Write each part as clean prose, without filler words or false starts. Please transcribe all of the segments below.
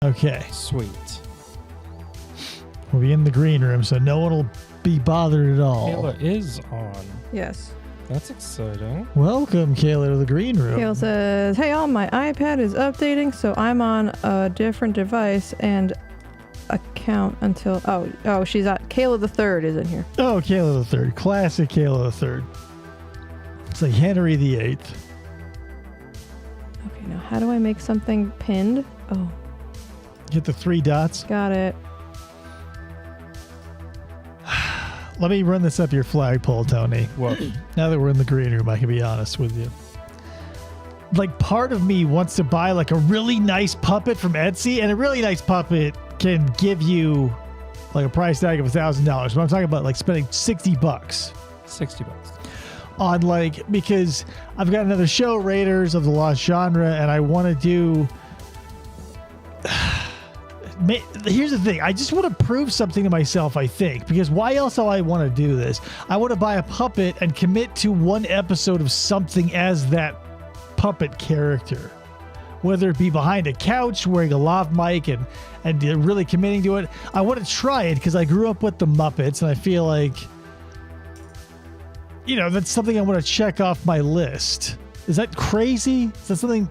Okay. Sweet. We'll be in the green room, so no one will be bothered at all. Kayla is on. Yes. That's exciting. Welcome, Kayla, to the green room. Kale says, hey, all, my iPad is updating, so I'm on a different device and account until... Oh, she's at... Kayla the Third is in here. Oh, Kayla the Third. Classic Kayla the Third. It's like Henry the Eighth. Okay, now how do I make something pinned? Oh, Hit the 3 dots. got it. Let me run this up your flagpole, Tony. What? Now that we're in the green room, I can be honest with you. Like, part of me wants to buy like a really nice puppet from Etsy, and a really nice puppet can give you like a price tag of $1,000. But I'm talking about like spending $60 $60. on like, because I've got another show, Raiders of the Lost Genre, and I want to do. Here's the thing. I just want to prove something to myself, I think, because why else do I want to do this? I want to buy a puppet and commit to one episode of something as that puppet character, whether it be behind a couch wearing a lav mic and really committing to it. I want to try it because I grew up with the Muppets, and I feel like, you know, that's something I want to check off my list. Is that crazy? Is that something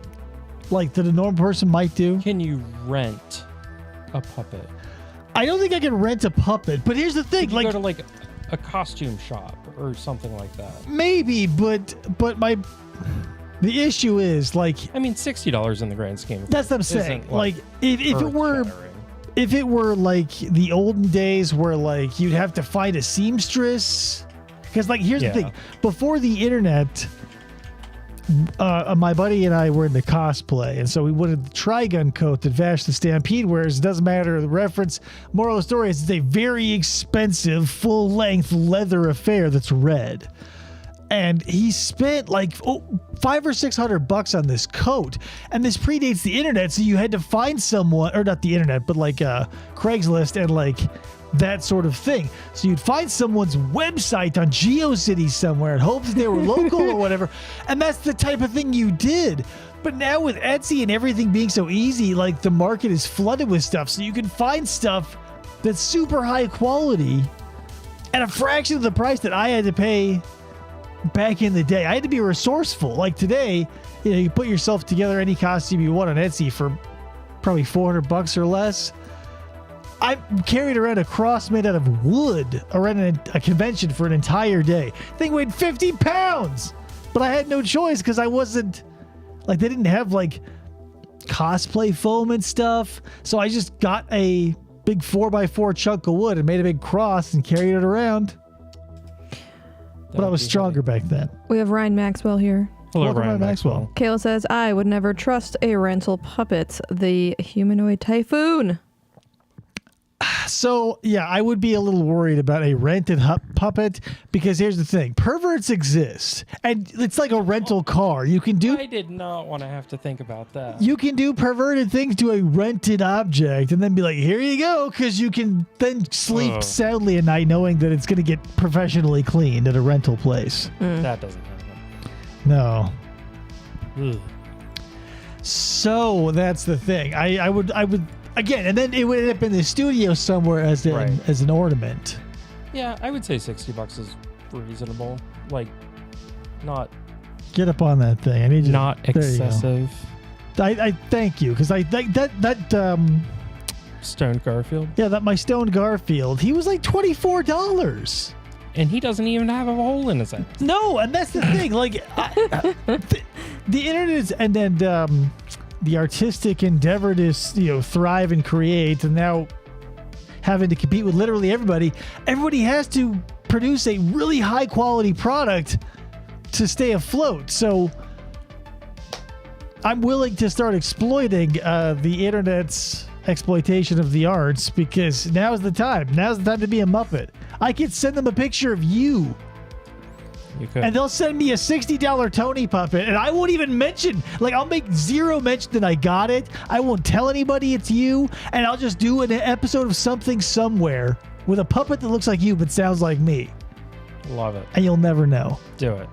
like that a normal person might do? Can you rent a puppet? I don't think I can rent a puppet, but here's the thing: You like, go to like a costume shop or something like that. maybe, but the issue is like, I mean, $60 in the grand scheme of that's what I'm things saying. isn't, Like, if it were like the olden days where like you'd have to find a seamstress, because like here's the thing: before the internet. My buddy and I were into cosplay, and so we wanted the Trigun coat that Vash the Stampede wears. It doesn't matter the reference. Moral of the story is it's a very expensive, full-length leather affair that's red. And he spent like $500 or $600 on this coat, and this predates the internet, so you had to find someone, or not the internet, but like Craigslist and like that sort of thing. So you'd find someone's website on GeoCities somewhere and hope that they were local or whatever. And that's the type of thing you did. But now with Etsy and everything being so easy, like the market is flooded with stuff. So you can find stuff that's super high quality at a fraction of the price that I had to pay back in the day. I had to be resourceful. Like today, you know, you put yourself together any costume you want on Etsy for probably $400 or less. I carried around a cross made out of wood around a convention for an entire day. Thing weighed 50 pounds, but I had no choice because I wasn't like, they didn't have like cosplay foam and stuff. So I just got a big 4x4 chunk of wood and made a big cross and carried it around. But I was stronger back then. We have Ryan Maxwell here. Hello, Welcome, Ryan Maxwell. Kale says, I would never trust a rental puppet. The humanoid typhoon. So, yeah, I would be a little worried about a rented puppet because here's the thing. Perverts exist. And it's like a rental car. You can do... I did not want to have to think about that. You can do perverted things to a rented object and then be like, here you go, because you can then sleep soundly at night knowing that it's going to get professionally cleaned at a rental place. That doesn't happen. No. Ugh. So, that's the thing. I would... Again, and then it would end up in the studio somewhere as an ornament. Yeah, I would say $60 is reasonable. Like, not... Get up on that thing. I need you. Not excessive. I thank you, because I think that Stone Garfield. Yeah, that my Stone Garfield. He was like $24. And he doesn't even have a hole in his head. No, and that's the thing. Like, the internet is, and then the artistic endeavor to thrive and create, and now having to compete with literally everybody. Everybody has to produce a really high quality product to stay afloat. So I'm willing to start exploiting the internet's exploitation of the arts, because now's the time. Now's the time to be a Muppet. I could send them a picture of you. You could. And they'll send me a $60 Tony puppet, and I won't even mention, like, I'll make zero mention that I got it. I won't tell anybody it's you, and I'll just do an episode of something somewhere with a puppet that looks like you but sounds like me. Love it. And you'll never know. Do it.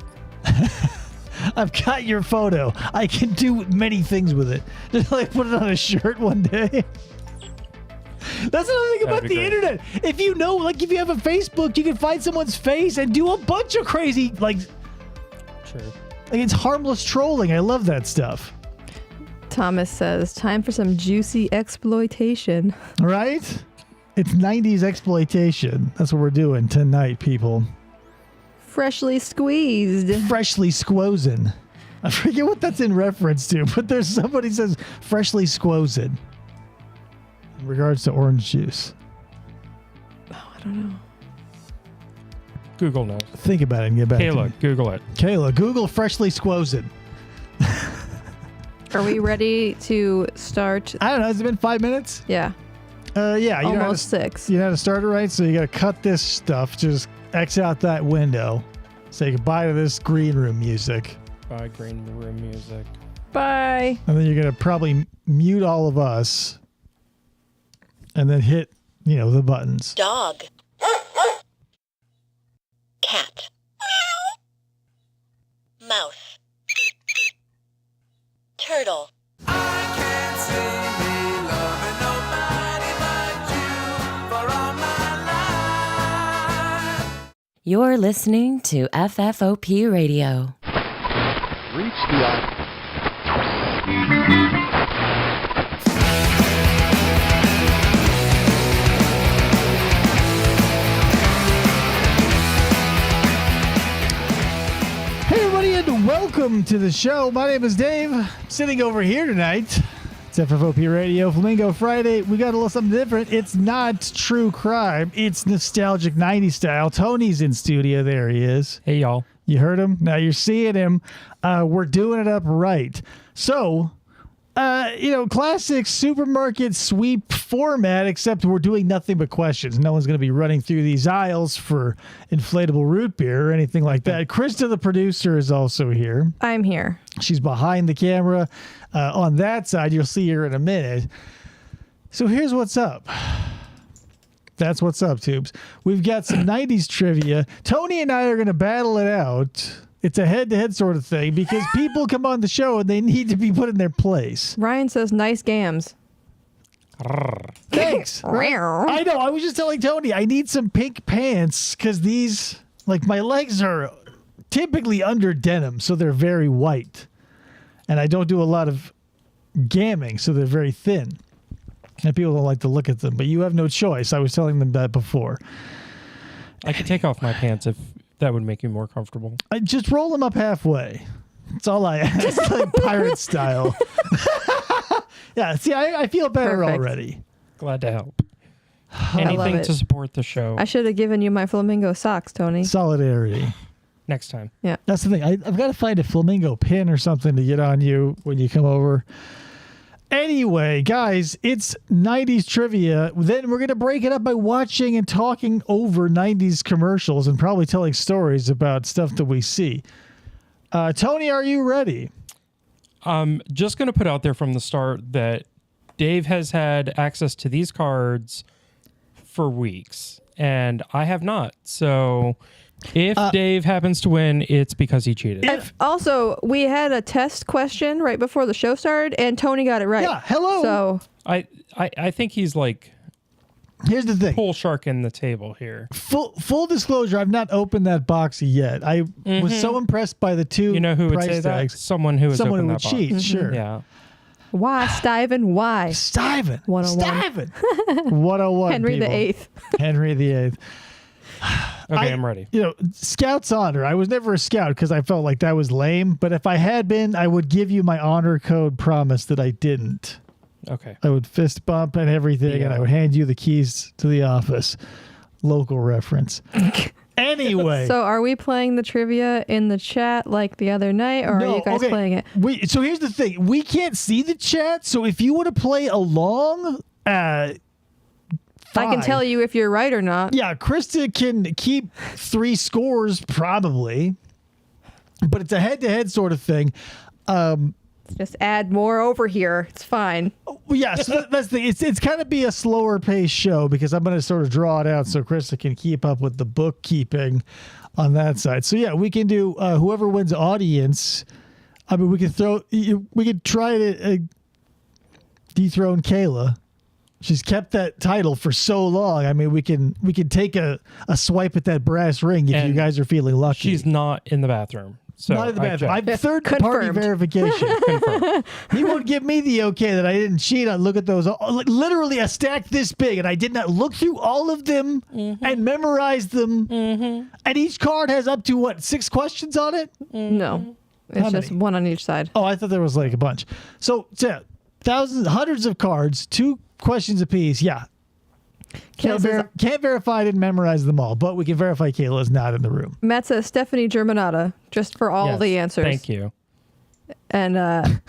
I've got your photo. I can do many things with it. Just like put it on a shirt one day. That's another thing about the internet. If you know, like if you have a Facebook, you can find someone's face and do a bunch of crazy, like, True. Like it's harmless trolling. I love that stuff. Thomas says, time for some juicy exploitation. Right? It's 90s exploitation. That's what we're doing tonight, people. Freshly squeezed. Freshly squozen. I forget what that's in reference to, but there's somebody says freshly squozen in regards to orange juice. Oh, I don't know. Google knows. Think about it and get back to Kayla, me. Google it. Kayla, Google freshly squozen. Are we ready to start? I don't know. Has it been 5 minutes? Yeah. Yeah. You Almost 6. You know how to start it, right? So you got to cut this stuff. Just X out that window. Say goodbye to this green room music. Bye, green room music. Bye. And then you're going to probably mute all of us. And then hit, the buttons. Dog. Cat. Mouse. Turtle. You're listening to FFOP Radio. Reach the Hey everybody, and welcome to the show. My name is Dave. Sitting over here tonight, it's FFOP Radio, Flamingo Friday. We got a little something different. It's not true crime. It's nostalgic 90s style. Tony's in studio. There he is. Hey, y'all. You heard him? Now you're seeing him. We're doing it up right. So, classic supermarket sweep format, except we're doing nothing but questions. No one's going to be running through these aisles for inflatable root beer or anything like that. Krista, the producer, is also here. I'm here. She's behind the camera. On that side, you'll see her in a minute. So here's what's up. That's what's up, Tubes. We've got some 90s trivia. Tony and I are going to battle it out. It's a head-to-head sort of thing because people come on the show and they need to be put in their place. Ryan says nice gams. Thanks. Right? I know. I was just telling Tony I need some pink pants because these, my legs are typically under denim, so they're very white. And I don't do a lot of gamming, so they're very thin. And people don't like to look at them, but you have no choice. I was telling them that before. I could take off my pants if that would make you more comfortable. I just roll them up halfway. That's all I ask, like pirate style. Yeah, see, I feel better Perfect. already. Glad to help. Anything it. to support the show. I should have given you my flamingo socks, Tony. Solidarity. Next time. Yeah. That's the thing. I've got to find a flamingo pin or something to get on you when you come over. Anyway, guys, it's 90s trivia. Then we're going to break it up by watching and talking over 90s commercials and probably telling stories about stuff that we see. Tony, are you ready? I'm just going to put out there from the start that Dave has had access to these cards for weeks, and I have not. So if Dave happens to win, it's because he cheated. And also, we had a test question right before the show started, and Tony got it right. Yeah, hello. So I think he's like here's the thing. bull shark in the table here. Full disclosure, I've not opened that box yet. I was so impressed by the two You know who would price say tags. that? Someone who has Someone who opened would that box. cheat, sure. Yeah. why, Stiven? Why? Stiven. 101. Stiven. 101. Henry people. VIII. Henry VIII. Okay, I'm ready. Scout's honor. I was never a scout because I felt like that was lame. But if I had been, I would give you my honor code promise that I didn't. Okay. I would fist bump and everything, and I would hand you the keys to the office. Local reference. Anyway. So are we playing the trivia in the chat like the other night, or are you guys playing it? So here's the thing. We can't see the chat, so if you want to play along, I can tell you if you're right or not. Yeah, Krista can keep 3 scores probably, but it's a head-to-head sort of thing. Just add more over here. It's fine. Yeah, so that's the thing. It's kind of be a slower paced show because I'm going to sort of draw it out so Krista can keep up with the bookkeeping on that side. So yeah, we can do whoever wins audience I mean, we could try to dethrone Kayla. She's kept that title for so long. I mean, we can take a swipe at that brass ring if you guys are feeling lucky. She's not in the bathroom. So not in the bathroom. I'm third-party Confirmed. verification. Confirmed. He won't give me the okay that I didn't cheat on. Look at those. Like, literally a stack this big, and I did not look through all of them and memorize them. And each card has up to, what, 6 questions on it? No. It's How just many? one on each side. Oh, I thought there was like a bunch. So, yeah, hundreds of cards, 2 questions apiece. Yeah. Can't verify I didn't memorize them all, but we can verify Kayla is not in the room. Matt says Stephanie Germanata, just for all Yes, the answers. Thank you. And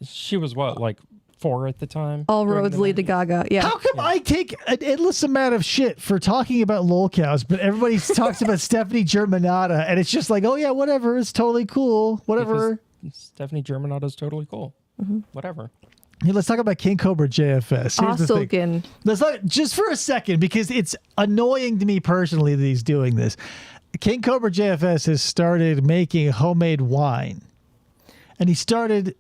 She was what, like 4 at the time? all during roads the lead to 90s? Gaga. Yeah. How come I take an endless amount of shit for talking about lolcows, but everybody talks about Stephanie Germanata, and it's just like, oh yeah, whatever, it's totally cool, whatever. Because Stephanie Germanata is totally cool. Whatever. Hey, let's talk about King Cobra JFS. Here's the thing. Asulkin. Let's not, just for a second, because it's annoying to me personally that he's doing this. King Cobra JFS has started making homemade wine, and he started.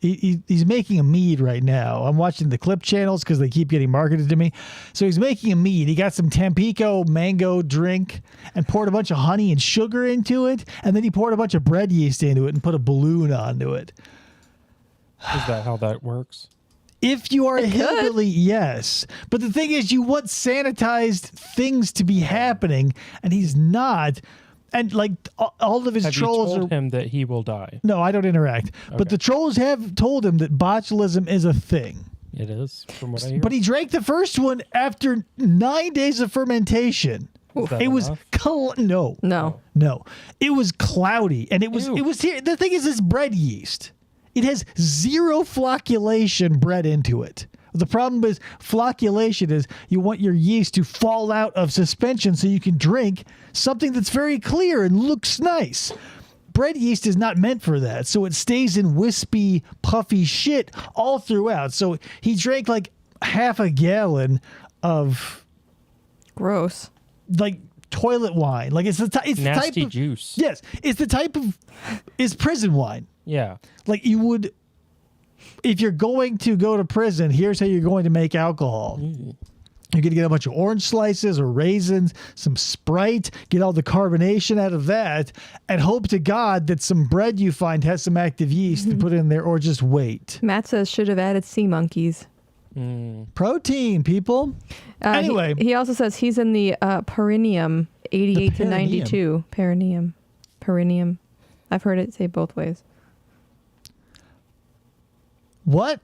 He's making a mead right now. I'm watching the clip channels because they keep getting marketed to me. So he's making a mead. He got some Tampico mango drink and poured a bunch of honey and sugar into it, and then he poured a bunch of bread yeast into it and put a balloon onto it. Is that how that works? If you are a hillbilly, yes. But the thing is, you want sanitized things to be happening, and he's not. And like all of his Have trolls you told are. him that he will die? No, I don't interact. But the trolls have told him that botulism is a thing. It is, from what I hear. But he drank the first one after 9 days of fermentation. Is that It was enough? no. It was cloudy, and it was Ew. here. The thing is, it's bread yeast. It has 0 flocculation bred into it. The problem with flocculation is you want your yeast to fall out of suspension so you can drink something that's very clear and looks nice. Bread yeast is not meant for that, so it stays in wispy, puffy shit all throughout. So he drank like half a gallon of Gross. like toilet wine. Like it's the type Nasty of juice. Yes, it's the type of it's prison wine. Yeah. Like you would, if you're going to go to prison, here's how you're going to make alcohol. You're going to get a bunch of orange slices or raisins, some Sprite, get all the carbonation out of that, and hope to God that some bread you find has some active yeast to put in there, or just wait. Matt says should have added sea monkeys. Protein, people. Anyway. He also says he's in the perineum 88 to 92. Perineum. I've heard it say both ways. What?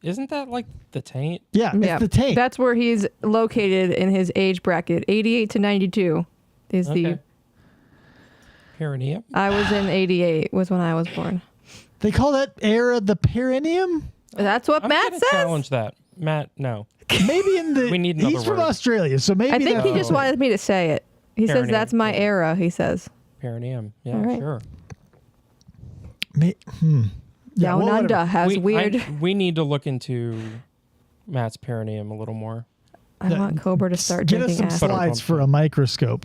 Isn't that like the taint? Yeah, it's the taint. That's where he's located in his age bracket. 88 to 92 is the. Perineum? I was in 88 was when I was born. They call that era the perineum? That's what I'm Matt gonna says. challenge that. Matt, no. Maybe in the. We need another He's from word. Australia, so maybe I think that's he just wanted me to say it. He says Perineum, that's my yeah. era, he says. Perineum. Yeah, All right. sure. Yeah, Down well, under whatever. has weird. We need to look into Matt's perineum a little more. I want Cobra to start Get us drinking some acid. slides for a microscope.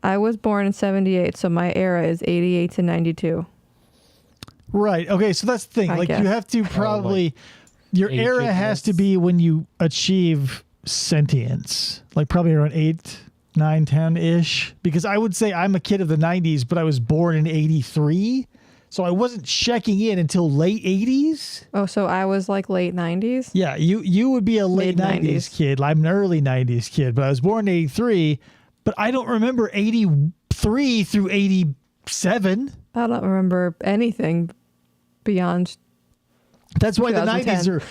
I was born in 78, so my era is 88 to 92. Right. Okay. So that's the thing. I Like guess. you have to probably, your era has to agedness. be when you achieve sentience, like probably around 8, 9, 10 ish. Because I would say I'm a kid of the 90s, but I was born in 83. So I wasn't checking in until late 80s. Oh, so I was like late 90s? Yeah, you would be a late Mid-90s. 90s kid. I'm an early 90s kid, but I was born in 83, but I don't remember 83 through 87. I don't remember anything beyond. That's why the 2010. 90s are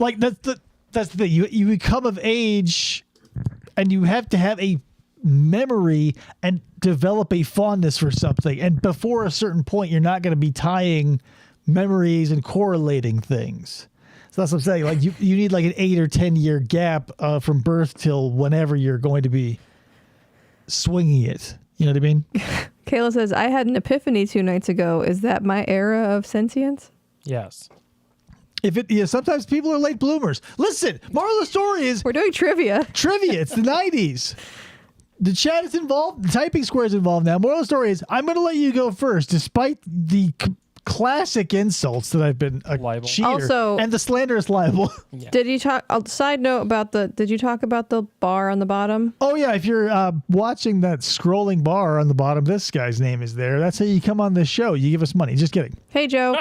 like that's the thing. You become of age and you have to have a memory and develop a fondness for something. And before a certain point, you're not going to be tying memories and correlating things. So that's what I'm saying. Like you need like an 8 or 10 year gap from birth till whenever you're going to be swinging it. You know what I mean? Kayla says, I had an epiphany 2 nights ago. Is that my era of sentience? Yes. Sometimes people are late bloomers. Listen, moral of the story is We're doing trivia. trivia. It's the 90s. The chat is involved. The typing square is involved now. Moral of the story is I'm going to let you go first, despite the classic insults that I've been a Libel. cheater Also- and the slanderous libel. Yeah. Did you talk? Side note about did you talk about the bar on the bottom? Oh yeah, if you're watching that scrolling bar on the bottom, this guy's name is there. That's how you come on this show. You give us money. Just kidding. Hey, Joe.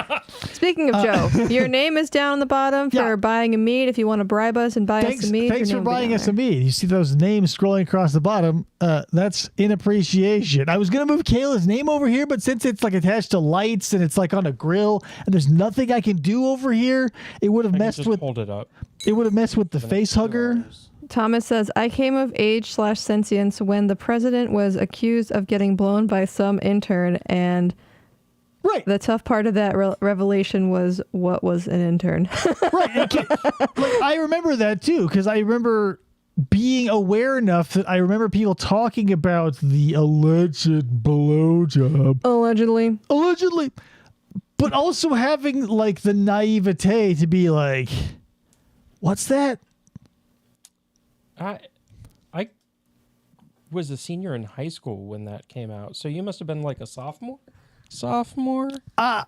Speaking of Joe, your name is down on the bottom for Yeah. buying a mead. If you want to bribe us and buy us Thanks, a mead, thanks your for name will be buying down us a there. mead. You see those names scrolling across the bottom. That's in appreciation. I was gonna move Kayla's name over here, but since it's like attached to lights and it's like on a grill and there's nothing I can do over here, it would have I can messed just with hold it up. it would have messed with the face hugger. Thomas says, I came of age / sentience when the president was accused of getting blown by some intern, and Right. the tough part of that revelation was what was an intern. Right. Like, I remember that too, because I remember being aware enough that I remember people talking about the alleged blowjob. Allegedly. But also having like the naivete to be like, what's that? I was a senior in high school when that came out, so you must have been like a sophomore. I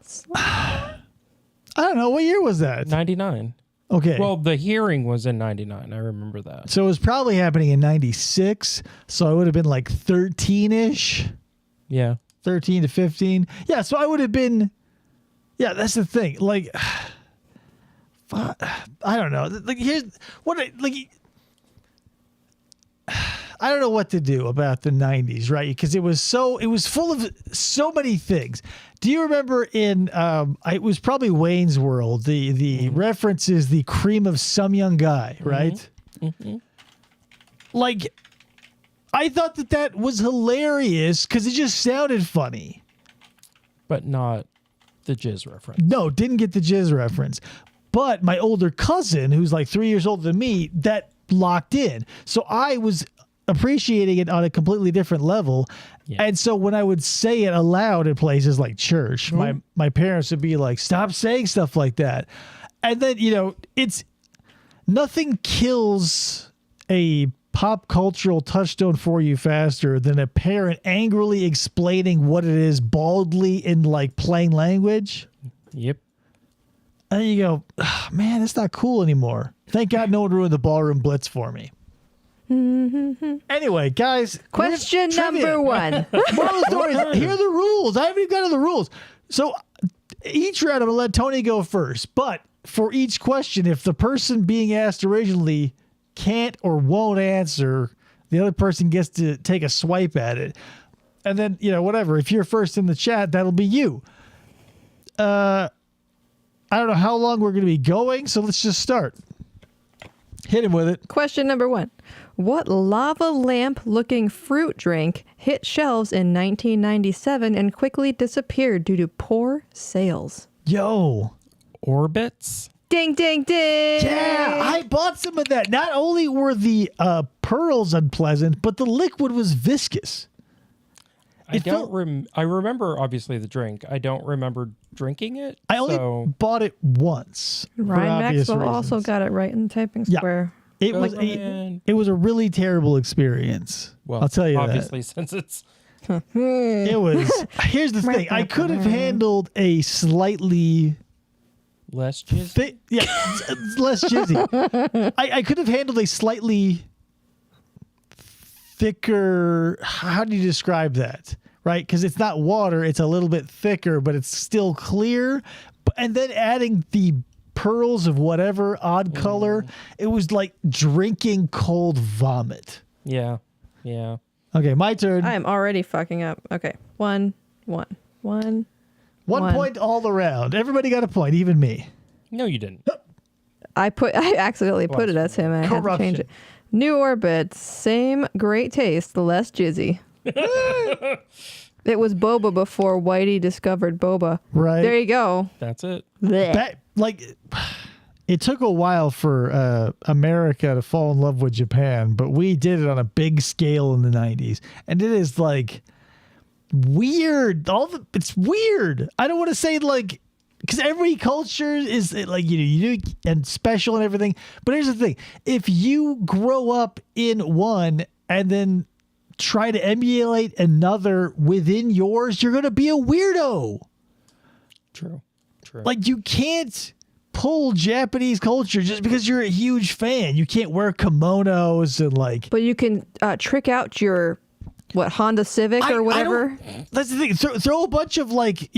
don't know. What year was that? 99. Okay. Well, the hearing was in 99. I remember that. So it was probably happening in 96. So I would have been like 13-ish, Yeah. 13 to 15. Yeah. So I would have been, yeah, that's the thing. Like, I don't know. Like, here's what, I don't know what to do about the 90s, right? Because it was full of so many things. Do you remember in, it was probably Wayne's World, the reference is the cream of some young guy, right? Mm-hmm. Like, I thought that was hilarious because it just sounded funny. But not the jizz reference. No, didn't get the jizz reference. But my older cousin, who's like 3 years older than me, that locked in. So I was appreciating it on a completely different level. Yeah. And so when I would say it aloud in places like church, my parents would be like, stop saying stuff like that. And then, it's nothing kills a pop cultural touchstone for you faster than a parent angrily explaining what it is baldly in like plain language. Yep. And then you go, oh, man, it's not cool anymore. Thank God no one ruined the ballroom blitz for me. Anyway, guys. Question number 1. Moral of the story is, here are the rules. I haven't even got to the rules. So each round, I'm going to let Tony go first. But for each question, if the person being asked originally can't or won't answer, the other person gets to take a swipe at it. And then, whatever. If you're first in the chat, that'll be you. I don't know how long we're going to be going, so let's just start. Hit him with it. Question number 1. What lava lamp looking fruit drink hit shelves in 1997 and quickly disappeared due to poor sales? Yo. Orbits? Ding, ding, ding. Yeah, I bought some of that. Not only were the pearls unpleasant, but the liquid was viscous. I remember obviously the drink. I don't remember drinking it. I only bought it once. for Ryan obvious Maxwell also reasons. got it right in the typing Yeah. square. It Oh, was man. it was a really terrible experience. Well, I'll tell you obviously, since it's that. It was. Here's the thing. I could have handled a slightly less jizz. it's less jizzy. I could have handled a slightly thicker. How do you describe that? Right? Because it's not water. It's a little bit thicker, but it's still clear. And then adding the pearls of whatever odd color, it was like drinking cold vomit. Yeah. Yeah. Okay, my turn. I am already fucking up. Okay. One. One point all around. Everybody got a point, even me. No, you didn't. I accidentally put it as him. And I had to change it. New orbit, same great taste, less jizzy. It was boba before Whitey discovered boba. Right. There you go. That's it. Blech. It took a while for America to fall in love with Japan, but we did it on a big scale in the 90s. And it is like weird. It's weird. I don't want to say like, because every culture is like, unique and special and everything. But here's the thing. If you grow up in one and then try to emulate another within yours, you're going to be a weirdo. True. Like, you can't pull Japanese culture just because you're a huge fan. You can't wear kimonos and like. But you can trick out your Honda Civic or whatever. That's the thing. Throw a bunch of like,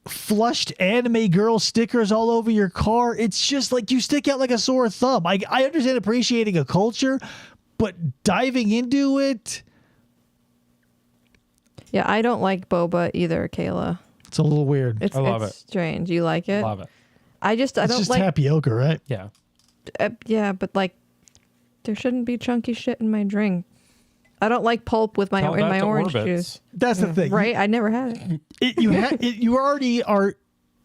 flushed anime girl stickers all over your car. It's just like you stick out like a sore thumb. I understand appreciating a culture, but diving into it. Yeah, I don't like boba either, Kayla. It's a little weird. I love it. Strange. You like it? Love it. I don't just like tapioca, right? Yeah. Yeah, but like, there shouldn't be chunky shit in my drink. I don't like pulp with my orange juice. That's the thing, right? I never had it. You already are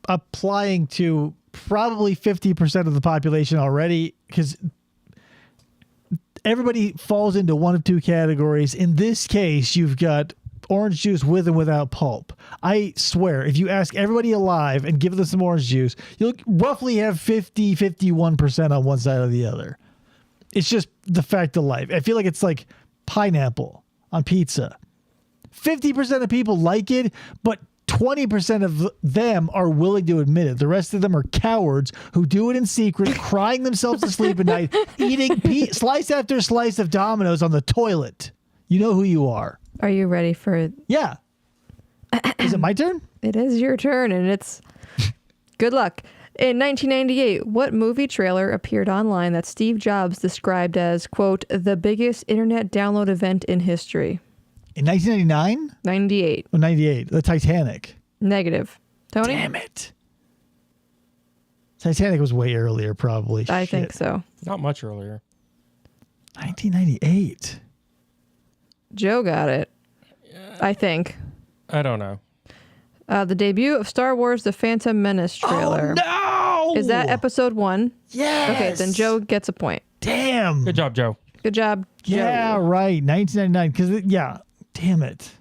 applying to probably 50% of the population already, because everybody falls into one of two categories. In this case, you've got orange juice with and without pulp. I swear, if you ask everybody alive and give them some orange juice, you'll roughly have 51% on one side or the other. It's just the fact of life. I feel like it's like pineapple on pizza. 50% of people like it, but 20% of them are willing to admit it. The rest of them are cowards who do it in secret, crying themselves to sleep at night, eating slice after slice of Domino's on the toilet. You know who you are. Are you ready for it? Yeah. Is it my turn? It is your turn, and it's good luck. In 1998, what movie trailer appeared online that Steve Jobs described as, quote, the biggest internet download event in history? In 1999? 98. Oh, 98. The Titanic. Negative. Tony? Damn it. Titanic was way earlier, probably. I think so. Not much earlier. 1998. Joe got it. I think. I don't know. The debut of Star Wars The Phantom Menace trailer. Oh, no! Is that episode 1? Yes! Okay, then Joe gets a point. Damn. Good job, Joe. Good job, Joe. Yeah, right. 1999. Because, damn it.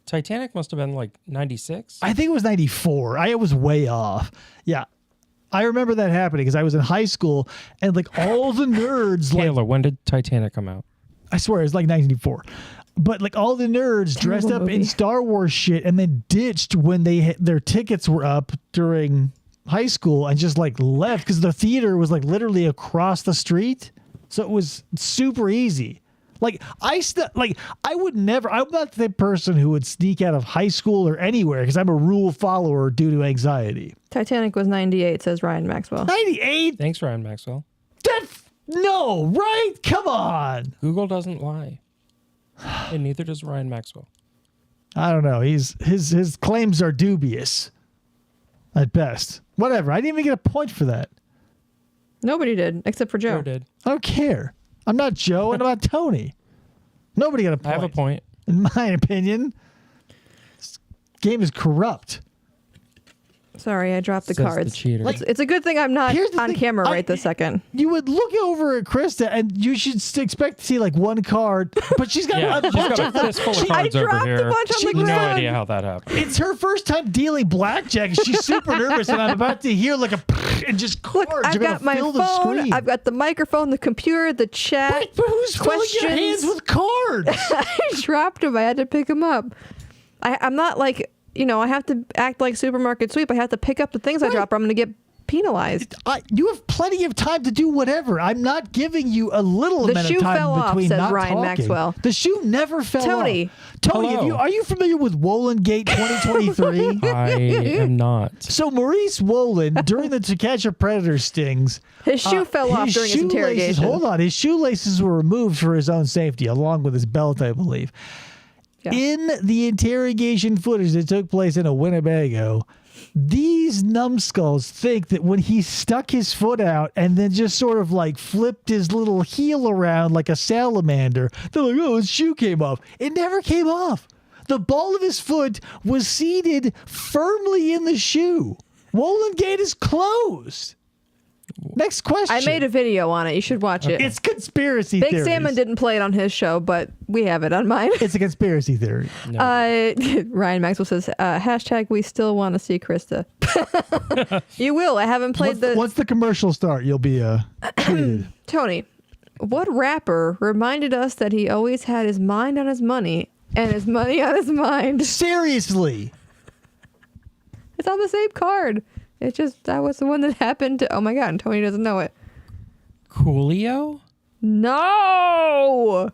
Titanic must have been like 96. I think it was 94. I was way off. Yeah. I remember that happening because I was in high school and like all the nerds. Kayla, when did Titanic come out? I swear it's like 1994. But like all the nerds dressed up in Star Wars shit and then ditched when their tickets were up during high school and just like left because the theater was like literally across the street. So it was super easy. Like I would never. I'm not the person who would sneak out of high school or anywhere because I'm a rule follower due to anxiety. Titanic was 98, says Ryan Maxwell. 98. Thanks, Ryan Maxwell. No, right? Come on. Google doesn't lie, and neither does Ryan Maxwell. I don't know. His claims are dubious, at best. Whatever. I didn't even get a point for that. Nobody did, except for Joe. Joe did. I don't care. I'm not Joe and I'm not Tony. Nobody got a point. I have a point. In my opinion, this game is corrupt. Sorry, I dropped the Says cards. the cheater. It's a good thing I'm not on camera right this second. You would look over at Krista and you should expect to see like one card, but she's got Yeah, a she's bunch got a of them. fistful of cards over dropped a here. bunch on the No ground. idea how that happened. It's her first time dealing blackjack. She's super nervous, and I'm about to hear like a and just cards. Look, I've are gonna got my fill the phone, screen. I've got the microphone, the computer, the chat. Wait, but who's filling your hands with cards? I dropped them. I had to pick them up. I'm not like, I have to act like supermarket sweep. I have to pick up the things I drop or I'm going to get penalized. You have plenty of time to do whatever. I'm not giving you a little amount of time shoe fell off, between says not Ryan talking. Maxwell. The shoe never fell Tony. off. Tony, Hello. are you familiar with Wolin-Gate 2023? I am not. So Maurice Wolin, during the To Catch a Predator stings, His shoe fell off during his interrogation. Hold on, his shoelaces were removed for his own safety, along with his belt, I believe. Yeah. In the interrogation footage that took place in a Winnebago, these numbskulls think that when he stuck his foot out and then just sort of like flipped his little heel around like a salamander, they're like, oh, his shoe came off. It never came off. The ball of his foot was seated firmly in the shoe. Wolin-Gate is closed. Next question. I made a video on it. You should watch it. It's conspiracy Big theories. Salmon didn't play it on his show, but we have it on mine. It's a conspiracy theory. No. Ryan Maxwell says, hashtag we still want to see Krista. You will. I haven't played Once the commercial start, you'll be treated. Tony, What rapper reminded us that he always had his mind on his money and his money on his mind? Seriously. It's on the same card. It just, that was the one that happened to, oh my God, and Tony doesn't know it. Coolio? No!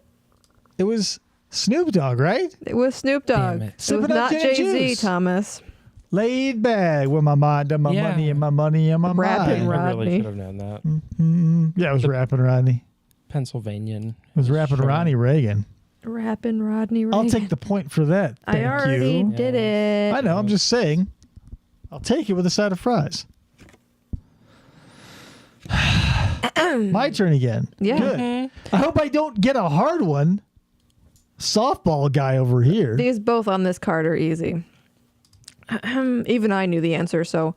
It was Snoop Dogg, right? It was Snoop Dogg. Damn it. It was Sipping on not gin and Jay-Z, juice. Thomas. Laid back with my mind and my Yeah. money and my money and my Rapping mind. right. I really Rodney. should have known that. Yeah, it was rapping Rodney. Pennsylvanian. It was rapping Sure. Ronnie Reagan. Rapping Rodney Reagan. I'll take the point for that. I Thank already you. did it. I know. I'm just saying. I'll take it with a side of fries. My turn again. Yeah. Good. I hope I don't get a hard one. Softball guy over here. These both on this card are easy. Even I knew the answer, so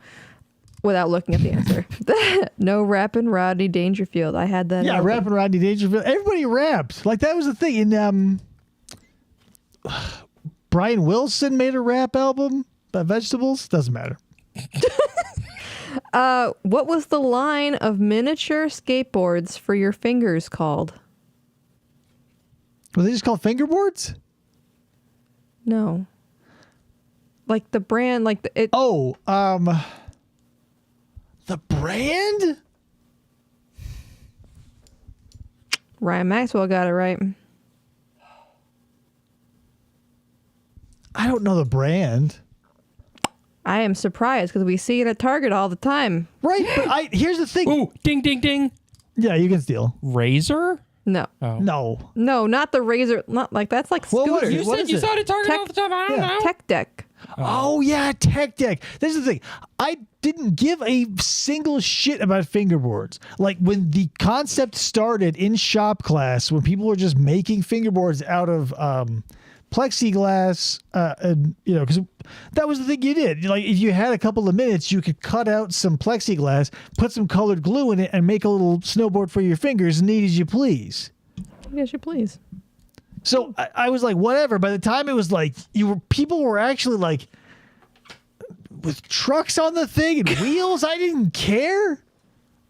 without looking at the answer. No rapping Rodney Dangerfield. I had that. Yeah, album. rapping Rodney Dangerfield. Everybody rapped. Like that was the thing. In Brian Wilson made a rap album about vegetables. Doesn't matter. What was the line of miniature skateboards for your fingers called? Were they just called fingerboards? No. Like the brand, like it. Oh, the brand? Ryan Maxwell got it right. I don't know the brand. I am surprised because we see it at Target all the time. Right, but here's the thing. Ooh, ding, ding, ding. Yeah, you can steal. Razor? No. Oh. No. No, not the Razor. Not like that's like Well, what scooters. is You it? What said is you it? saw it at Target Tech- all the time. I don't Yeah. know. Tech Deck. Oh, yeah, Tech Deck. This is the thing. I didn't give a single shit about fingerboards. Like when the concept started in shop class, when people were just making fingerboards out of plexiglass, and because that was the thing you did. Like if you had a couple of minutes, you could cut out some plexiglass, put some colored glue in it, and make a little snowboard for your fingers, neat as you please. Yes, you please. So I was like, whatever. By the time it was like people were actually like with trucks on the thing and wheels. I didn't care.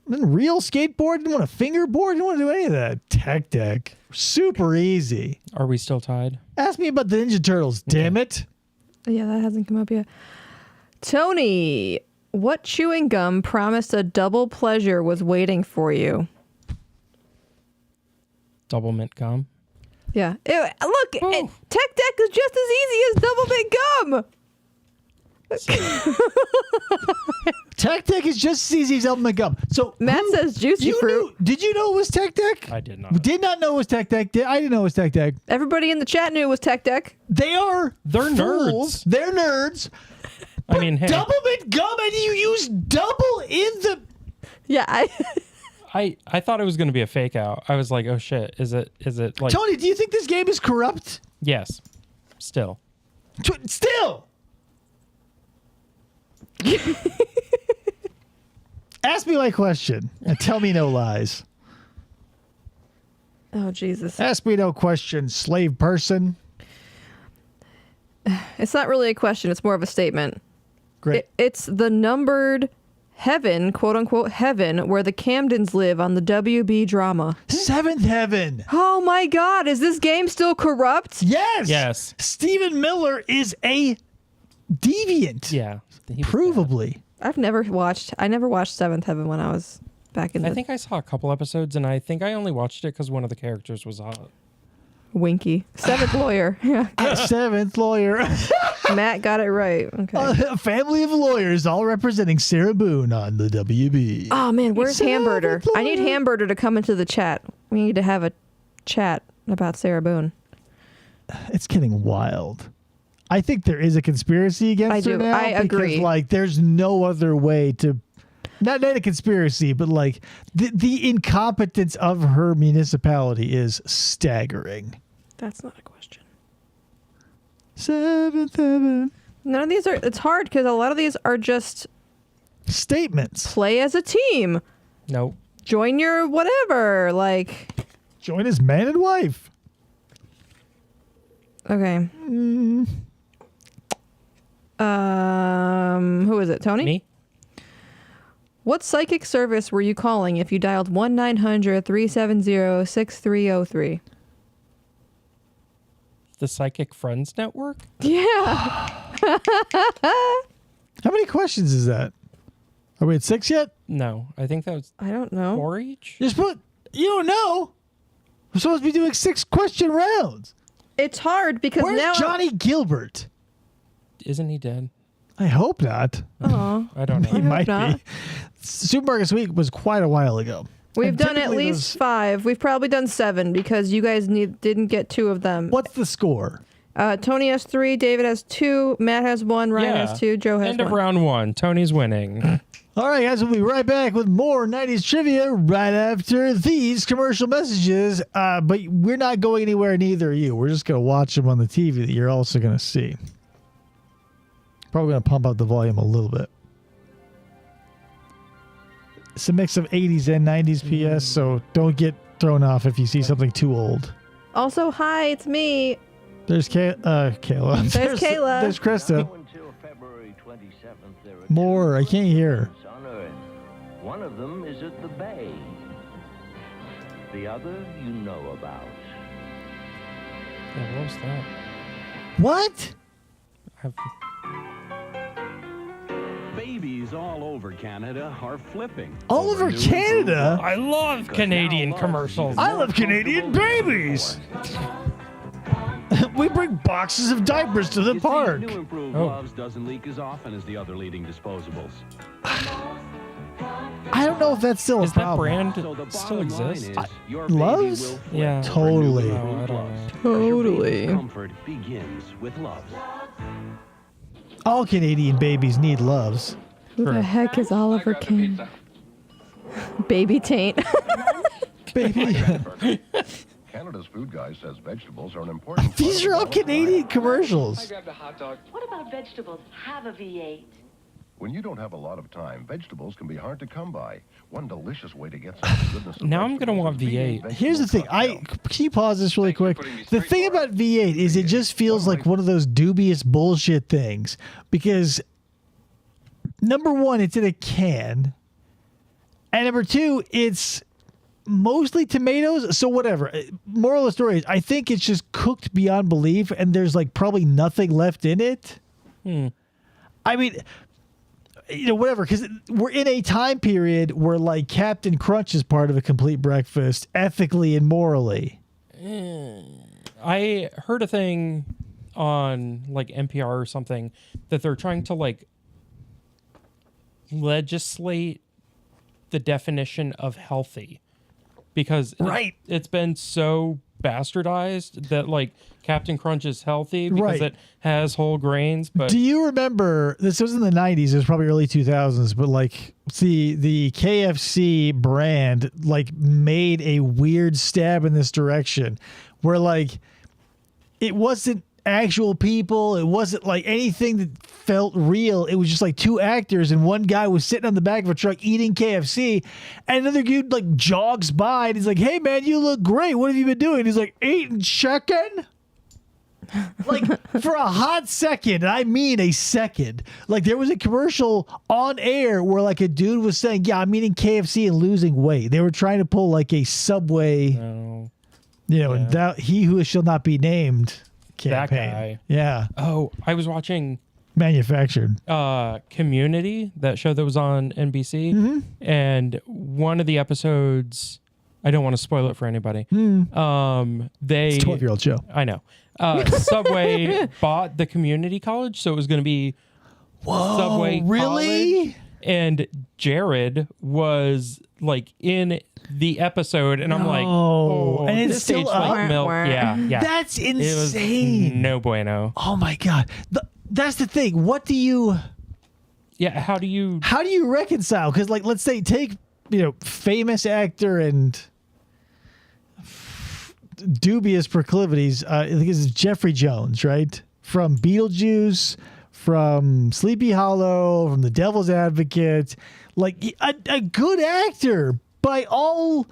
Then real skateboard. Didn't want a fingerboard. Didn't want to do any of that. Tech Deck. Super easy. Are we still tied? Ask me about the Ninja Turtles. Damn it. Yeah, that hasn't come up yet. Tony, what chewing gum promised a double pleasure was waiting for you? Double mint gum? Yeah. Look, Tech Deck is just as easy as double mint gum. Tech Deck is just as easy as Elton Gum. So Matt says juicy fruit. Did you know it was Tech Deck? I did not. Did not know it was Tech Deck. I didn't know it was Tech Deck. Everybody in the chat knew it was Tech Deck. They are. They're fools. nerds. They're nerds. I mean, hey, Double mint gum, and you use double in the. Yeah, I thought it was going to be a fake out. I was like, oh shit, is it like Tony, do you think this game is corrupt? Yes. Still. Still. Ask me my question and tell me no lies. Oh, Jesus. Ask me no question, slave person. It's not really a question. It's more of a statement. Great. It's the numbered heaven, quote unquote heaven, where the Camdens live on the WB drama. Seventh Heaven. Oh my God. Is this game still corrupt? Yes. Yes. Stephen Miller is a deviant. Yeah. He was Provably. I never watched Seventh Heaven when I was back in bad. the I think I saw a couple episodes, and I think I only watched it because one of the characters was hot. Winky. Seventh lawyer. Yeah. Seventh lawyer. Matt got it right. Okay. A family of lawyers all representing Sarah Boone on the WB. Oh man, where's Seventh Hamburger? I need lawyer. Hamburger to come into the chat. We need to have a chat about Sarah Boone. It's getting wild. I think there is a conspiracy against I her do. now. I agree. Because, like, there's no other way to... Not a conspiracy, but, like, the incompetence of her municipality is staggering. That's not a question. Seventh Heaven. None of these are. It's hard because a lot of these are just Statements. play as a team. Nope. Join your whatever. Like, Join his man and wife. okay. Who is it? Tony? Me? What psychic service were you calling if you dialed 1-900-370-6303? The Psychic Friends Network? Yeah. How many questions is that? Are we at 6 yet? No, I think that was I don't know. 4 each. You don't know. We're supposed to be doing 6-question rounds. It's hard because Where's now Johnny Gilbert? Isn't he dead? I hope not. Aw. I don't know. He might not. be. Supermarket Week was quite a while ago. We've And done at typically least 5. We've probably done 7 because you guys didn't get 2 of them. What's the score? Tony has 3, David has 2, Matt has 1, Ryan has 2, Joe has End 1. of round 1. Tony's winning. All right, guys, we'll be right back with more 90s trivia right after these commercial messages. But we're not going anywhere, neither are you. We're just going to watch them on the TV that you're also going to see. Probably going to pump up the volume a little bit. It's a mix of 80s and 90s PS, so don't get thrown off if you see something too old. Also, hi, it's me. There's Kayla. There's Kayla. There's Krista. More. I can't hear. On Earth. One of them is at the Bay. The other you know about. Yeah, what was that? What? Babies all over Canada are flipping. All over new Canada? I love Canadian commercials. I love Canadian babies. We bring boxes of diapers to the You see, park. new improved Loves doesn't leak as often as the other leading disposables. I don't know if that's still Is a that problem. brand So the still bottom line exist? is your baby Loves? will flip Yeah. for new Totally. improved No, I don't Loves. know. Your baby's Totally. comfort begins with Loves. All Canadian babies need loves. Who the heck is Oliver King? Baby taint. Baby. Canada's food guy says vegetables are an important part These of are all a balanced Canadian diet. commercials. What about vegetables? Have a V8. When you don't have a lot of time, vegetables can be hard to come by. One delicious way to get some of the goodness of Now I'm gonna vegetables want is eating V8. Here's the thing. vegetable Can you pause this really quick? The thing about V8 is it just feels like one of those dubious bullshit things because number one, it's in a can, and number two, it's mostly tomatoes. So whatever. Moral of the story is, I think it's just cooked beyond belief, and there's like probably nothing left in it. I mean, whatever, because we're in a time period where like Captain Crunch is part of a complete breakfast, ethically and morally. I heard a thing on like NPR or something that they're trying to like legislate the definition of healthy because it's been so bastardized that like Captain Crunch is healthy because it has whole grains. But do you remember, this was in the 90s, it was probably early 2000s, but like the KFC brand like made a weird stab in this direction where like it wasn't actual people, it wasn't like anything that felt real. It was just like two actors and one guy was sitting on the back of a truck eating KFC and another dude like jogs by and he's like, "Hey man, you look great, what have you been doing?" He's like, "Eating chicken." Like for a hot second, and I mean a second, like there was a commercial on air where like a dude was saying, "Yeah, I'm eating KFC and losing weight." They were trying to pull like a Subway, and that he who shall not be named campaign. That guy. Yeah. Oh, I was watching Manufactured. Community, that show that was on NBC, and one of the episodes, I don't want to spoil it for anybody. They It's a 12-year-old show. I know. Subway bought the community college, so it was going to be Subway really? College. And Jared was like in the episode, and I'm like, oh, and it's this still tastes up? like milk. Yeah. That's It was insane. no bueno. Oh my god. That's the thing. What do you? Yeah. How do you reconcile? Because like, let's say take famous actor and dubious proclivities. I think it's Jeffrey Jones, right? From Beetlejuice, from Sleepy Hollow, from The Devil's Advocate. Like a good actor by all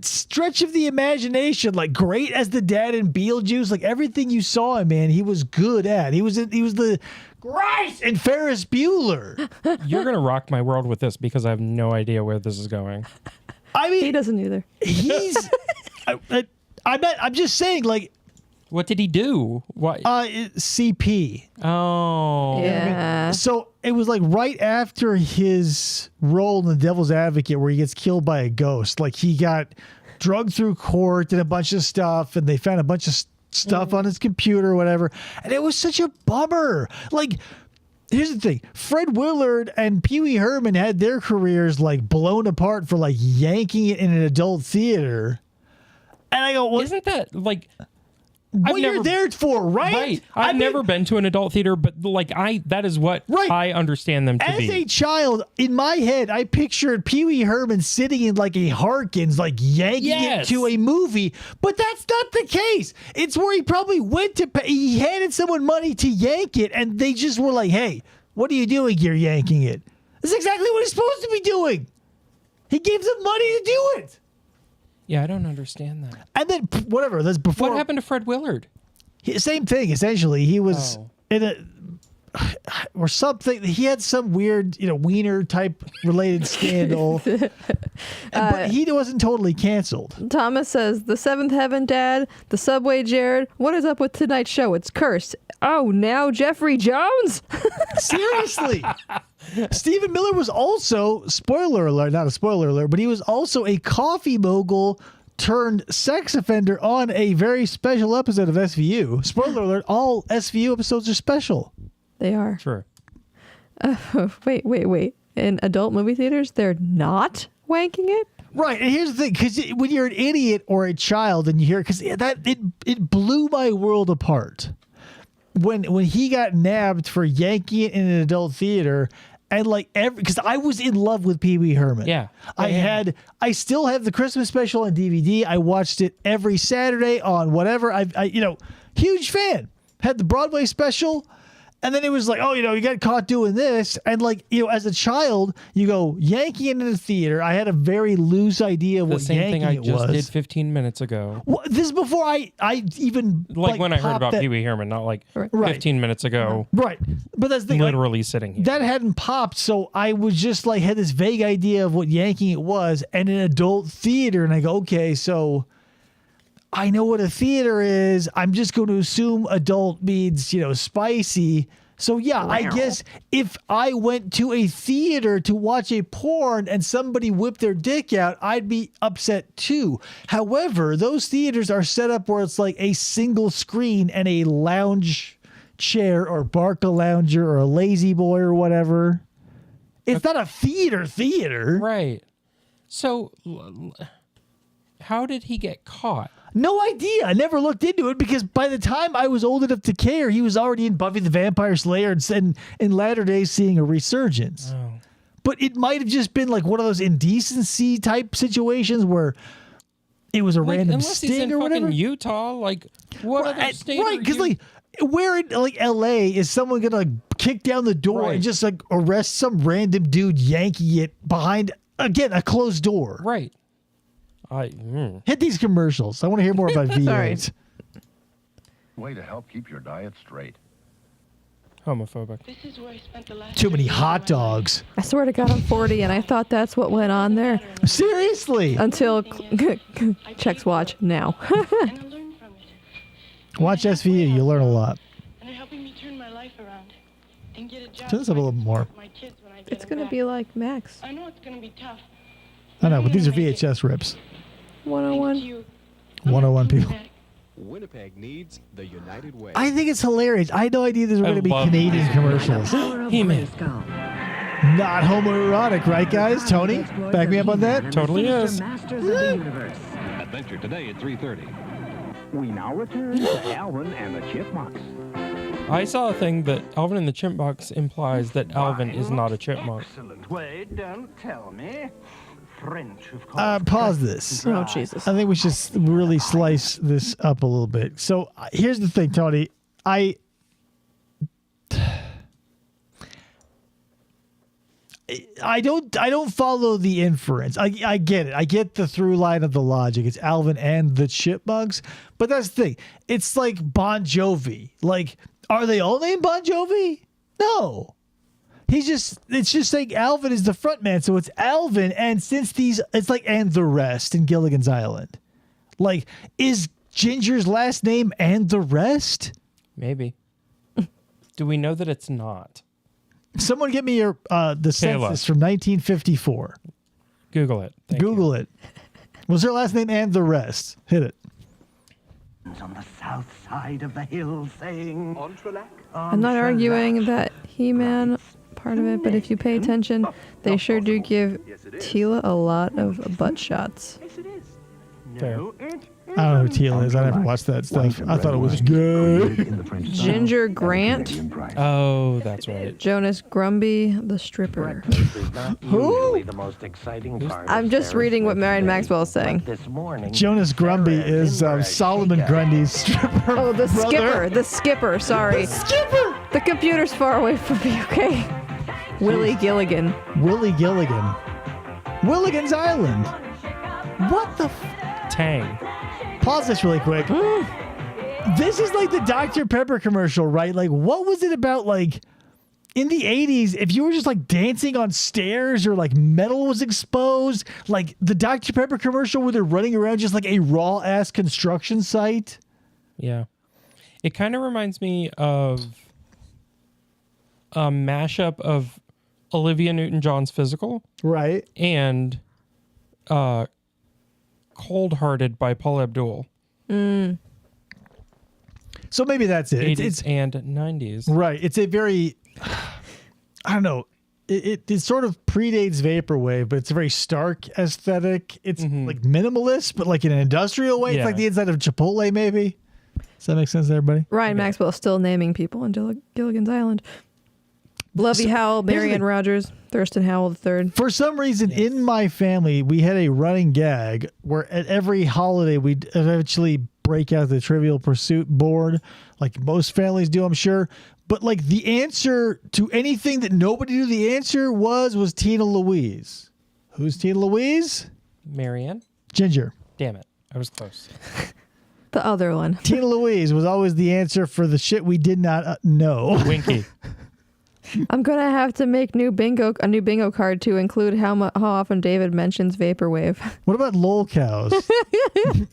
stretch of the imagination, like great as the dad in Beetlejuice, like everything you saw him in, he was good at. He was the Grace and Ferris Bueller. You're gonna rock my world with this because I have no idea where this is going. I mean, he doesn't either. He's. I'm just saying, like. What did he do? What? CP. Oh. Yeah. So it was like right after his role in The Devil's Advocate where he gets killed by a ghost. Like he got drugged through court and a bunch of stuff, and they found a bunch of stuff on his computer or whatever. And it was such a bummer. Like, here's the thing. Fred Willard and Pee Wee Herman had their careers like blown apart for like yanking it in an adult theater. And I go, well, isn't that like... What you're there for, right? Right. I've never been to an adult theater, but like that is what I understand them to be. As a child, in my head, I pictured Pee Wee Herman sitting in like a Harkins, like yanking it to a movie, but that's not the case. It's where he probably went to pay. He handed someone money to yank it, and they just were like, "Hey, what are you doing here, yanking it?" That's exactly what he's supposed to be doing. He gave them money to do it. Yeah, I don't understand that. And then whatever. That's before. What happened to Fred Willard? Same thing. Essentially, he was in a or something. He had some weird, wiener type related scandal, but he wasn't totally canceled. Thomas says the Seventh Heaven, Dad, the Subway, Jared. What is up with tonight's show? It's cursed. Oh, now Jeffrey Jones. Seriously. Stephen Miller was also, spoiler alert, not a spoiler alert, but he was also a coffee mogul turned sex offender on a very special episode of SVU. Spoiler alert, all SVU episodes are special. They are. Sure. Wait. In adult movie theaters, they're not wanking it? Right, and here's the thing, because when you're an idiot or a child and you hear, because it blew my world apart. When he got nabbed for yanking it in an adult theater, and like because I was in love with Pee Wee Herman. Yeah. I still have the Christmas special on DVD. I watched it every Saturday on whatever. Huge fan. Had the Broadway special. And then it was like, you got caught doing this. And like, as a child, you go yanking it in a theater. I had a very loose idea of what yanking it was. The same thing I just did 15 minutes ago. Well, this is before I even when I heard about Pee Wee Herman, not like 15 minutes ago. Right. But that's the thing. Literally sitting here. That hadn't popped. So I was just like, had this vague idea of what yanking it was and an adult theater. And I go, okay, so I know what a theater is. I'm just going to assume adult means, spicy. So yeah, I guess if I went to a theater to watch a porn and somebody whipped their dick out, I'd be upset too. However, those theaters are set up where it's like a single screen and a lounge chair or Barca-lounger or a lazy boy or whatever. It's not a theater. Right. So how did he get caught? No idea. I never looked into it because by the time I was old enough to care, he was already in Buffy the Vampire Slayer and in latter days seeing a resurgence. Oh. But it might have just been like one of those indecency type situations where it was a random sting or whatever. Unless he's in fucking Utah, like what other state? Right, because like where in like LA is someone gonna kick down the door and just like arrest some random dude yanking it behind again a closed door? Right. Hit these commercials. I want to hear more about V8. Way to help keep your diet straight. Homophobic. This is where I spent the last Too many hot dogs. I swear to God, I'm 40, and I thought that's what went on there. Seriously? Until checks watch now. Watch SVU. You learn a lot. And they're helping me turn my life around and get a job. Turn this up a little more. It's going to be like Max. I know it's going to be tough. I know, but these are VHS rips. 101. 101 people. Winnipeg needs the United Way. I think it's hilarious. I had no idea these were going to be Canadian commercials. He-Man. Not homoerotic, right, guys? Tony, back me up on that. Totally is. Adventure today at 3:30. We now return to Alvin and the Chipmunks. I saw a thing that Alvin and the Chipmunks implies that Alvin is not a chipmunk. Excellent way, don't tell me. French, of course. Pause this. Oh, Jesus. I think we should really slice this up a little bit. So here's the thing, Tony. I don't follow the inference. I get it. I get the through line of the logic. It's Alvin and the Chipmunks. But that's the thing. It's like Bon Jovi. Like, are they all named Bon Jovi? No. It's just saying Alvin is the front man. So it's Alvin. And since it's like, and the rest in Gilligan's Island. Like, is Ginger's last name and the rest? Maybe. Do we know that it's not? Someone get me your the census from 1954. Google it. Google it. Was her last name and the rest? Hit it. On the south side of the hill saying... I'm not arguing that He-Man part of it, but if you pay attention, they sure do give Tila a lot of butt shots. Fair. I don't know who Teal is. I never watched that stuff. I thought it was good. Ginger Grant. Oh, that's right. Jonas Grumby, the stripper. Who? The most exciting part. I'm just reading what Marion Maxwell is saying. Jonas Grumby is Solomon Grundy's stripper. Oh, the brother. skipper. The skipper, sorry. The skipper! The computer's far away from me, okay? Willie Gilligan. Willie Gilligan. Willigan's Island. What the Tang. Pause this really quick. This is like the Dr. Pepper commercial, right? Like, what was it about, like, in the 80s, if you were just, like, dancing on stairs or, like, metal was exposed, like, the Dr. Pepper commercial where they're running around just like a raw-ass construction site? Yeah. It kind of reminds me of a mashup of Olivia Newton-John's Physical. Right. And Cold Hearted by Paula Abdul. So maybe that's it. 80s and 90s. Right. It's a very, I don't know. It sort of predates Vaporwave, but it's a very stark aesthetic. It's like minimalist, but like in an industrial way. Yeah. It's like the inside of Chipotle, maybe. Does that make sense to everybody? Ryan Maxwell still naming people in Gilligan's Island. Lovey Howell, Marianne Rogers, Thurston Howell III. For some reason, in my family, we had a running gag where at every holiday, we'd eventually break out the Trivial Pursuit board, like most families do, I'm sure. But like the answer to anything that nobody knew the answer was Tina Louise. Who's Tina Louise? Marianne? Ginger. Damn it. I was close. The other one. Tina Louise was always the answer for the shit we did not know. Winky. I'm gonna have to make a new bingo card to include how often David mentions Vaporwave. What about lol cows?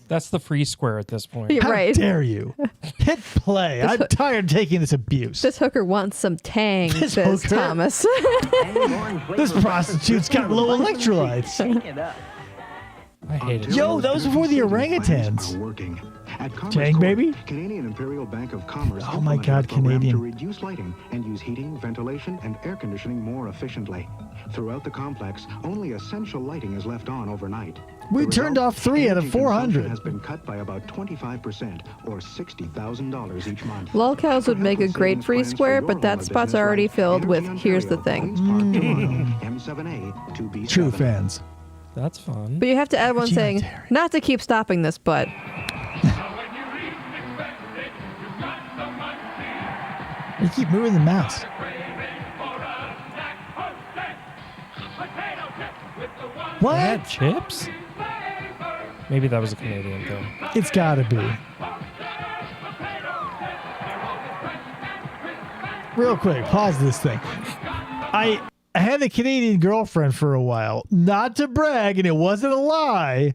That's the free square at this point. You're How right. dare you? Hit play. I'm tired of taking this abuse. This hooker wants some tang, This says hooker? Thomas. This prostitute's got low electrolytes. I hate it. Yo, that was before the orangutans. Tang, baby? Canadian Imperial Bank of Commerce. Oh my God, Canadian. To reduce lighting and use heating, ventilation, and air conditioning more efficiently. Throughout the complex, only essential lighting is left on overnight. We turned off 3 out of 400. Has been cut by about 25%, or $60,000 each month. Lolcows would make a great free square, but that spot's already filled with Here's the Thing. M7A to be True fans. That's fun. But you have to add one saying, not to keep stopping this, but... You keep moving the mouse. What? They had chips? Maybe that was a Canadian thing. It's gotta be. Real quick, pause this thing. I had a Canadian girlfriend for a while. Not to brag, and it wasn't a lie.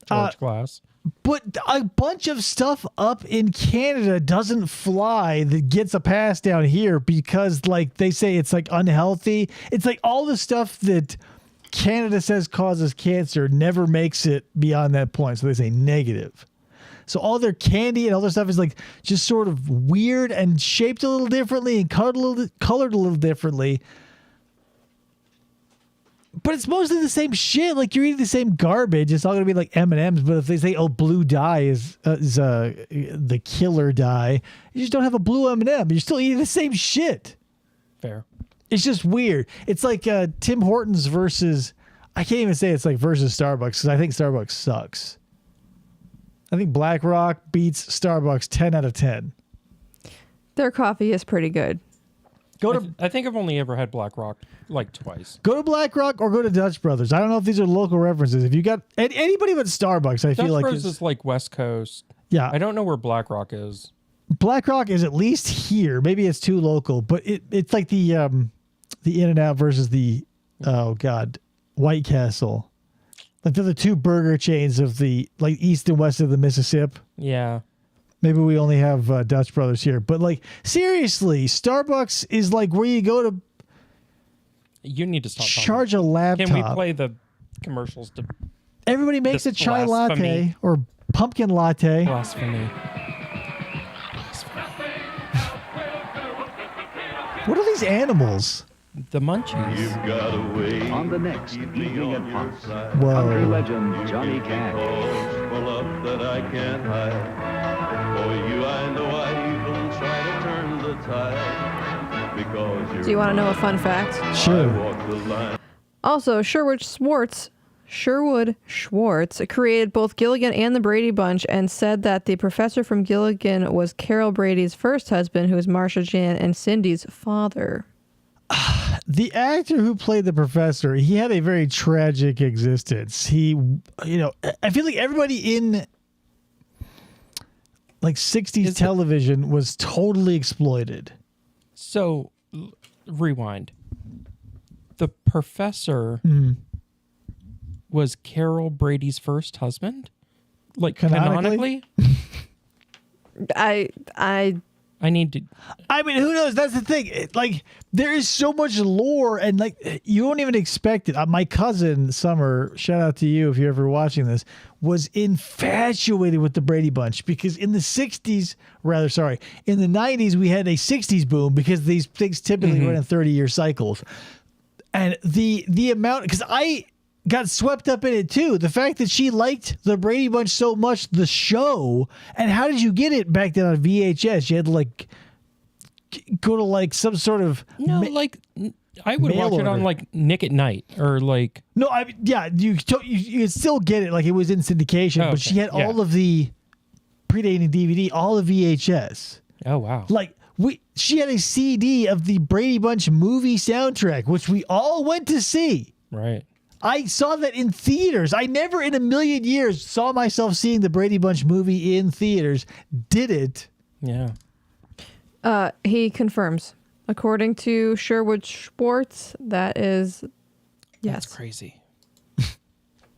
George Glass. But a bunch of stuff up in Canada doesn't fly that gets a pass down here because, like, they say it's, like, unhealthy. It's like all the stuff that Canada says causes cancer never makes it beyond that point. So they say negative. So all their candy and all their stuff is, like, just sort of weird and shaped a little differently and colored a little differently. But it's mostly the same shit. Like, you're eating the same garbage. It's all going to be like M&M's. But if they say, oh, blue dye is the killer dye, you just don't have a blue M&M. You're still eating the same shit. Fair. It's just weird. It's like Tim Hortons versus, I can't even say it's like versus Starbucks because I think Starbucks sucks. I think Black Rock beats Starbucks 10 out of 10. Their coffee is pretty good. I think I've only ever had Black Rock like twice. Go to Black Rock or go to Dutch Brothers. I don't know if these are local references. If you got anybody but Starbucks, I feel like Dutch Brothers is like West Coast. Yeah. I don't know where Black Rock is. Black Rock is at least here. Maybe it's too local, but it's like the In-N-Out versus the White Castle. Like they're the two burger chains of the like east and west of the Mississippi. Yeah. Maybe we only have Dutch Brothers here, but like seriously, Starbucks is like where you go to. You need to stop. Charge a laptop. Can we play the commercials? Everybody makes a chai latte or pumpkin latte. Blasphemy. What are these animals? The munchies. You've got to wait. On the next evening at Fox, Whoa. country legend Johnny Cash. Full up that I can't hide. For you, I know I even try to turn the tide. Because you're. Do you want to know a fun fact? Sure. Also, Sherwood Schwartz created both Gilligan and the Brady Bunch and said that the professor from Gilligan was Carol Brady's first husband, who was Marsha Jan and Cindy's father. The actor who played the professor, he had a very tragic existence. He, I feel like everybody in like 60s television was totally exploited. So, rewind. The professor was Carol Brady's first husband? Like canonically? I need to. I mean, who knows? That's the thing. Like, there is so much lore, and like, you don't even expect it. My cousin Summer, shout out to you if you're ever watching this, was infatuated with the Brady Bunch because in the 90s, we had a 60s boom because these things typically run in 30-year cycles, and the amount because I got swept up in it too. The fact that she liked the Brady Bunch so much, the show, and how did you get it back then on VHS? You had to like go to like some sort of I would watch it on like Nick at Night or like you could still get it like it was in syndication, but she had all of the predating DVD, all of VHS. Oh wow! Like she had a CD of the Brady Bunch movie soundtrack, which we all went to see. Right. I saw that in theaters. I never in a million years saw myself seeing the Brady Bunch movie in theaters. Did it? Yeah. He confirms. According to Sherwood Schwartz, that is yes. That's crazy.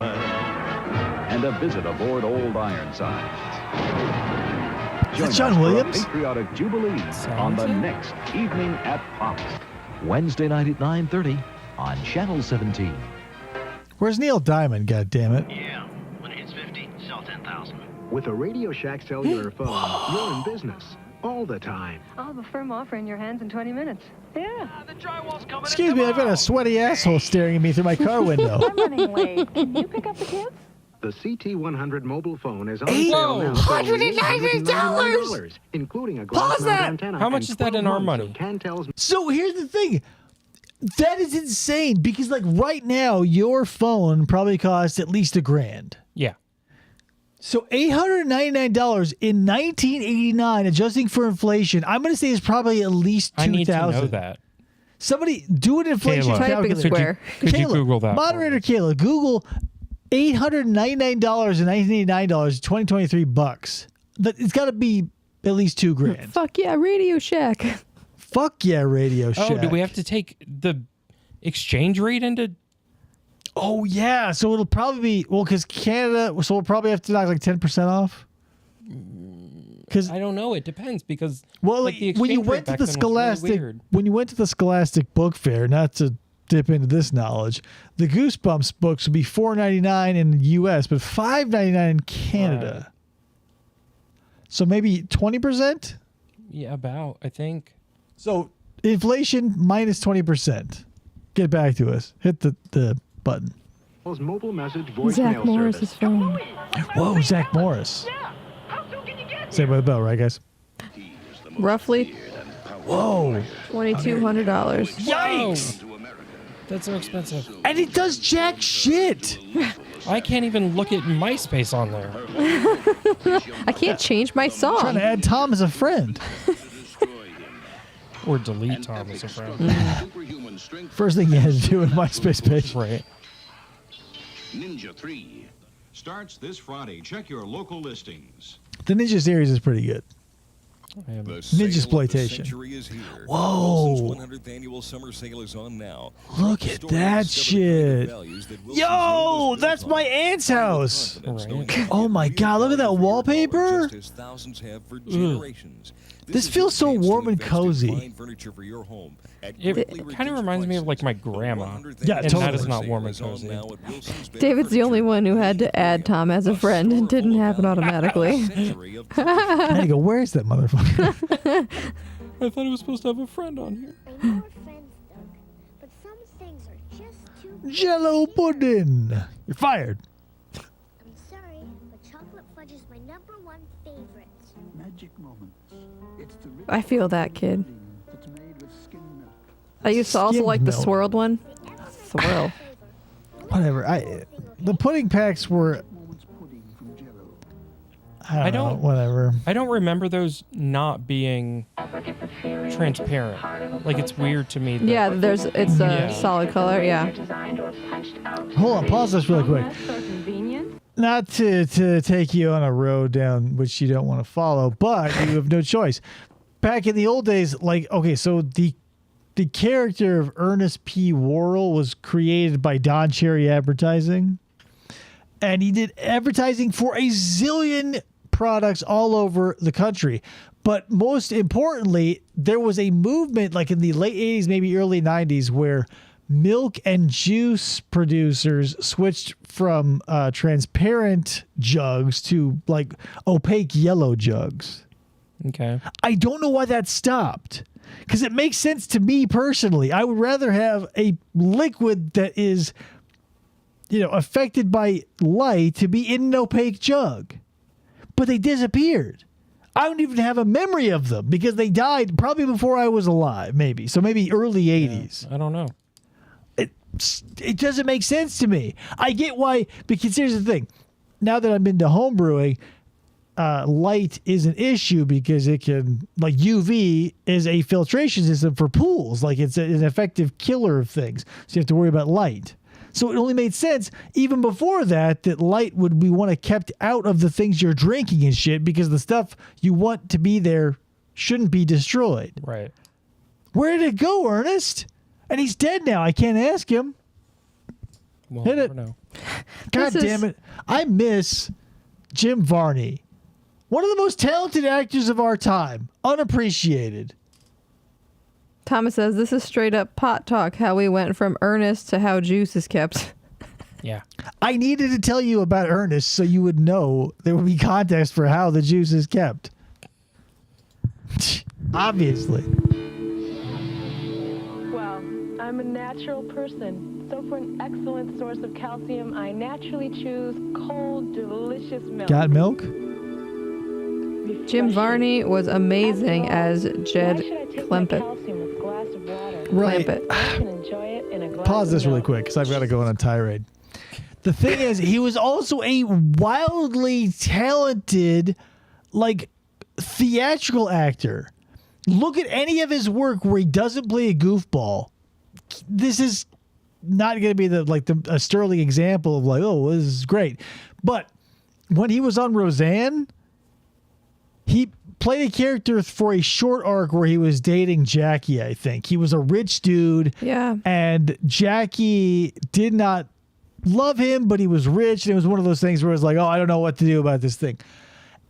And a visit aboard Old Ironsides. Is that John Williams? Patriotic Jubilee on the next evening at Fox. Wednesday night at 9:30 on Channel 17. Where's Neil Diamond, goddammit? Yeah, when it hits 50, sell 10,000. With a Radio Shack cellular phone, you're in business all the time. I'll have a firm offer in your hands in 20 minutes. Yeah. The drywall's coming. Excuse me, I've got a sweaty asshole staring at me through my car window. I'm running late. Can you pick up the kids? The CT100 mobile phone is on sale now for $190, including a glass antenna. How much is that in our money? So here's the thing. That is insane because like right now your phone probably costs at least $1,000. Yeah. So $899 in 1989, adjusting for inflation, I'm going to say is probably at least $2,000. I need to know that. Somebody do an inflation calculator. Could you Google that? Moderator Kayla, Google $899 in 1989, 2023 bucks. It's got to be at least $2,000. Fuck yeah, Radio Shack. Fuck yeah, Radio Shack. Oh, do we have to take the exchange rate into? Oh yeah, so it'll probably be because Canada. So we'll probably have to knock like 10% off. Because I don't know. It depends because when you went to the Scholastic Book Fair, not to dip into this knowledge, the Goosebumps books would be $4.99 in the U.S., but $5.99 in Canada. Right. So maybe 20%. Yeah, about I think. So inflation minus 20%. Get back to us. Hit the button. Mobile message voicemail Zach Morris's phone. Whoa, Zach Morris. Say by the bell, right, guys? Roughly. Whoa. $2,200. Yikes! That's so expensive. And it does jack shit. I can't even look at MySpace on there. I can't change my song. I'm trying to add Tom as a friend. Or delete Tom as a friend. First thing you had to do in MySpace page. Right. Ninja 3 starts this Friday. Check your local listings. The Ninja series is pretty good. Ninja exploitation. Whoa! 100th annual summer sale is on now. Look at that shit! Yo, that's my aunt's house. Right. Oh my god! Look at that wallpaper. This feels so warm and cozy. It kind of reminds me of like my grandma. Yeah, and totally. That is not warm and cozy. David's the only one who had to add Tom as a friend. It didn't happen automatically. I go, where's that motherfucker? I thought I was supposed to have a friend on here. I know we're friends, Doug, but some things are just too good. Jello pudding. You're fired. I'm sorry, but chocolate fudge is my #1 favorite. Magic moments. It's the I feel that, kid. I used to also like the milk. swirled one. Swirl. Whatever. The pudding packs were. I don't know. Whatever. I don't remember those not being transparent. Like it's weird to me. That Yeah, it's a solid color. Yeah. Hold on. Pause this really quick. Not to take you on a road down which you don't want to follow, but you have no choice. Back in the old days, like, okay, so the character of Ernest P. Worrell was created by Don Cherry Advertising, and he did advertising for a zillion products all over the country. But most importantly, there was a movement like in the late 80s, maybe early 90s, where milk and juice producers switched from transparent jugs to like opaque yellow jugs. Okay. I don't know why that stopped, because it makes sense to me personally. I would rather have a liquid that is, affected by light to be in an opaque jug. But they disappeared. I don't even have a memory of them because they died probably before I was alive, maybe. So maybe early 80s. I don't know. It doesn't make sense to me. I get why, because here's the thing. Now that I'm into home brewing, light is an issue because it can, like UV is a filtration system for pools. Like it's an effective killer of things. So you have to worry about light. So it only made sense even before that light would be want to kept out of the things you're drinking and shit, because the stuff you want to be there shouldn't be destroyed. Right. Where did it go, Ernest? And he's dead now. I can't ask him. Well, Hit it. God damn it. I miss Jim Varney. One of the most talented actors of our time. Unappreciated. Thomas says, this is straight up pot talk, how we went from Ernest to how juice is kept. Yeah. I needed to tell you about Ernest so you would know there would be context for how the juice is kept. Obviously. Well, I'm a natural person, so for an excellent source of calcium, I naturally choose cold, delicious milk. Got milk? Jim Varney was amazing as Jed Clampett. Right. Clampett. Pause this really quick because I've got to go on a tirade. The thing is, he was also a wildly talented, like, theatrical actor. Look at any of his work where he doesn't play a goofball. This is not going to be a sterling example of like, oh, this is great. But when he was on Roseanne, he played a character for a short arc where he was dating Jackie, I think. He was a rich dude. Yeah. And Jackie did not love him, but he was rich. And it was one of those things where it was like, oh, I don't know what to do about this thing.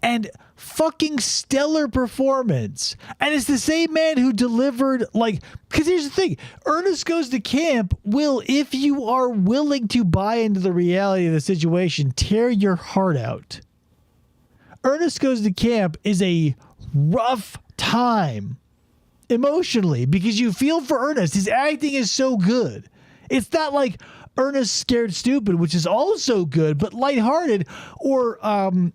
And fucking stellar performance. And it's the same man who delivered, because here's the thing. Ernest Goes to Camp will, if you are willing to buy into the reality of the situation, tear your heart out. Ernest Goes to Camp is a rough time emotionally because you feel for Ernest. His acting is so good. It's not like Ernest Scared Stupid, which is also good, but lighthearted, or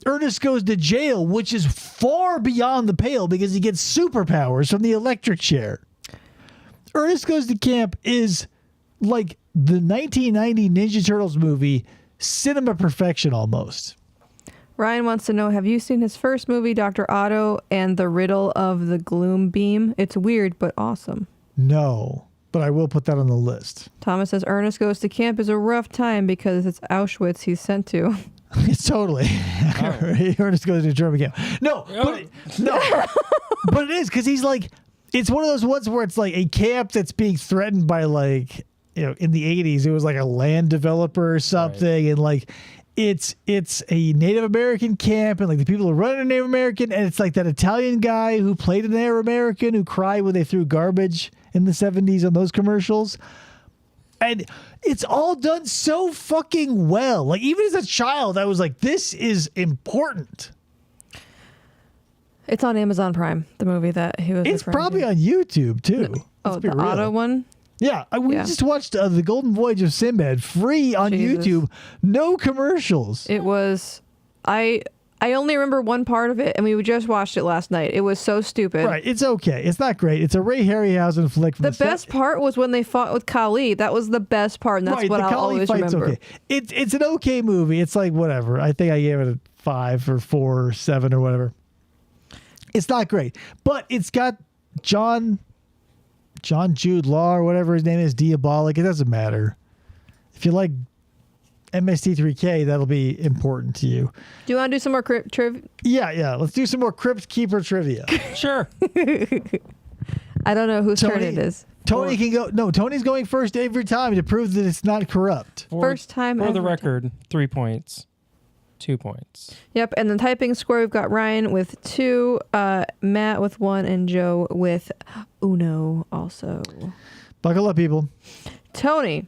Ernest Goes to Jail, which is far beyond the pale because he gets superpowers from the electric chair. Ernest Goes to Camp is like the 1990 Ninja Turtles movie, cinema perfection almost. Ryan wants to know, have you seen his first movie, Dr. Otto and the Riddle of the Gloom Beam? It's weird, but awesome. No, but I will put that on the list. Thomas says, Ernest Goes to Camp is a rough time because it's Auschwitz he's sent to. It's totally. Oh. Ernest goes to a German camp. No, but it is because he's like, it's one of those ones where it's like a camp that's being threatened by like, in the 80s, it was like a land developer or something. Right. And like, it's a Native American camp, and like the people who run it are Native American, and it's like that Italian guy who played an Native American who cried when they threw garbage in the 70s on those commercials. And it's all done so fucking well. Like, even as a child, I was like, this is important. It's on Amazon Prime, the movie that he was. It's probably on YouTube too. The Otto one? Yeah, we just watched The Golden Voyage of Sinbad free on YouTube. No commercials. It was, I only remember one part of it, and we just watched it last night. It was so stupid. Right, it's okay. It's not great. It's a Ray Harryhausen flick. From the best part was when they fought with Kali. That was the best part, and that's what I'll always remember. Okay. It's an okay movie. It's like whatever. I think I gave it a 5 or 4 or 7 or whatever. It's not great, but it's got John Jude Law or whatever his name is, Diabolic. It doesn't matter. If you like MST3K, that'll be important to you. Do you want to do some more crypt trivia? Yeah. Let's do some more Crypt Keeper trivia. Sure. I don't know whose turn it is. Tony can go. No, Tony's going first every time to prove that it's not corrupt. First time for the record, 3 points. 2 points. Yep, and the typing score, we've got Ryan with 2, Matt with 1, and Joe with uno also. Buckle up, people. Tony,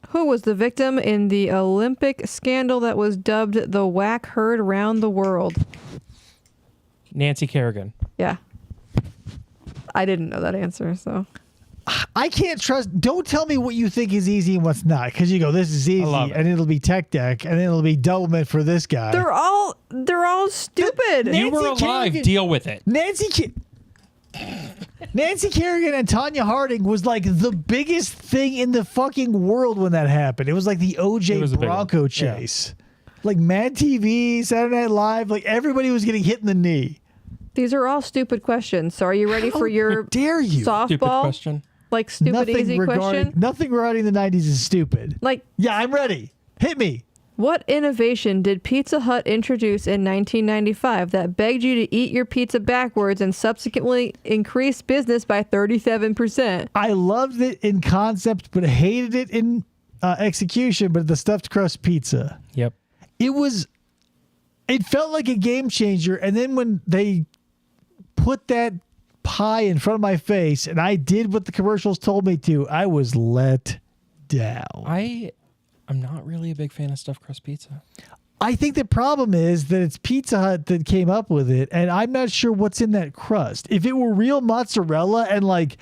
who was the victim in the Olympic scandal that was dubbed the whack heard around the world? Nancy Kerrigan. Yeah. I didn't know that answer, so... I can't trust. Don't tell me what you think is easy and what's not, because you go, this is easy, and it'll be Tech Deck, and then it'll be Doublemint for this guy. They're all stupid. You were alive. Deal with it. Nancy Kerrigan and Tanya Harding was like the biggest thing in the fucking world when that happened. It was like the OJ Bronco chase. Yeah. Like Mad TV, Saturday Night Live, like everybody was getting hit in the knee. These are all stupid questions. So are you ready for your softball? Stupid question. Like stupid easy question? Nothing regarding the 90s is stupid. Like, yeah, I'm ready. Hit me. What innovation did Pizza Hut introduce in 1995 that begged you to eat your pizza backwards and subsequently increased business by 37%? I loved it in concept, but hated it in execution, but the stuffed crust pizza. Yep. It felt like a game changer, and then when they put that pie in front of my face and I did what the commercials told me to, I was let down. I'm not really a big fan of stuffed crust pizza. I think the problem is that it's Pizza Hut that came up with it, and I'm not sure what's in that crust. If it were real mozzarella, and like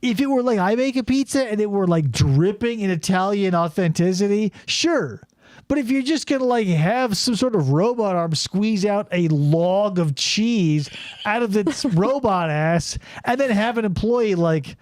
if it were like I make a pizza and it were like dripping in Italian authenticity, sure. But if you're just going to like have some sort of robot arm squeeze out a log of cheese out of its robot ass and then have an employee like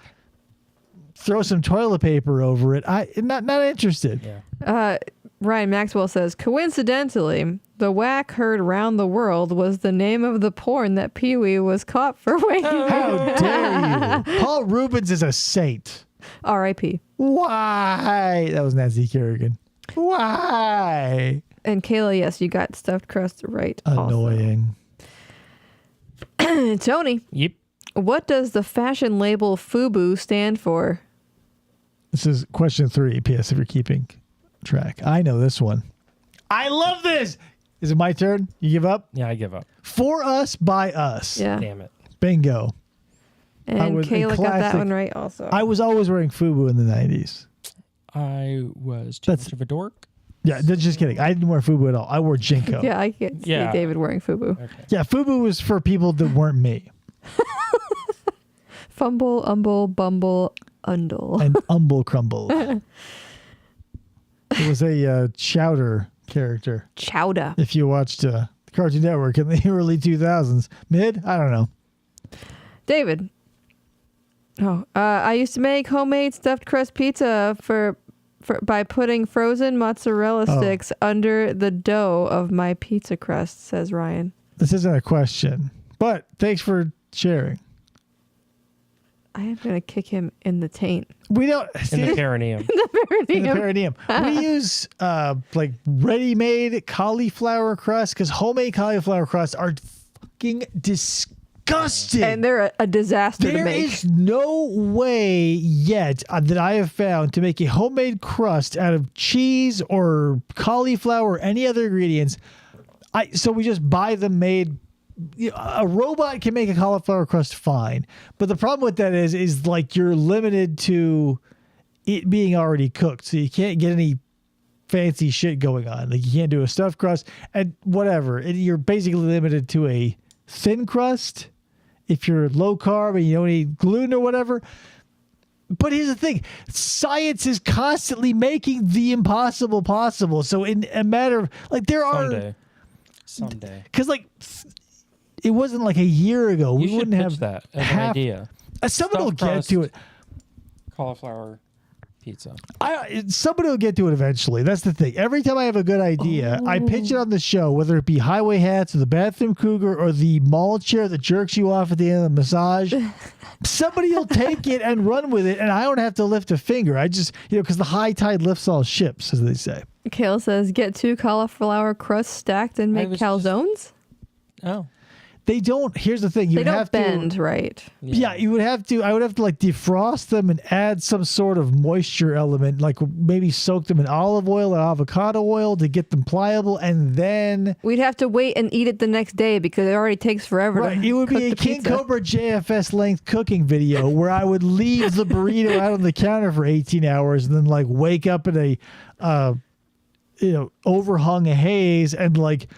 throw some toilet paper over it, I'm not interested. Yeah. Ryan Maxwell says, coincidentally, the whack heard around the world was the name of the porn that Pee-wee was caught for wanking. How dare you? Paul Rubens is a saint. R.I.P. Why? That was Nancy Kerrigan. Why? And Kayla, yes, you got stuffed crust right. Annoying. Tony. Yep. What does the fashion label FUBU stand for? This is question 3, P.S. if you're keeping track. I know this one. I love this. Is it my turn? You give up? Yeah, I give up. For us, by us. Yeah. Damn it. Bingo. And Kayla got that one right also. I was always wearing FUBU in the 90s. I was too much of a dork. Yeah, just kidding. I didn't wear FUBU at all. I wore Jinko. Yeah, I can't see David wearing FUBU. Okay. Yeah, FUBU was for people that weren't me. Fumble, umble, bumble, undle. And umble crumble. It was a Chowder character. Chowder. If you watched Cartoon Network in the early 2000s. Mid? I don't know. David. I used to make homemade stuffed crust pizza for by putting frozen mozzarella sticks under the dough of my pizza crust, says Ryan. This isn't a question, but thanks for sharing. I am going to kick him in the taint. We don't... In the perineum. In the perineum. We use like ready-made cauliflower crust because homemade cauliflower crusts are fucking disgusting. And they're a disaster to make. There is no way yet that I have found to make a homemade crust out of cheese or cauliflower or any other ingredients. So we just buy them made. A robot can make a cauliflower crust fine, but the problem with that is like you're limited to it being already cooked, so you can't get any fancy shit going on. Like you can't do a stuffed crust and whatever. You're basically limited to a thin crust if you're low carb and you don't eat gluten or whatever. But here's the thing: science is constantly making the impossible possible. So in a matter of like someday, because like. It wasn't like a year ago. You we wouldn't have that as an idea. Somebody will get to it. Cauliflower pizza. Somebody will get to it eventually. That's the thing. Every time I have a good idea, I pitch it on the show, whether it be Highway Hats or the Bathroom Cougar or the mall chair that jerks you off at the end of the massage. Somebody will take it and run with it, and I don't have to lift a finger. I just, because the high tide lifts all ships, as they say. Kale says, get 2 cauliflower crusts stacked and make calzones? Oh. They don't. Here's the thing. They don't bend, right? Yeah, you would have to. I would have to like defrost them and add some sort of moisture element, like maybe soak them in olive oil or avocado oil to get them pliable, and then we'd have to wait and eat it the next day because it already takes forever. Right, to it would cook be a the King pizza. Cobra JFS length cooking video where I would leave the burrito out on the counter for 18 hours and then like wake up in a, overhung haze and like.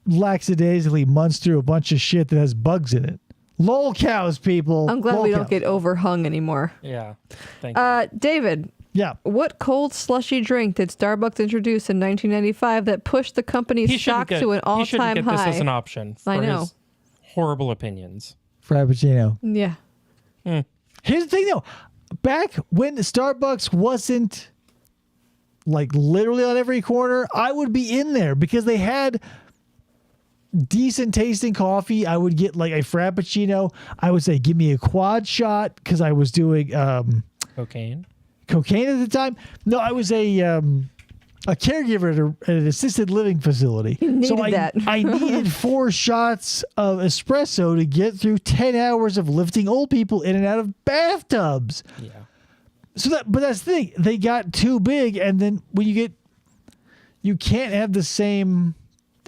Lackadaisically munch through a bunch of shit that has bugs in it. Lol cows, people. I'm glad we don't get overhung anymore. Yeah. Thank you. David. Yeah. What cold slushy drink did Starbucks introduce in 1995 that pushed the company's stock to an all-time high? He shouldn't get this as an option for his horrible opinions. Frappuccino. Yeah. Here's the thing, though. Back when Starbucks wasn't like literally on every corner, I would be in there because they had decent tasting coffee. I would get like a frappuccino. I would say, give me a quad shot because I was doing cocaine at the time. No, I was a caregiver at an assisted living facility. You needed that. I needed 4 shots of espresso to get through 10 hours of lifting old people in and out of bathtubs. Yeah. But that's the thing. They got too big, and then when you can't have the same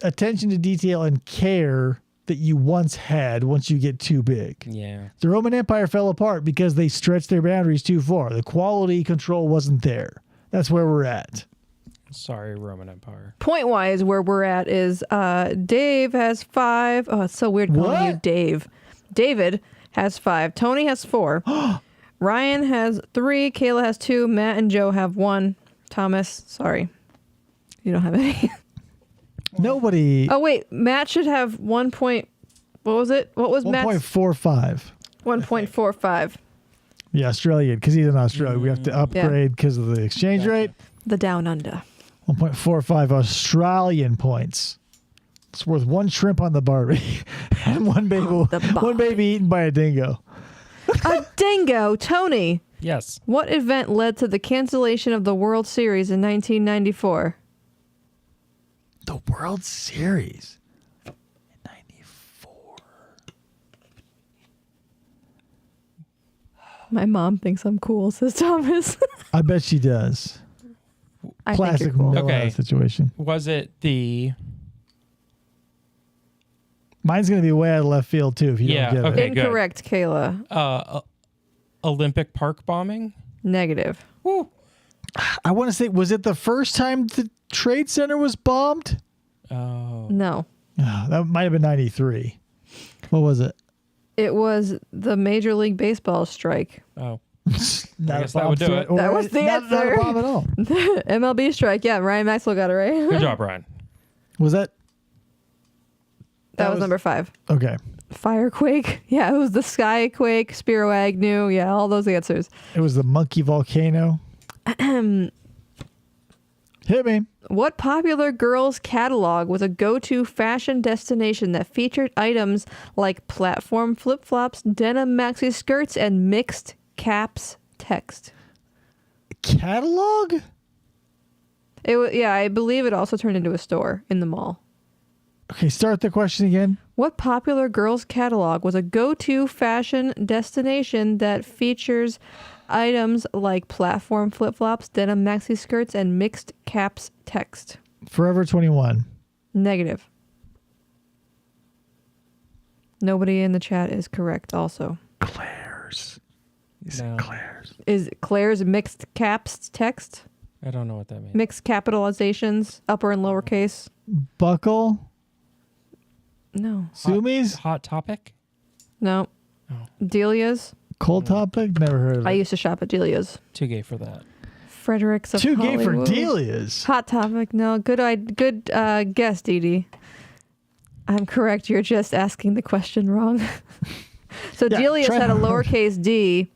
attention to detail and care that you once had once you get too big. Yeah. The Roman Empire fell apart because they stretched their boundaries too far. The quality control wasn't there. That's where we're at. Sorry, Roman Empire. Point-wise, where we're at is Dave has 5. Oh, it's so weird calling you Dave. David has 5. Tony has 4. Ryan has 3. Kayla has 2. Matt and Joe have 1. Thomas, sorry. You don't have any. Nobody. Oh, wait. Matt should have 1 point. What was it? What was Matt's? 1.45. 1.45. Yeah, Australian, because he's in Australia. We have to upgrade because of the exchange rate. The down under. 1.45 Australian points. It's worth 1 shrimp on the Barbie and one baby eaten by a dingo. A dingo. Tony. Yes. What event led to the cancellation of the World Series in 1994? The World Series in 94. My mom thinks I'm cool, says Thomas. I bet she does. I Classic think you're cool. Miller situation. Was it the... Mine's going to be way out of left field, too, if you don't get it. Incorrect, good. Kayla. Olympic Park bombing? Negative. Woo. I want to say, was it the first time the Trade Center was bombed? Oh. No. That might have been 93. What was it? It was the Major League Baseball strike. Oh. I guess that would do it. That was the answer. Not a bomb at all. MLB strike. Yeah, Ryan Maxwell got it right. Good job, Ryan. Was that? That was number 5. Okay. Firequake. Yeah, it was the Skyquake, Spiro Agnew. Yeah, all those answers. It was the monkey volcano. Hit me. What popular girls' catalog was a go-to fashion destination that featured items like platform flip-flops, denim maxi skirts, and mixed caps text? Catalog? I believe it also turned into a store in the mall. Okay, start the question again. What popular girls' catalog was a go-to fashion destination that features items like platform flip-flops, denim maxi skirts, and mixed caps text? Forever 21. Negative. Nobody in the chat is correct also. Claire's. You said Claire's. Is Claire's mixed caps text? I don't know what that means. Mixed capitalizations, upper and lowercase. Buckle? No. Sumi's? Hot Topic? No. Delia's? Cold Topic? Never heard of it. I used to shop at Delia's. Too gay for that. Frederick's of Too gay for Hollywood. Delia's. Hot Topic. No. Good guess, Dee Dee. I'm correct. You're just asking the question wrong. So Delia's had a lowercase d.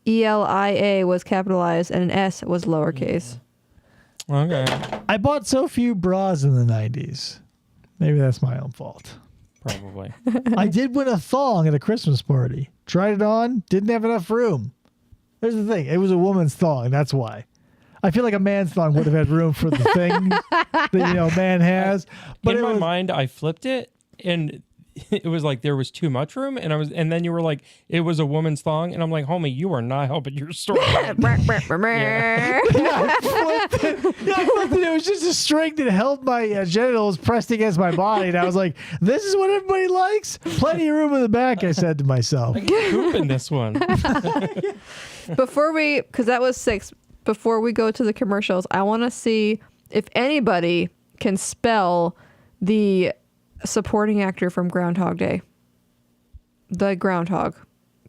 ELIA was capitalized and an S was lowercase. Okay. I bought so few bras in the 90s. Maybe that's my own fault. Probably. I did win a thong at a Christmas party. Tried it on, didn't have enough room. There's the thing. It was a woman's thong. That's why. I feel like a man's thong would have had room for the thing that, man has. But in my mind, I flipped it and it was like there was too much room, and then you were like, it was a woman's thong, and I'm like, homie, you are not helping your story. I flipped it. It was just a string that held my genitals pressed against my body, and I was like, this is what everybody likes? Plenty of room in the back, I said to myself. I can poop in this one. Because that was 6, before we go to the commercials, I want to see if anybody can spell the supporting actor from Groundhog Day. The Groundhog.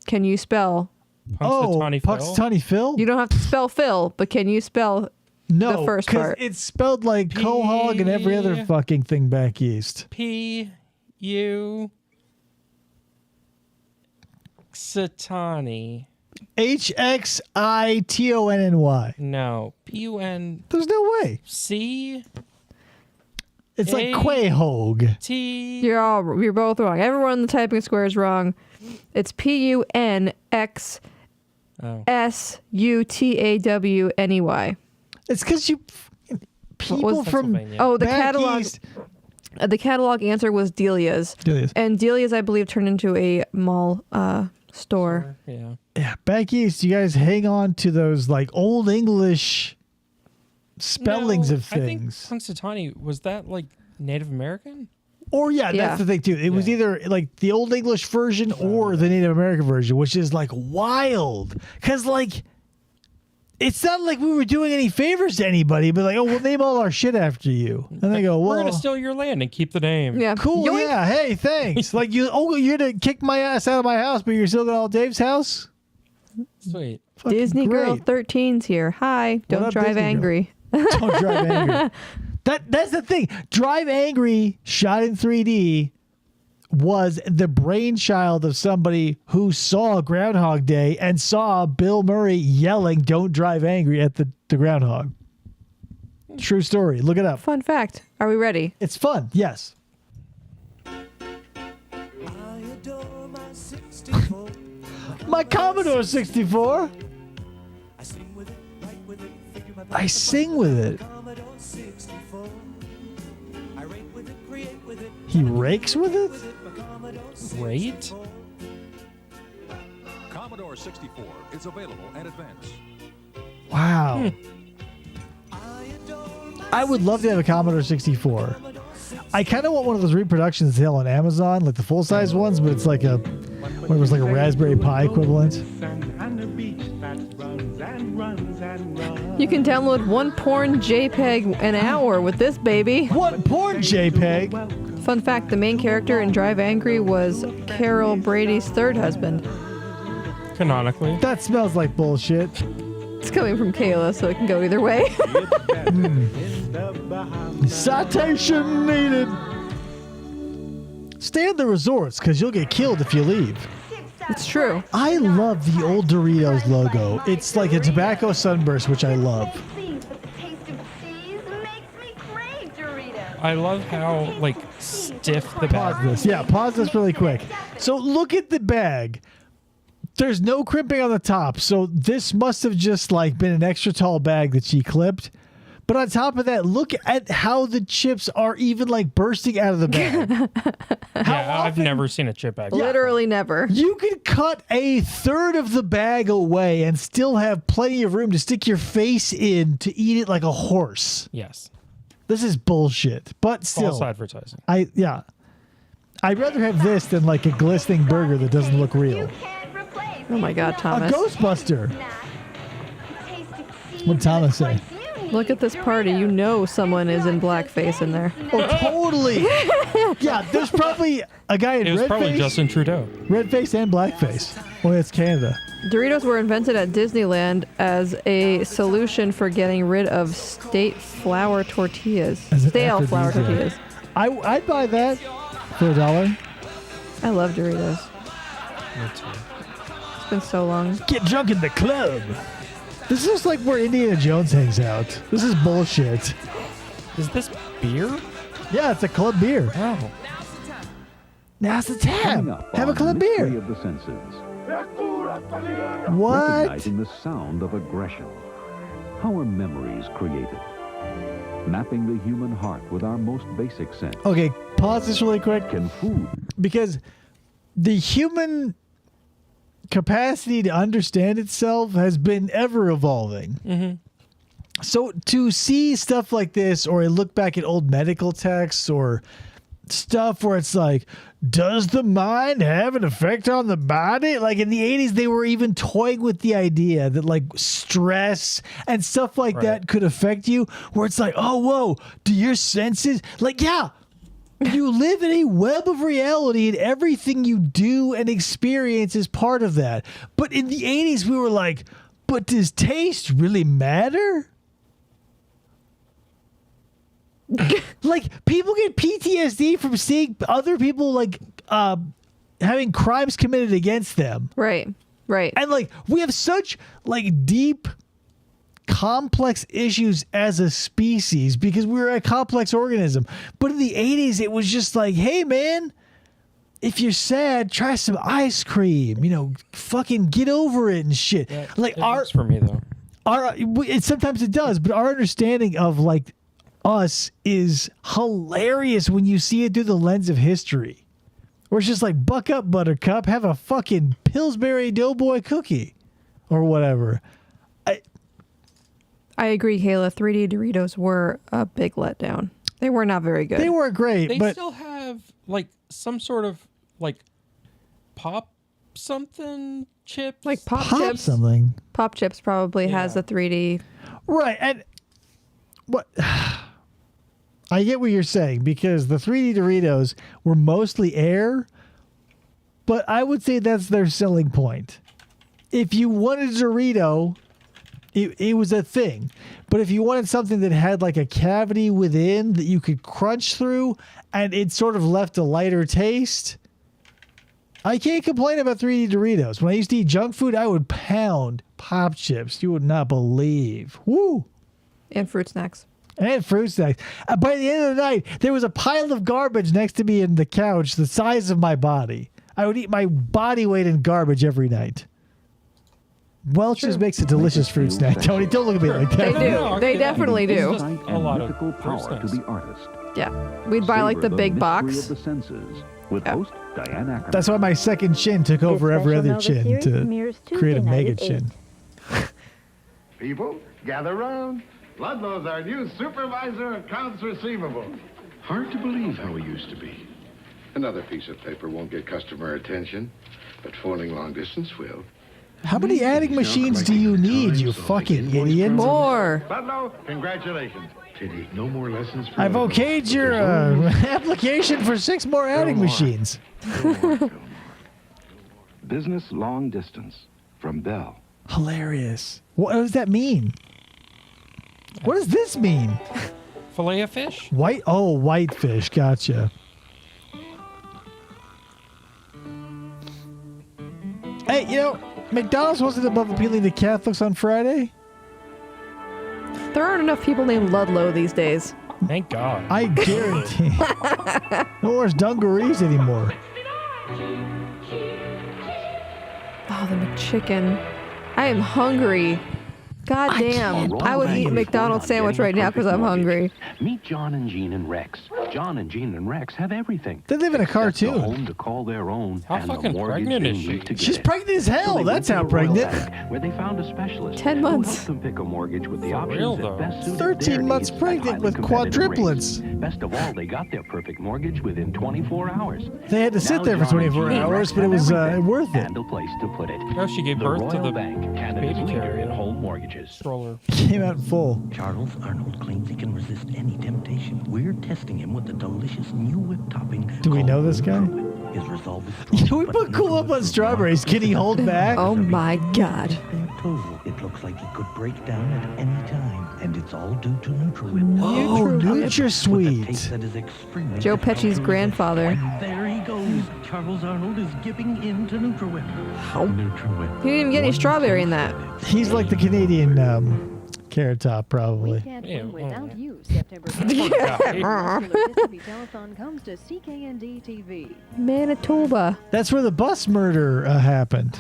Can you spell? Punxsutawney Phil? You don't have to spell Phil, but can you spell the first part? It's spelled like Quahog and every other fucking thing back east. P-U... Satani. H-X-I-T-O-N-N-Y. No. P-U-N... There's no way. C... It's like Quahog. T. You're both wrong. Everyone in the typing square is wrong. It's P-U-N-X-S-U-T-A-W-N-E-Y. It's because people from the catalog. East. The catalog answer was Delia's. And Delia's, I believe, turned into a mall store. Yeah. Yeah. Back east, you guys hang on to those like old English spellings of things. I think Punxsutawney, was that like Native American? Or that's the thing too. It was either like the old English version or the Native American version, which is like wild. Because like, it's not like we were doing any favors to anybody, but like, we'll name all our shit after you. And they go, well, we're going to steal your land and keep the name. Yeah. Cool. Yoink. Yeah. Hey, thanks. Like you're going to kick my ass out of my house, but you're still going to Dave's house? Sweet. Fucking Disney Girl great. 13's here. Hi. Don't up, drive Disney Girl? angry. Don't drive angry. That's the thing. Drive Angry, shot in 3D, was the brainchild of somebody who saw Groundhog Day and saw Bill Murray yelling, "Don't drive angry" at the groundhog. True story. Look it up. Fun fact. Are we ready? It's fun. Yes. My Commodore 64. I sing with it. He rakes with it? Rate? Commodore 64 is available at Advance. Wow. I would love to have a Commodore 64. I kind of want one of those reproductions sale on Amazon, like the full-size ones, but it's like a Raspberry Pi equivalent. You can download one porn JPEG an hour with this baby. One porn JPEG? Fun fact, the main character in Drive Angry was Carol Brady's third husband. Canonically. That smells like bullshit. It's coming from Kayla, so it can go either way. Citation needed. Stay at the resorts, because you'll get killed if you leave. It's true. I love the old Doritos logo. It's like a tobacco sunburst, which I love. I love how like stiff the bag. Pause this. Yeah, pause this really quick. So look at the bag. There's no crimping on the top, so this must have just like been an extra tall bag that she clipped. But on top of that, look at how the chips are even like bursting out of the bag. I've never seen a chip bag. Literally never. You could cut a third of the bag away and still have plenty of room to stick your face in to eat it like a horse. Yes. This is bullshit. But still. False advertising. I'd rather have this than like a glistening burger that doesn't look real. Oh my God, Thomas. A Ghostbuster. What'd Thomas say? Look at this party. You know someone is in blackface in there. Oh, totally. Yeah, there's probably a guy in red face. It was probably Justin Trudeau. Red face and blackface. Well, it's Canada. Doritos were invented at Disneyland as a solution for getting rid of stale flour tortillas. I'd buy that for $1. I love Doritos. Me too. It's been so long. Get drunk in the club. This is like where Indiana Jones hangs out. This is bullshit. Is this beer? Yeah, it's a club beer. Oh. Now's the time. Have a club beer. Of the senses. What? Recognizing the sound of aggression. How are memories created? Mapping the human heart with our most basic sense. Okay, pause this really quick. Can food? Because the human capacity to understand itself has been ever evolving. Mm-hmm. So to see stuff like this, or a look back at old medical texts, or stuff where it's like, does the mind have an effect on the body? Like in the 80s, they were even toying with the idea that like stress and stuff like that could affect you, where it's like, oh, whoa, do your senses? Like, yeah, you live in a web of reality and everything you do and experience is part of that. But in the 80s, we were like, but does taste really matter? Like, people get PTSD from seeing other people like having crimes committed against them. Right. And like, we have such like deep, complex issues as a species because we're a complex organism. But in the 80s, it was just like, hey man, if you're sad, try some ice cream. You know, fucking get over it and shit. Yeah, like it works for me though. Sometimes it does, but our understanding of like us is hilarious when you see it through the lens of history. Where it's just like, buck up, buttercup, have a fucking Pillsbury Doughboy cookie or whatever. I agree, Kayla. 3D Doritos were a big letdown. They were not very good. They were great, They but still have like some sort of like pop something chips. Like pop pop chips. something. Pop chips probably has the 3D. Right, and what I get what you're saying, because the 3D Doritos were mostly air, but I would say that's their selling point. If you wanted Dorito, it was a thing. But if you wanted something that had like a cavity within that you could crunch through and it sort of left a lighter taste, I can't complain about 3D Doritos. When I used to eat junk food, I would pound pop chips. You would not believe. Woo! And fruit snacks. And fruit snacks. By the end of the night, there was a pile of garbage next to me in the couch the size of my body. I would eat my body weight in garbage every night. Welch's makes a delicious fruit snack. Tony, don't look at me like that. They do. They definitely do. A lot of power to the artist. Yeah. We'd buy like the big box. Of the senses with host Diane Ackerman. That's why my second chin took over every other chin to create a mega chin. People, gather round. Ludlow's our new supervisor of accounts receivable. Hard to believe how he used to be. Another piece of paper won't get customer attention, but phoning long distance will. How many adding machines do you need, you fucking idiot? More. Ludlow, congratulations. Pity, no more lessons for I've okayed your application for 6 more adding machines. Business long distance from Bell. Hilarious. What does that mean? What does this mean? Fillet of fish? White fish. Gotcha. Hey, you know, McDonald's wasn't above appealing to Catholics on Friday. There aren't enough people named Ludlow these days. Thank God. I guarantee. No more dungarees anymore. Oh, the McChicken. I am hungry. God damn. I would eat a McDonald's sandwich right now because I'm hungry. Meet John and Jean and Rex. John and Jean and Rex have everything. They live in a cartoon. A home to call their own. How and fucking a mortgage pregnant is they she? need to get She's it. pregnant as hell. So they That's went how to the Royal pregnant. Bank, where they found a specialist 10 who months. helped them pick a mortgage with the For options real, that though. best suited 13 their months needs at pregnant highly with competitive quadruplets. rates. Best of all, they got their perfect mortgage within 24 hours. They had to sit Now there for John and 24 Jean and hours, Rex but it have was everything worth it. And a place to put it. Oh, she gave The birth to Royal the Bank, Canada's baby leader carrier. in home mortgages. Stroller. Came out full. Charles Arnold claims he can resist any temptation. We're testing him with the delicious new whip topping. Do we know this guy? His resolve is strong. We put cool up on strawberries. Can he hold back? Oh my God. It looks like he could break down at any time, and it's all due to NutraWhip. Oh, NutraSweet. Taste that is extremely Joe difficult Pesci's to grandfather. resist. And there he goes. Charles Arnold is giving in to NutraWhip. NutraWhip. He didn't even get any strawberry in that. He's like the Canadian Carrot Top, probably. Can't Yeah, win without well. you. September Telethon comes to CKND TV. Manitoba. That's where the bus murder happened.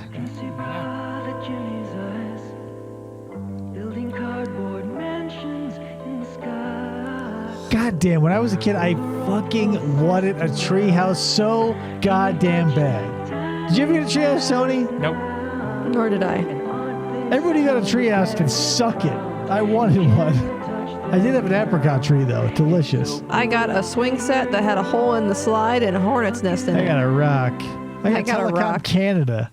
God damn, when I was a kid, I fucking wanted a treehouse so goddamn bad. Did you ever get a treehouse, Tony? Nope. Nor did I. Everybody who got a treehouse can suck it. I wanted one. I did have an apricot tree, though. Delicious. I got a swing set that had a hole in the slide and a hornet's nest in I it. got a rock. I got a Telecom rock. Canada.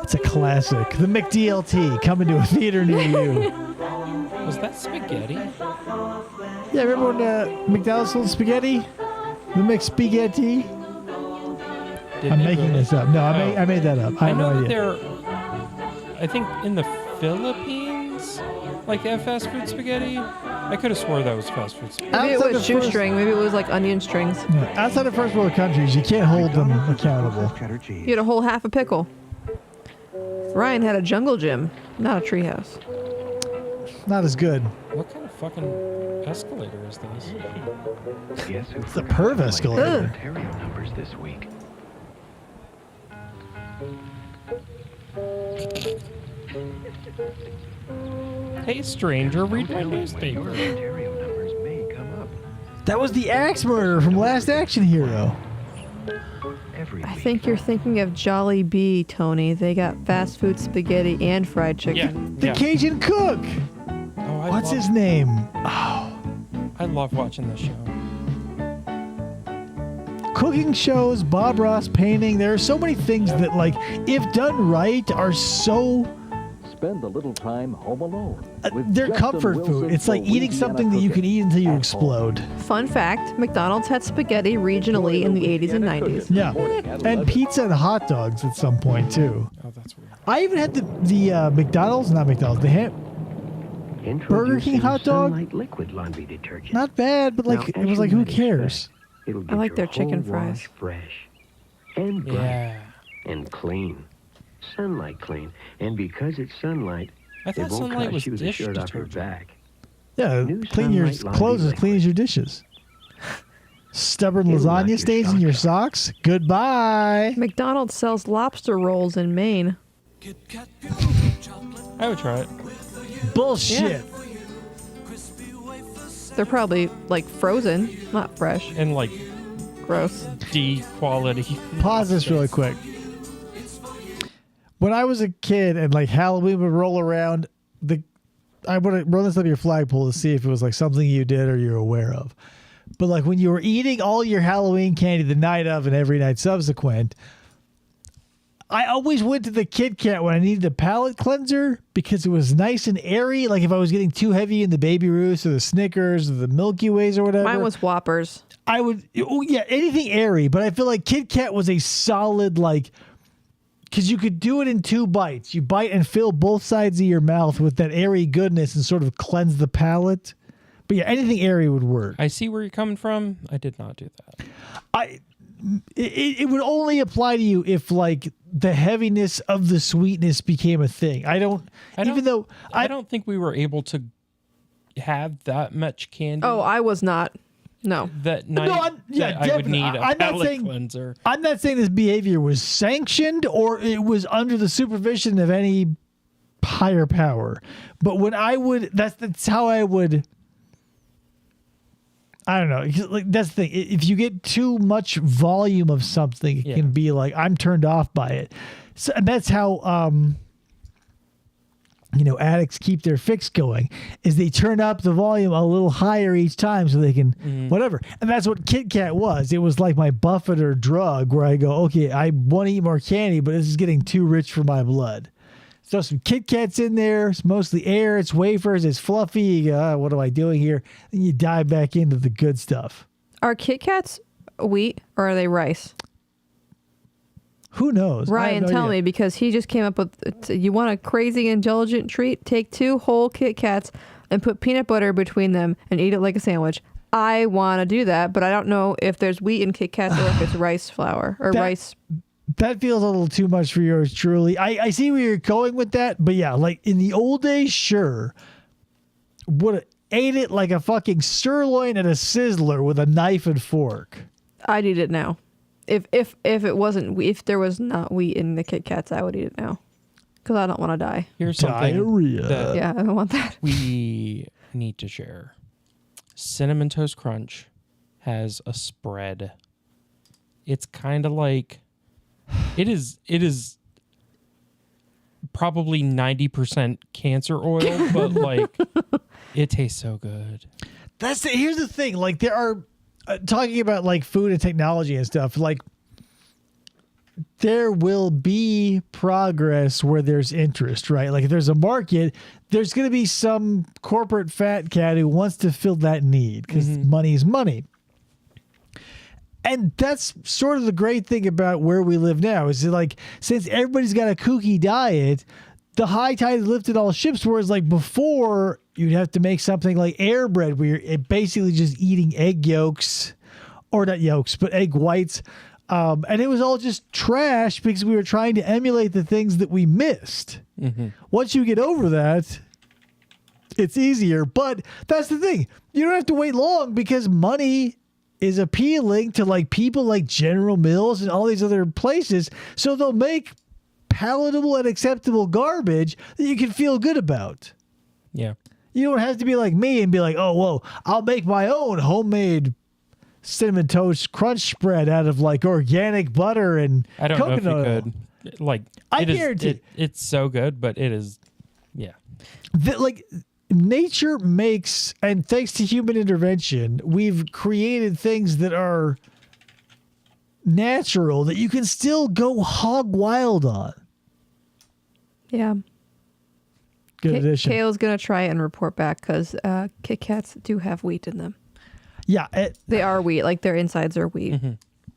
It's a classic. The McDLT coming to a theater near you. Was that spaghetti? Yeah, remember when McDonald's sold spaghetti? The McSpaghetti? I'm making this up. No, I made that up. I have no know that idea. they're, I think in the Philippines, like they have fast food spaghetti. I could have swore that was fast food spaghetti. Maybe it Outside was the first- shoestring. Maybe it was like onion strings. Yeah, outside of first world countries, you can't hold them accountable. You had a whole half a pickle. Ryan had a jungle gym, not a treehouse. Not as good. What kind of fucking escalator is this? Guess who It's the perv escalator. Ontario numbers this week? Hey, stranger, read my Your newspaper. Ontario numbers may come up That was the axe murder from Last Action Hero. every I week. think you're thinking of Jolly Bee, Tony. They got fast food spaghetti and fried chicken. The Cajun Cook. Oh, What's his name? Oh, I love watching this show. cooking shows, Bob Ross painting. There are so many things that, like, if done right, are so. Spend a little time home alone. with They're Justin comfort Wilson food. It's like for eating Louisiana something that you can cooking. eat until you At explode. Fun fact, McDonald's had spaghetti regionally in the 80s and 90s. Yeah, and pizza and hot dogs at some point too. Oh, that's weird. I even had the McDonald's, not McDonald's, the Burger King hot dog. Sunlight liquid laundry detergent. Not bad, but like Now, it was as like, you who might cares? It'll I get like your their chicken whole fries. wash fresh and bright Yeah. and clean. Sunlight clean. And because it's sunlight, I it thought won't Sunlight cut was you the dish shirt off your detergent. back. Yeah, New clean your Sunlight Laundry clothes as Liquid. clean as your dishes. Stubborn It'll knock lasagna your stains in your socks. Goodbye. McDonald's sells lobster rolls in Maine. I would try it. Bullshit. They're probably like frozen, not fresh. And like Gross. D quality. Pause this really quick. When I was a kid and like Halloween would roll around, I would run this up your flagpole to see if it was like something you did or you're aware of. But like when you were eating all your Halloween candy the night of and every night subsequent, I always went to the Kit Kat when I needed a palate cleanser because it was nice and airy. Like if I was getting too heavy in the Baby Ruths or the Snickers or the Milky Ways or whatever. Mine was Whoppers. I would, anything airy, but I feel like Kit Kat was a solid, like, because you could do it in 2 bites. You bite and fill both sides of your mouth with that airy goodness and sort of cleanse the palate. But yeah, anything airy would work. I see where you're coming from. I did not do that. It would only apply to you if like the heaviness of the sweetness became a thing. I don't think we were able to have that much candy. Oh, I was not. No. That night I would need a palate cleanser. I'm not saying this behavior was sanctioned or it was under the supervision of any higher power. But when I would, that's how I would. I don't know. Like that's the thing. If you get too much volume of something, it can be like I'm turned off by it. So and that's how addicts keep their fix going. Is they turn up the volume a little higher each time so they can whatever. And that's what Kit Kat was. It was like my Buffett or drug where I go, okay, I want to eat more candy, but this is getting too rich for my blood. Throw some Kit Kats in there. It's mostly air. It's wafers. It's fluffy. You go, what am I doing here? Then you dive back into the good stuff. Are Kit Kats wheat or are they rice? Who knows? Ryan, tell me, because he just came up with, you want a crazy indulgent treat? Take 2 whole Kit Kats and put peanut butter between them and eat it like a sandwich. I want to do that, but I don't know if there's wheat in Kit Kats or if it's rice flour or rice. That feels a little too much for yours, truly. I see where you're going with that, but yeah, like in the old days, sure. Would have ate it like a fucking sirloin at a sizzler with a knife and fork. I'd eat it now. If it wasn't, if there was not wheat in the Kit Kats, I would eat it now. Because I don't want to die. Here's something. Diarrhea. Yeah, I don't want that. We need to share. Cinnamon Toast Crunch has a spread. It's kind of like, it is probably 90% cancer oil, but like it tastes so good. Here's the thing. Like there are talking about like food and technology and stuff, like there will be progress where there's interest, right? Like if there's a market, there's going to be some corporate fat cat who wants to fill that need because money is money. And that's sort of the great thing about where we live now is that, like, since everybody's got a kooky diet, the high tide lifted all ships, whereas like before you'd have to make something like air bread where you're basically just eating egg yolks, or not yolks, but egg whites. And it was all just trash because we were trying to emulate the things that we missed. Once you get over that, it's easier. But that's the thing. You don't have to wait long because money is appealing to like people like General Mills and all these other places. So they'll make palatable and acceptable garbage that you can feel good about. Yeah. You don't have to be like me and be like, oh, whoa, I'll make my own homemade Cinnamon Toast Crunch spread out of like organic butter and I don't coconut know if oil. you could. Like, I guarantee it's so good, but it is, yeah. Like nature makes, and thanks to human intervention, we've created things that are natural that you can still go hog wild on. Yeah. Good addition. Kale's going to try and report back because Kit Kats do have wheat in them. Yeah. They are wheat. Like their insides are wheat.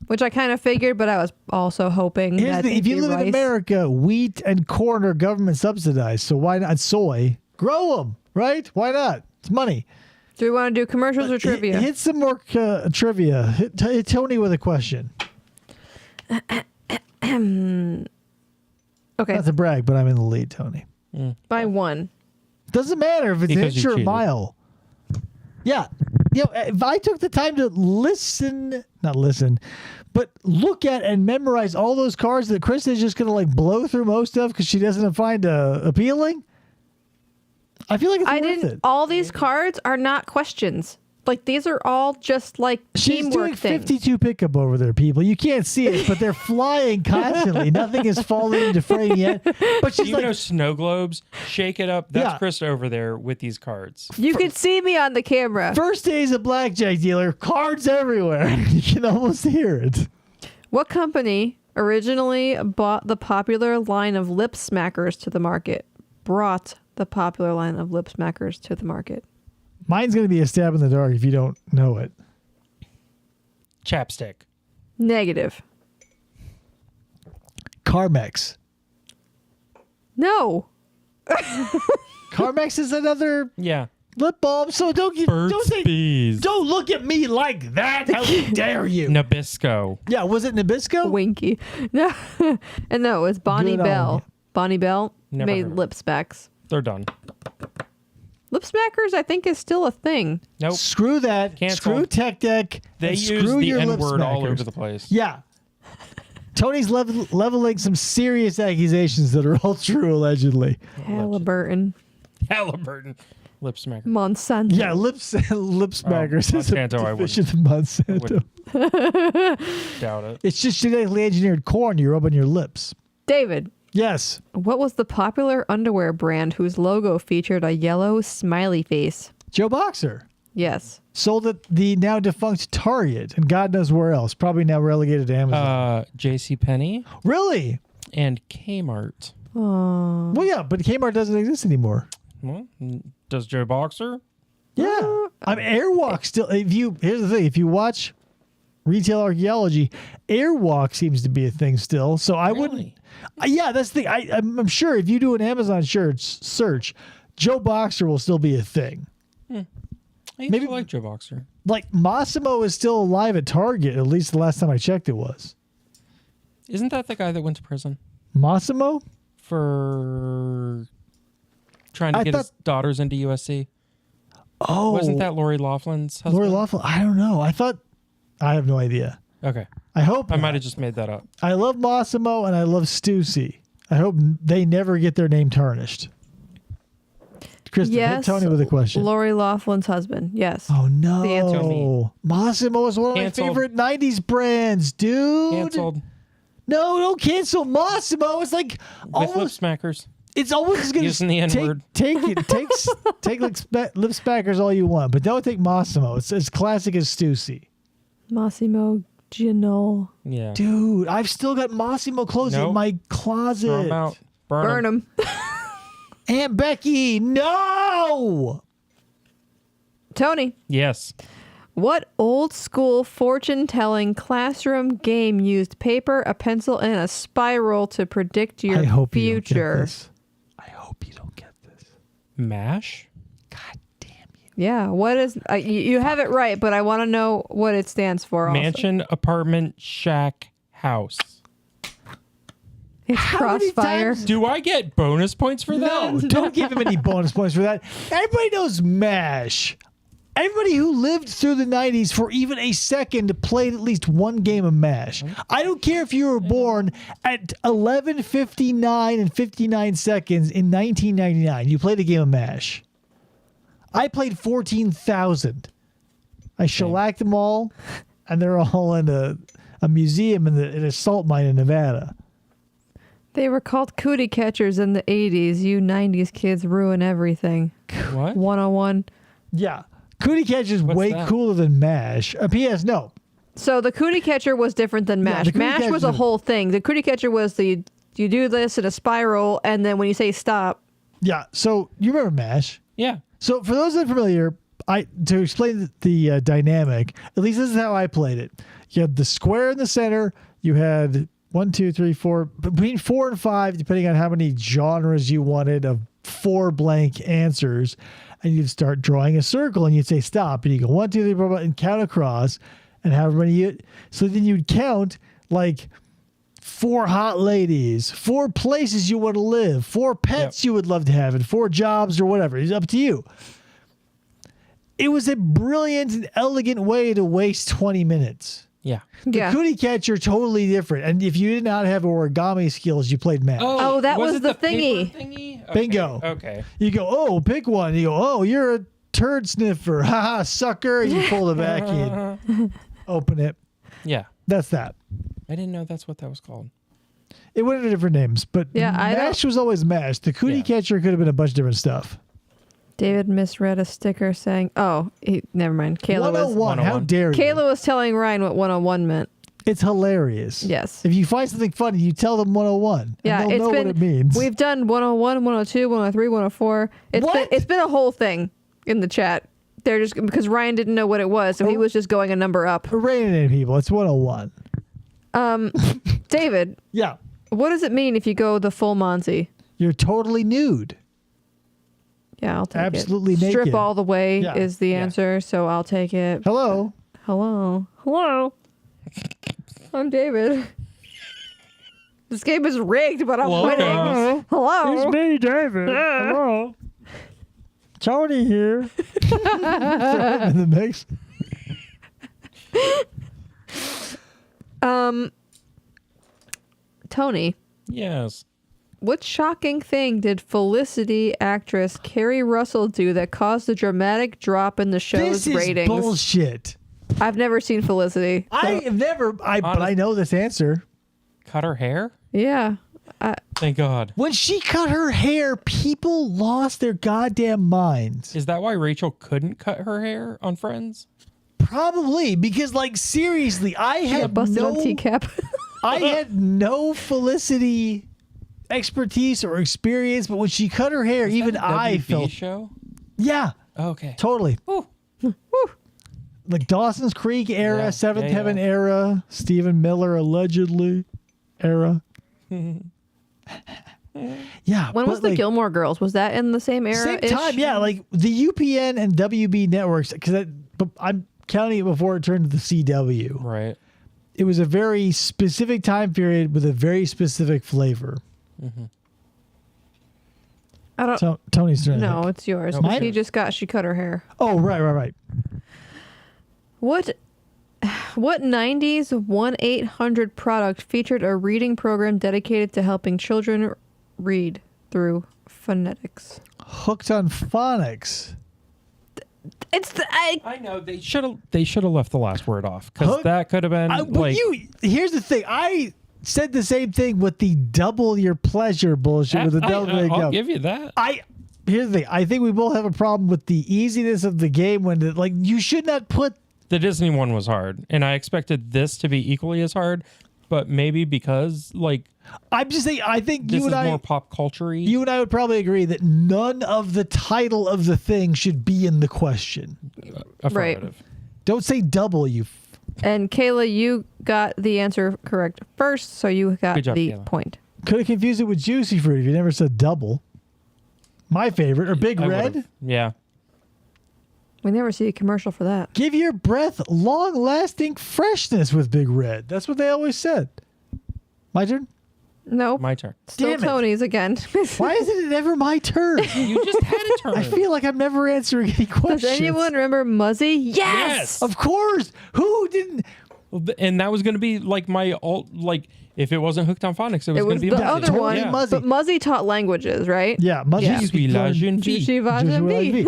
Which I kind of figured, but I was also hoping that if you live rice. in America, wheat and corn are government subsidized. So why not soy? Grow them, right? Why not? It's money. Do we want to do commercials or trivia? Hit some more trivia. Hit Tony with a question. Okay. Not to brag, but I'm in the lead, Tony. By one. Doesn't matter if it's an Because inch you or a cheated. mile. Yeah. You know, if I took the time to not listen, but look at and memorize all those cards that Krista is just going to like blow through most of because she doesn't find appealing, I feel like it's worth it. All these cards are not questions. Like these are all just like She's teamwork doing things. 52 pickup over there, people. You can't see it, but they're flying constantly. Nothing is falling into frame yet. But she's You know snow globes? Shake it up. That's Krista over there with these cards. You can see me on the camera. First day as a blackjack dealer, cards everywhere. You can almost hear it. What company originally brought the popular line of lip smackers to the market? Mine's going to be a stab in the dark if you don't know it. Chapstick. Negative. Carmex. No. Carmex is another lip balm, so don't look at me like that. How dare you? Nabisco. Yeah, was it Nabisco? Winky. No. And no, it was Bonnie Good on Bell. you. Bonnie Bell Never made heard of lip specs. They're done. Lip smackers, I think, is still a thing. Nope. Screw that. Canceled. Screw Tech Deck. They and use screw the your lip N-word all smackers. over the place. Yeah. Tony's leveling some serious accusations that are all true, allegedly. Halliburton. Lip smacker. Monsanto. Yeah, lip smackers is a Monsanto, I division of Monsanto. Doubt it. It's just genetically engineered corn you rub on your lips. David. Yes. What was the popular underwear brand whose logo featured a yellow smiley face? Joe Boxer. Yes. Sold at the now defunct Target and God knows where else. Probably now relegated to Amazon. JCPenney. Really? And Kmart. Oh. Well, yeah, but Kmart doesn't exist anymore. Well, does Joe Boxer? Yeah. Airwalk still. Here's the thing. If you watch retail archaeology, Airwalk seems to be a thing still. So I wouldn't. Yeah, that's the thing. I'm sure if you do an Amazon search, Joe Boxer will still be a thing. I used to like Joe Boxer. Like Massimo is still alive at Target. At least the last time I checked, it was. Isn't that the guy that went to prison Massimo for trying to get his daughters into USC? Oh, wasn't that Lori Laughlin's husband? Lori Laughlin? I don't know. I have no idea. Okay. I hope I might have just made that up. I love Massimo and I love Stussy. I hope they never get their name tarnished. Kristen, hit Tony with a question. Lori Laughlin's husband. Yes. Oh no. The answer Massimo is one of my favorite 90s brands, dude. Canceled. No, don't cancel Massimo. It's like With lip smackers. It's almost going Using the N-word. take lip smackers all you want, but don't take Massimo. It's as classic as Stussy. Massimo Ginol. Yeah. Dude, I've still got Massimo clothes in my closet. Throw 'em out. Burn them. Aunt Becky, no! Tony. Yes. What old school fortune telling classroom game used paper, a pencil, and a spiral to predict your future? I hope you don't get this. MASH? Yeah. What is. You have it right, but I want to know what it stands for. Mansion, apartment, shack, house. It's Crossfire. Do I get bonus points for that? No, don't give him any bonus points for that. Everybody knows MASH. Everybody who lived through the 90s for even a second played at least one game of MASH. I don't care if you were born at 11:59 and 59 seconds in 1999. You played a game of MASH. I played 14,000. I shellacked them all, and they're all in a museum in a salt mine in Nevada. They were called cootie catchers in the 80s. You 90s kids ruin everything. What? 101. Yeah. Cootie catcher is way that? cooler than MASH. P.S. No. So the cootie catcher was different than MASH. the cootie MASH was a catcher- whole thing. The cootie catcher was you do this in a spiral, and then when you say stop. Yeah. So you remember MASH? Yeah. So for those unfamiliar, to explain the dynamic, at least this is how I played it. You had the square in the center. You had 1, 2, 3, 4, between 4 and 5, depending on how many genres you wanted of 4 blank answers. And you'd start drawing a circle and you'd say stop. And you go 1, 2, 3, 4, 5, and count across. And however many so then you'd count like 4 hot ladies, 4 places you want to live, 4 pets you would love to have, and 4 jobs or whatever. It's up to you. It was a brilliant and elegant way to waste 20 minutes. Yeah. The cootie catcher, totally different. And if you did not have origami skills, you played MASH. Oh, that was it the paper thingy. Okay. Bingo. Okay. You go, oh, pick one. You go, oh, you're a turd sniffer. Ha sucker. And you pull it back in. Open it. Yeah. That's that. I didn't know that's what that was called. It went under different names, but MASH was always MASH. The cootie catcher could have been a bunch of different stuff. David misread a sticker saying, never mind. Kayla 101. How dare you? Kayla was telling Ryan what 101 meant. It's hilarious. Yes. If you find something funny, you tell them 101. Yeah, and they'll know what it means. We've done 101, 102, 103, 104. It's been a whole thing in the chat. They're just because Ryan didn't know what it was, so he was just going a number up. Rating people. It's 101. David. Yeah. What does it mean if you go the full Monty? You're totally nude. Yeah, I'll take Absolutely it. naked. Strip all the way Yeah. is the answer, so I'll take it. Hello. Hello. I'm David. This game is rigged, but I'm winning. Hello. It's me, David. Hello. Tony here. Throw him in the mix. Tony. Yes. What shocking thing did Felicity actress Carrie Russell do that caused a dramatic drop in the show's ratings? This is bullshit. I've never seen Felicity. So. I have never, but I know this answer. Cut her hair? Yeah. Thank God. When she cut her hair, people lost their goddamn minds. Is that why Rachel couldn't cut her hair on Friends? Probably, because, like, seriously, I had busted on teacup. I had no Felicity expertise or experience, but when she cut her hair, even I felt. Show? Yeah. Okay. Totally. Woo. Like Dawson's Creek era, Seventh Heaven era, Stephen Miller allegedly era. Yeah. When was the Gilmore Girls? Was that in the same era? Same time, yeah. Like the UPN and WB networks, because I'm counting it before it turned to the CW. Right. It was a very specific time period with a very specific flavor. Mm-hmm. I don't. Tony's turn. No, it's yours. Okay. She cut her hair. Oh, right. What 90s 1-800 product featured a reading program dedicated to helping children read through phonetics? Hooked on Phonics. I know they should have left the last word off, because that could have been here's the thing. I said the same thing with the double your pleasure bullshit with the double. I'll give you that. Here's the thing. I think we both have a problem with the easiness of the game when you should not put. The Disney one was hard, and I expected this to be equally as hard, but maybe because I'm just saying, I think this you and is I more pop culture-y. You and I would probably agree that none of the title of the thing should be in the question. Affirmative. Right. Don't say double, you. And Kayla, you got the answer correct first, so you got Good job, the Kayla. point. Could have confused it with Juicy Fruit if you never said double. My favorite, or Big I Red. would've. Yeah. We never see a commercial for that. Give your breath long-lasting freshness with Big Red. That's what they always said. My turn? Nope. My turn. Still Damn it. Tony's again. Why isn't it ever my turn? You just had a turn. I feel like I'm never answering any questions. Does anyone remember Muzzy? Yes! Of course. Who didn't? And that was going to be my if it wasn't Hooked on Phonics, it was going to be the Muzzy. other one. Yeah. Muzzy. But Muzzy taught languages, right? Yeah, Muzzy. Yeah. You could learn- Je suis la jeune fille.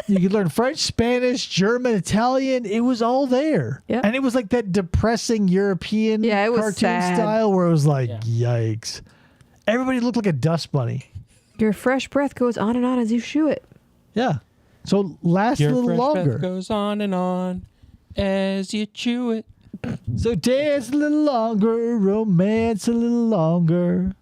You could learn French, Spanish, German, Italian. It was all there. Yeah. And it was like that depressing European it was cartoon sad. style where it was like, yikes. Everybody looked like a dust bunny. Your fresh breath goes on and on as you chew it. Yeah. So last Your a little fresh longer. breath goes on and on as you chew it. So dance a little longer, romance a little longer.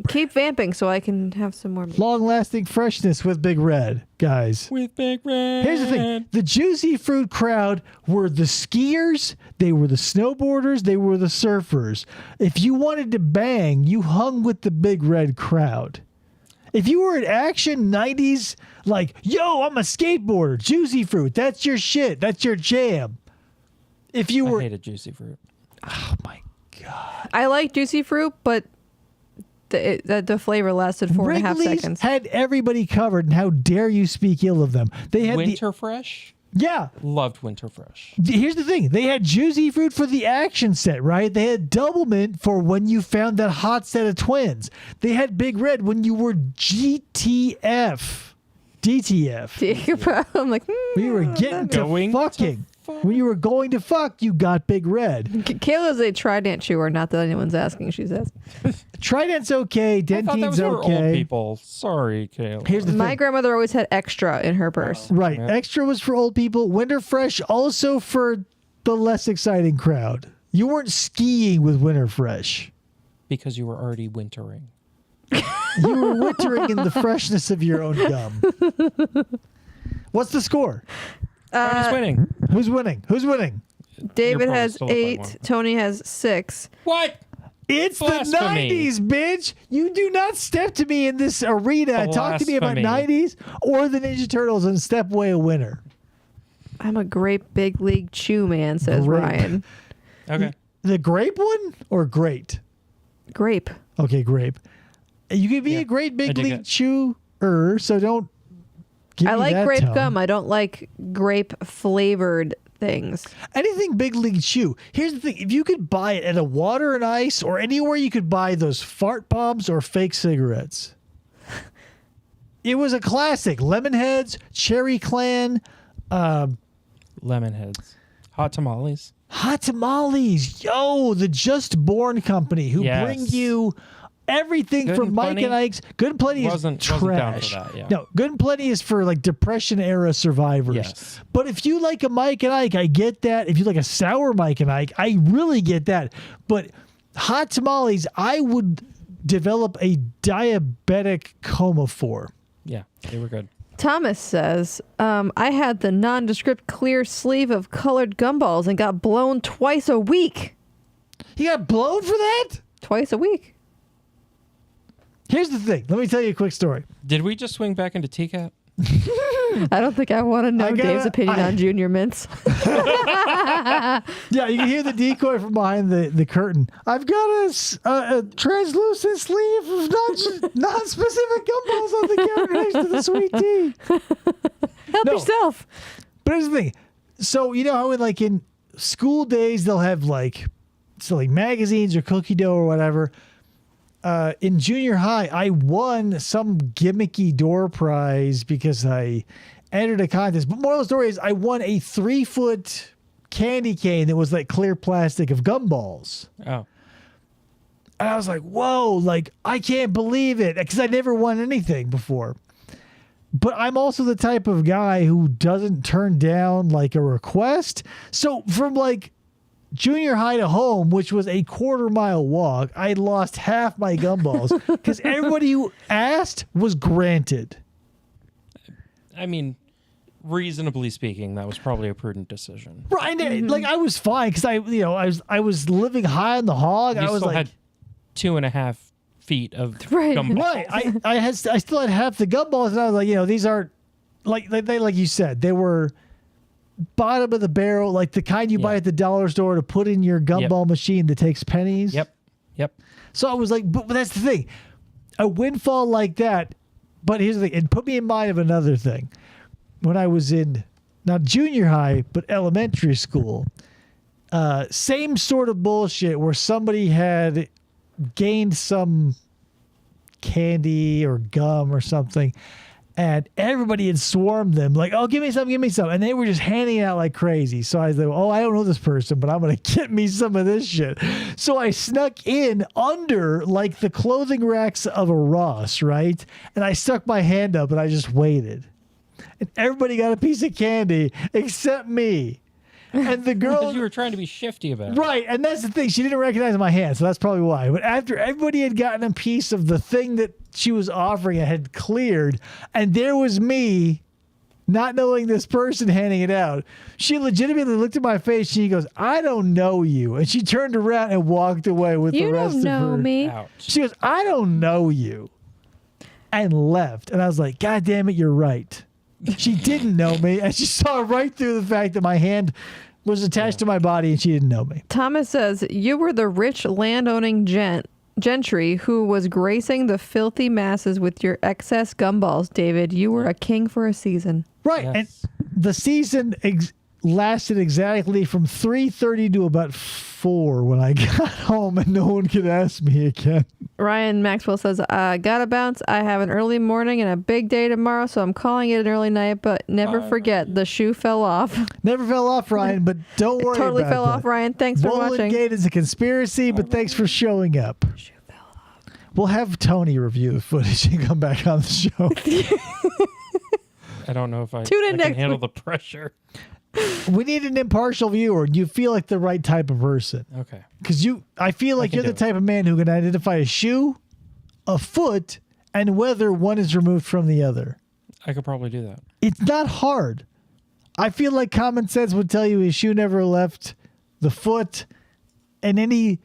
Keep vamping so I can have some more meat. Long-lasting freshness with Big Red, guys. With Big Red. Here's the thing. The Juicy Fruit crowd were the skiers, they were the snowboarders, they were the surfers. If you wanted to bang, you hung with the Big Red crowd. If you were an action 90s, yo, I'm a skateboarder, Juicy Fruit, that's your shit, that's your jam. If you were... I hated Juicy Fruit. Oh, my God. I like Juicy Fruit, but the flavor lasted 4.5 Wrigley's seconds. had everybody covered, and how dare you speak ill of them. They had Winter Fresh? Yeah. Loved Winter Fresh. Here's the thing. They had Juicy Fruit for the action set, right? They had Double Mint for when you found that hot set of twins. They had Big Red when you were DTF. I'm like, when you were getting to fucking. When you were going to fuck, you got Big Red. Kayla's a Trident chewer, not that anyone's asking, she says. Trident's okay. I thought that Dentine's was for okay. old people. Sorry, Kayla. Here's the My thing. grandmother always had extra in her purse. Right. Extra was for old people. Winter Fresh also for the less exciting crowd. You weren't skiing with Winter Fresh. Because you were already wintering. You were wintering in the freshness of your own gum. What's the score? Who's winning? Who's winning? Who's winning? David probably has still up by 8. one. Tony has 6. What? It's Blasphemy. the 90s, bitch. You do not step to me in this arena and talk to me about Blasphemy. 90s or the Ninja Turtles and step away a winner. I'm a great big league chew man, says Grape. Ryan. Okay. The grape one or great? Grape. Okay, grape. You can be a great I big dig league it. chewer, so don't I like grape gum. I don't like grape flavored things. Anything Big League Chew. Here's the thing. If you could buy it at a Water and Ice or anywhere you could buy those fart bombs or fake cigarettes, it was a classic. Lemonheads, Cherry Clan. Lemonheads. Hot tamales. Hot tamales. Yo, the Just Born Company who bring you everything Good from and Mike Plenty and Ike's. Good and Plenty is trash. Wasn't down for that, yeah. No, Good and Plenty is for like Depression era survivors. Yes. But if you like a Mike and Ike, I get that. If you like a sour Mike and Ike, I really get that. But hot tamales, I would develop a diabetic coma for. Yeah, they were good. Thomas says, I had the nondescript clear sleeve of colored gumballs and got blown twice a week. You got blown for that? Twice a week. Here's the thing. Let me tell you a quick story. Did we just swing back into TCAT? I don't think I want to know Dave's opinion on Junior Mints. Yeah, you can hear the decoy from behind the curtain. I've got a translucent sleeve of non-specific gumballs on the counter next to the sweet tea. Help yourself. But here's the thing. So you know how in school days they'll have like magazines or cookie dough or whatever. In junior high, I won some gimmicky door prize because I entered a contest. But moral of the story is I won a 3-foot candy cane that was like clear plastic of gumballs. Oh. And I was like, whoa, like I can't believe it because I never won anything before. But I'm also the type of guy who doesn't turn down like a request. So from like junior high to home, which was a 1/4-mile walk, I lost half my gumballs because everybody who asked was granted. I mean, reasonably speaking, that was probably a prudent decision. Right, like I was fine because I was living high on the hog. You I was still like had 2.5 feet of right. gumballs. Right, I still had half the gumballs, and I was like, these aren't like you said, they were bottom of the barrel, like the kind you buy at the dollar store to put in your gumball machine that takes pennies. Yep. So I was like, but that's the thing. A windfall like that, but here's the thing, it put me in mind of another thing. When I was in, not junior high, but elementary school, same sort of bullshit where somebody had gained some candy or gum or something, and everybody had swarmed them like, oh, give me some. And they were just handing it out like crazy. So I was like, oh, I don't know this person, but I'm going to get me some of this shit. So I snuck in under like the clothing racks of a Ross, right? And I stuck my hand up and I just waited. And everybody got a piece of candy except me. And the girl... Because you were trying to be shifty about it. Right, and that's the thing. She didn't recognize my hand, so that's probably why. But after everybody had gotten a piece of the thing that she was offering and had cleared, and there was me not knowing this person handing it out, she legitimately looked at my face and she goes, I don't know you. And she turned around and walked away with the rest of her. You don't know me. Ouch. She goes, I don't know you. And left. And I was like, God damn it, you're right. She didn't know me, and she saw right through the fact that my hand was attached to my body and she didn't know me. Thomas says, you were the rich landowning gentry who was gracing the filthy masses with your excess gumballs, David. You were a king for a season. Right. Yes. And the season lasted exactly from 3:30 to about 4 when I got home and no one could ask me again. Ryan Maxwell says, gotta bounce. I have an early morning and a big day tomorrow, so I'm calling it an early night, but never forget, the shoe fell off. Never fell off, Ryan, but don't worry totally about fell that. off, Ryan. Thanks for watching. Bowling Gate is a conspiracy, but thanks for showing up. Shoe fell off. We'll have Tony review the footage and come back on the show. I don't know if I can handle the pressure. We need an impartial viewer. You feel like the right type of person. Okay. Because I feel like you're the type of man who can identify a shoe, a foot, and whether one is removed from the other. I could probably do that. It's not hard. I feel like common sense would tell you his shoe never left the foot in any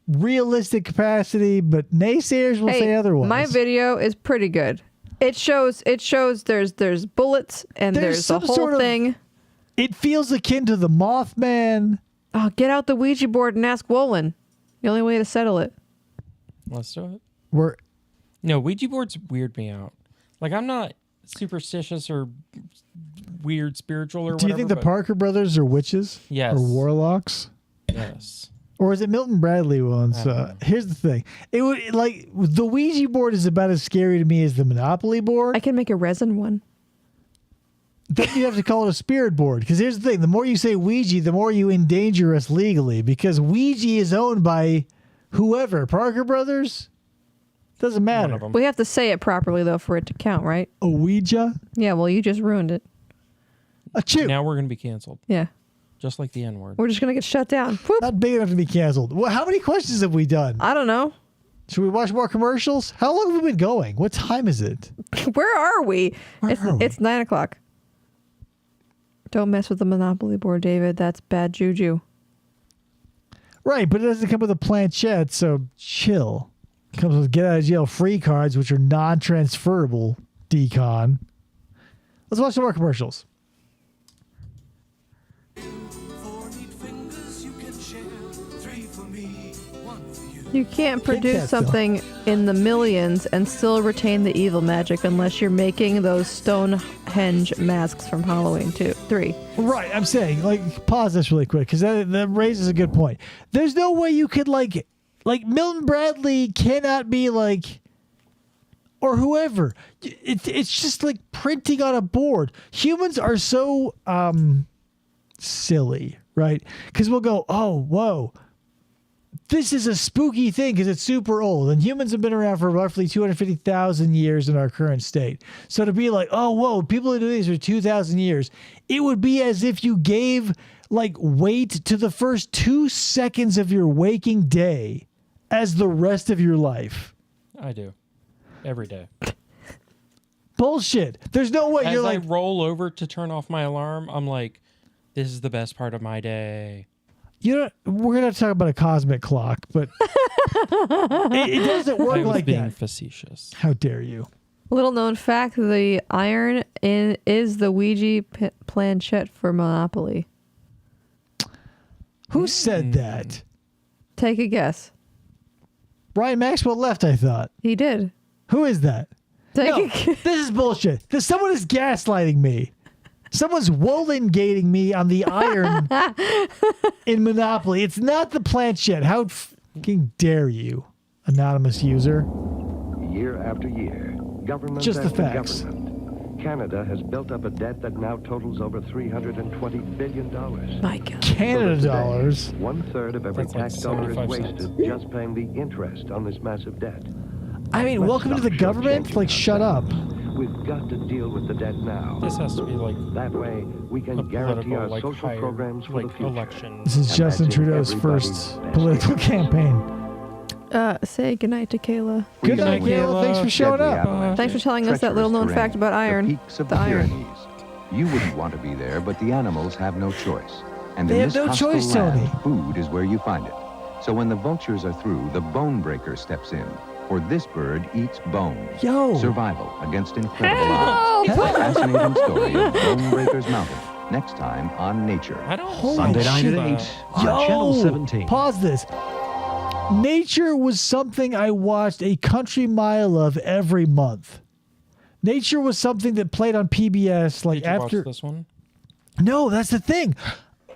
realistic capacity, but naysayers will say otherwise. My video is pretty good. It shows there's bullets and there's the whole thing. It feels akin to the Mothman. Oh, get out the Ouija board and ask Wolin. The only way to settle it. Let's do it. No, Ouija boards weird me out. Like, I'm not superstitious or weird spiritual or whatever. Do you think the Parker brothers are witches? Yes. Or warlocks? Yes. Or is it Milton Bradley ones? Here's the thing. It would like the Ouija board is about as scary to me as the Monopoly board. I can make a resin one. Then you have to call it a spirit board. Because here's the thing. The more you say Ouija, the more you endanger us legally. Because Ouija is owned by whoever. Parker brothers? Doesn't matter. We have to say it properly, though, for it to count, right? A Ouija? Yeah, well, you just ruined it. Now we're going to be canceled. Yeah. Just like the N-word. We're just going to get shut down. Whoop. Not big enough to be canceled. Well, how many questions have we done? I don't know. Should we watch more commercials? How long have we been going? What time is it? Where are we? It's 9 o'clock. Don't mess with the Monopoly board, David. That's bad juju. Right, but it doesn't come with a planchette, so chill. It comes with get out of jail free cards, which are non-transferable, decon. Let's watch some more commercials. You can't produce something in the millions and still retain the evil magic unless you're making those Stonehenge masks from Halloween 3. Right, I'm saying, pause this really quick, because that raises a good point. There's no way you could, like Milton Bradley cannot be, or whoever. It's just like printing on a board. Humans are so, silly, right? Because we'll go, oh, whoa. This is a spooky thing because it's super old, and humans have been around for roughly 250,000 years in our current state. So to be like, oh, whoa, people are doing this for 2,000 years, it would be as if you gave weight to the first 2 seconds of your waking day as the rest of your life. I do. Every day. Bullshit. There's no way As I roll over to turn off my alarm, I'm like, this is the best part of my day. We're going to talk about a cosmic clock, but it doesn't work like that. I was being facetious. How dare you? Little known fact, the iron is the Ouija planchette for Monopoly. Who said that? Take a guess. Brian Maxwell left, I thought. He did. Who is that? This is bullshit. Someone is gaslighting me. Someone's Wollin-gating me on the iron in Monopoly. It's not the planchette. How fucking dare you, anonymous user? Year after year, government Just the after facts. government, Canada has built up a debt that now totals over $320 billion. My God. Canada dollars. 1/3 of every That's like tax dollar is 75 wasted cents. just paying the interest on this massive debt. I mean, Let's welcome to stop the government? shortchanging Shut up. We've got to deal with the debt now. This has to be that way we can guarantee our social programs for the future. election. This is Justin Trudeau's first political campaign. Say goodnight to Kayla. Good night, Kayla. Thanks for showing up. Thanks for telling us that little known fact about iron. The peaks of the iron. Pyrenees. You wouldn't want to be there, but the animals have no choice. And They in have this no hostile choice, land, Tony. food is where you find it. So when the vultures are through, the bone breaker steps in. For this bird eats bone. Survival against incredible odds. Help! A fascinating story of Bone Breakers Mountain. Next time on Nature. Sunday night at 8 on Channel 17. Pause this. Nature was something I watched a country mile of every month. Nature was something that played on PBS Did you after watch this one? No, that's the thing.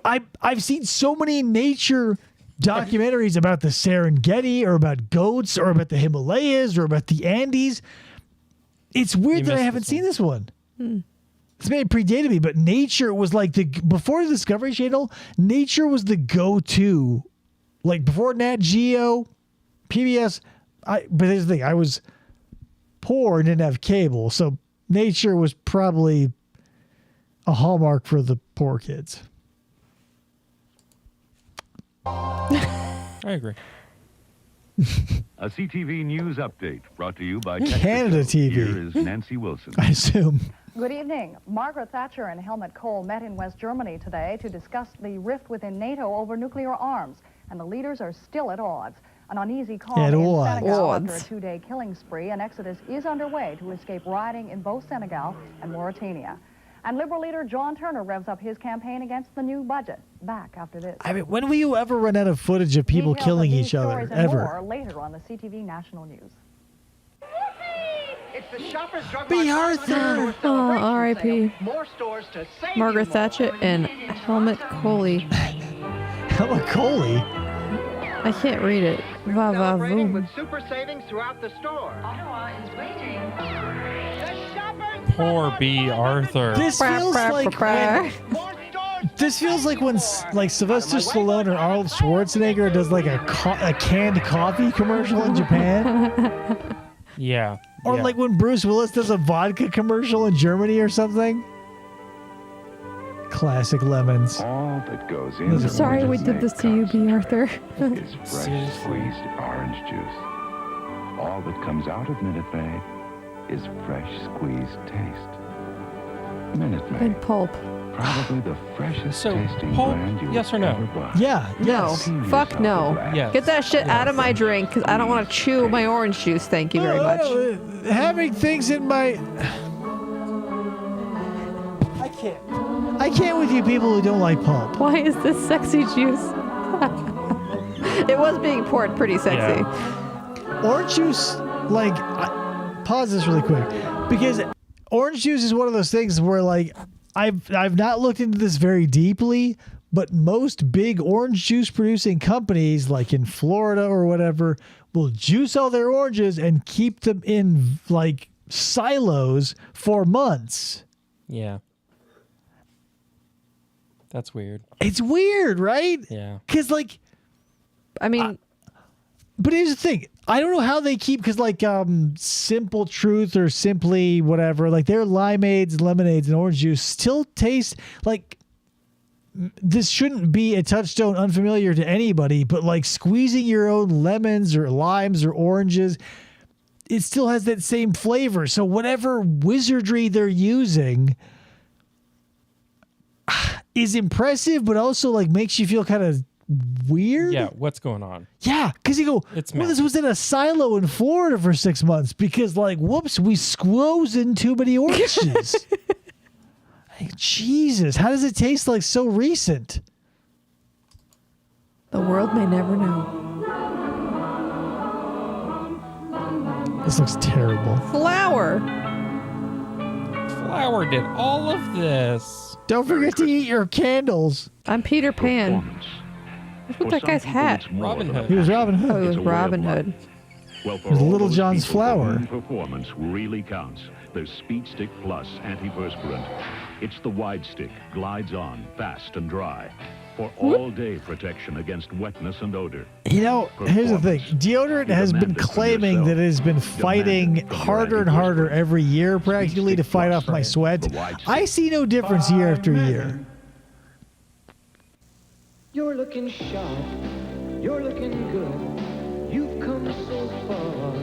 I've seen so many nature documentaries about the Serengeti or about goats or about the Himalayas or about the Andes. It's weird that I haven't seen this one. This may have predated me, but nature was like before the Discovery Channel, nature was the go-to. Like before Nat Geo, PBS, but here's the thing, I was poor and didn't have cable, so nature was probably a hallmark for the poor kids. I agree. A CTV News update brought to you by Canada TV. Here is Nancy Wilson. I assume. Good evening. Margaret Thatcher and Helmut Kohl met in West Germany today to discuss the rift within NATO over nuclear arms, and the leaders are still at odds. An uneasy calm At in odds. Senegal after a 2-day killing spree. An exodus is underway to escape rioting in both Senegal and Mauritania. And Liberal leader John Turner revs up his campaign against the new budget. Back after this. I mean, when will you ever run out of footage of people killing each other? Stories and Ever. more later on the CTV National News. It's B. Arthur. Oh, R.I.P. Margaret Thatcher and Helmut Coley. Helmut Coley? I can't read it. Va va voom. With super savings throughout the store. Ottawa is waiting. Poor B. Arthur. This feels like when like Sylvester Stallone or Arnold Schwarzenegger does like a canned coffee commercial in Japan. Yeah. Or like when Bruce Willis does a vodka commercial in Germany or something. Classic Lemons. All that goes into Sorry we did this to you, B. Arthur. is fresh squeezed orange juice. All that comes out of Minute Maid is fresh squeezed taste. Minute Maid. And pulp. Probably the freshest tasting pulp, brand you yes or no? ever buy. Yeah. No. Fuck no. Yes. Get that shit out of my drink because I don't want to chew my orange juice. Thank you very much. Having things in my... I can't with you people who don't like pulp. Why is this sexy juice? It was being poured pretty sexy. Yeah. Orange juice, like, pause this really quick, because orange juice is one of those things where, like, I've not looked into this very deeply, but most big orange juice producing companies, like in Florida or whatever, will juice all their oranges and keep them in like silos for months. Yeah. That's weird. It's weird, right? Yeah. Because, like, I mean, but here's the thing. I don't know how they keep, because, like, Simple Truth or Simply whatever, like, their limeades, lemonades, and orange juice still taste like this shouldn't be a touchstone unfamiliar to anybody, but, like, squeezing your own lemons or limes or oranges, it still has that same flavor. So whatever wizardry they're using is impressive, but also like makes you feel kind of weird. Yeah, what's going on? Yeah, because you go, well, this was in a silo in Florida for 6 months because, like, whoops, we squoze in too many oranges. Like, Jesus, how does it taste like so recent? the world may never know. This looks terrible. Flour did all of this. Don't forget to eat your candles. I'm Peter Pan. What's with that guy's hat? Robin Hood. He was Robin Hood. Oh, he was Robin Hood. Well, for It was all Little those John's people flour. for whom performance really counts. There's Speed Stick Plus antiperspirant. It's the wide stick, glides on fast and dry for all-day protection against wetness and odor. You know, here's the thing. Deodorant has been claiming that it has been fighting harder and harder every year practically to fight off my sweat. I see no difference year after year. You're looking sharp. You're looking good. You've come so far.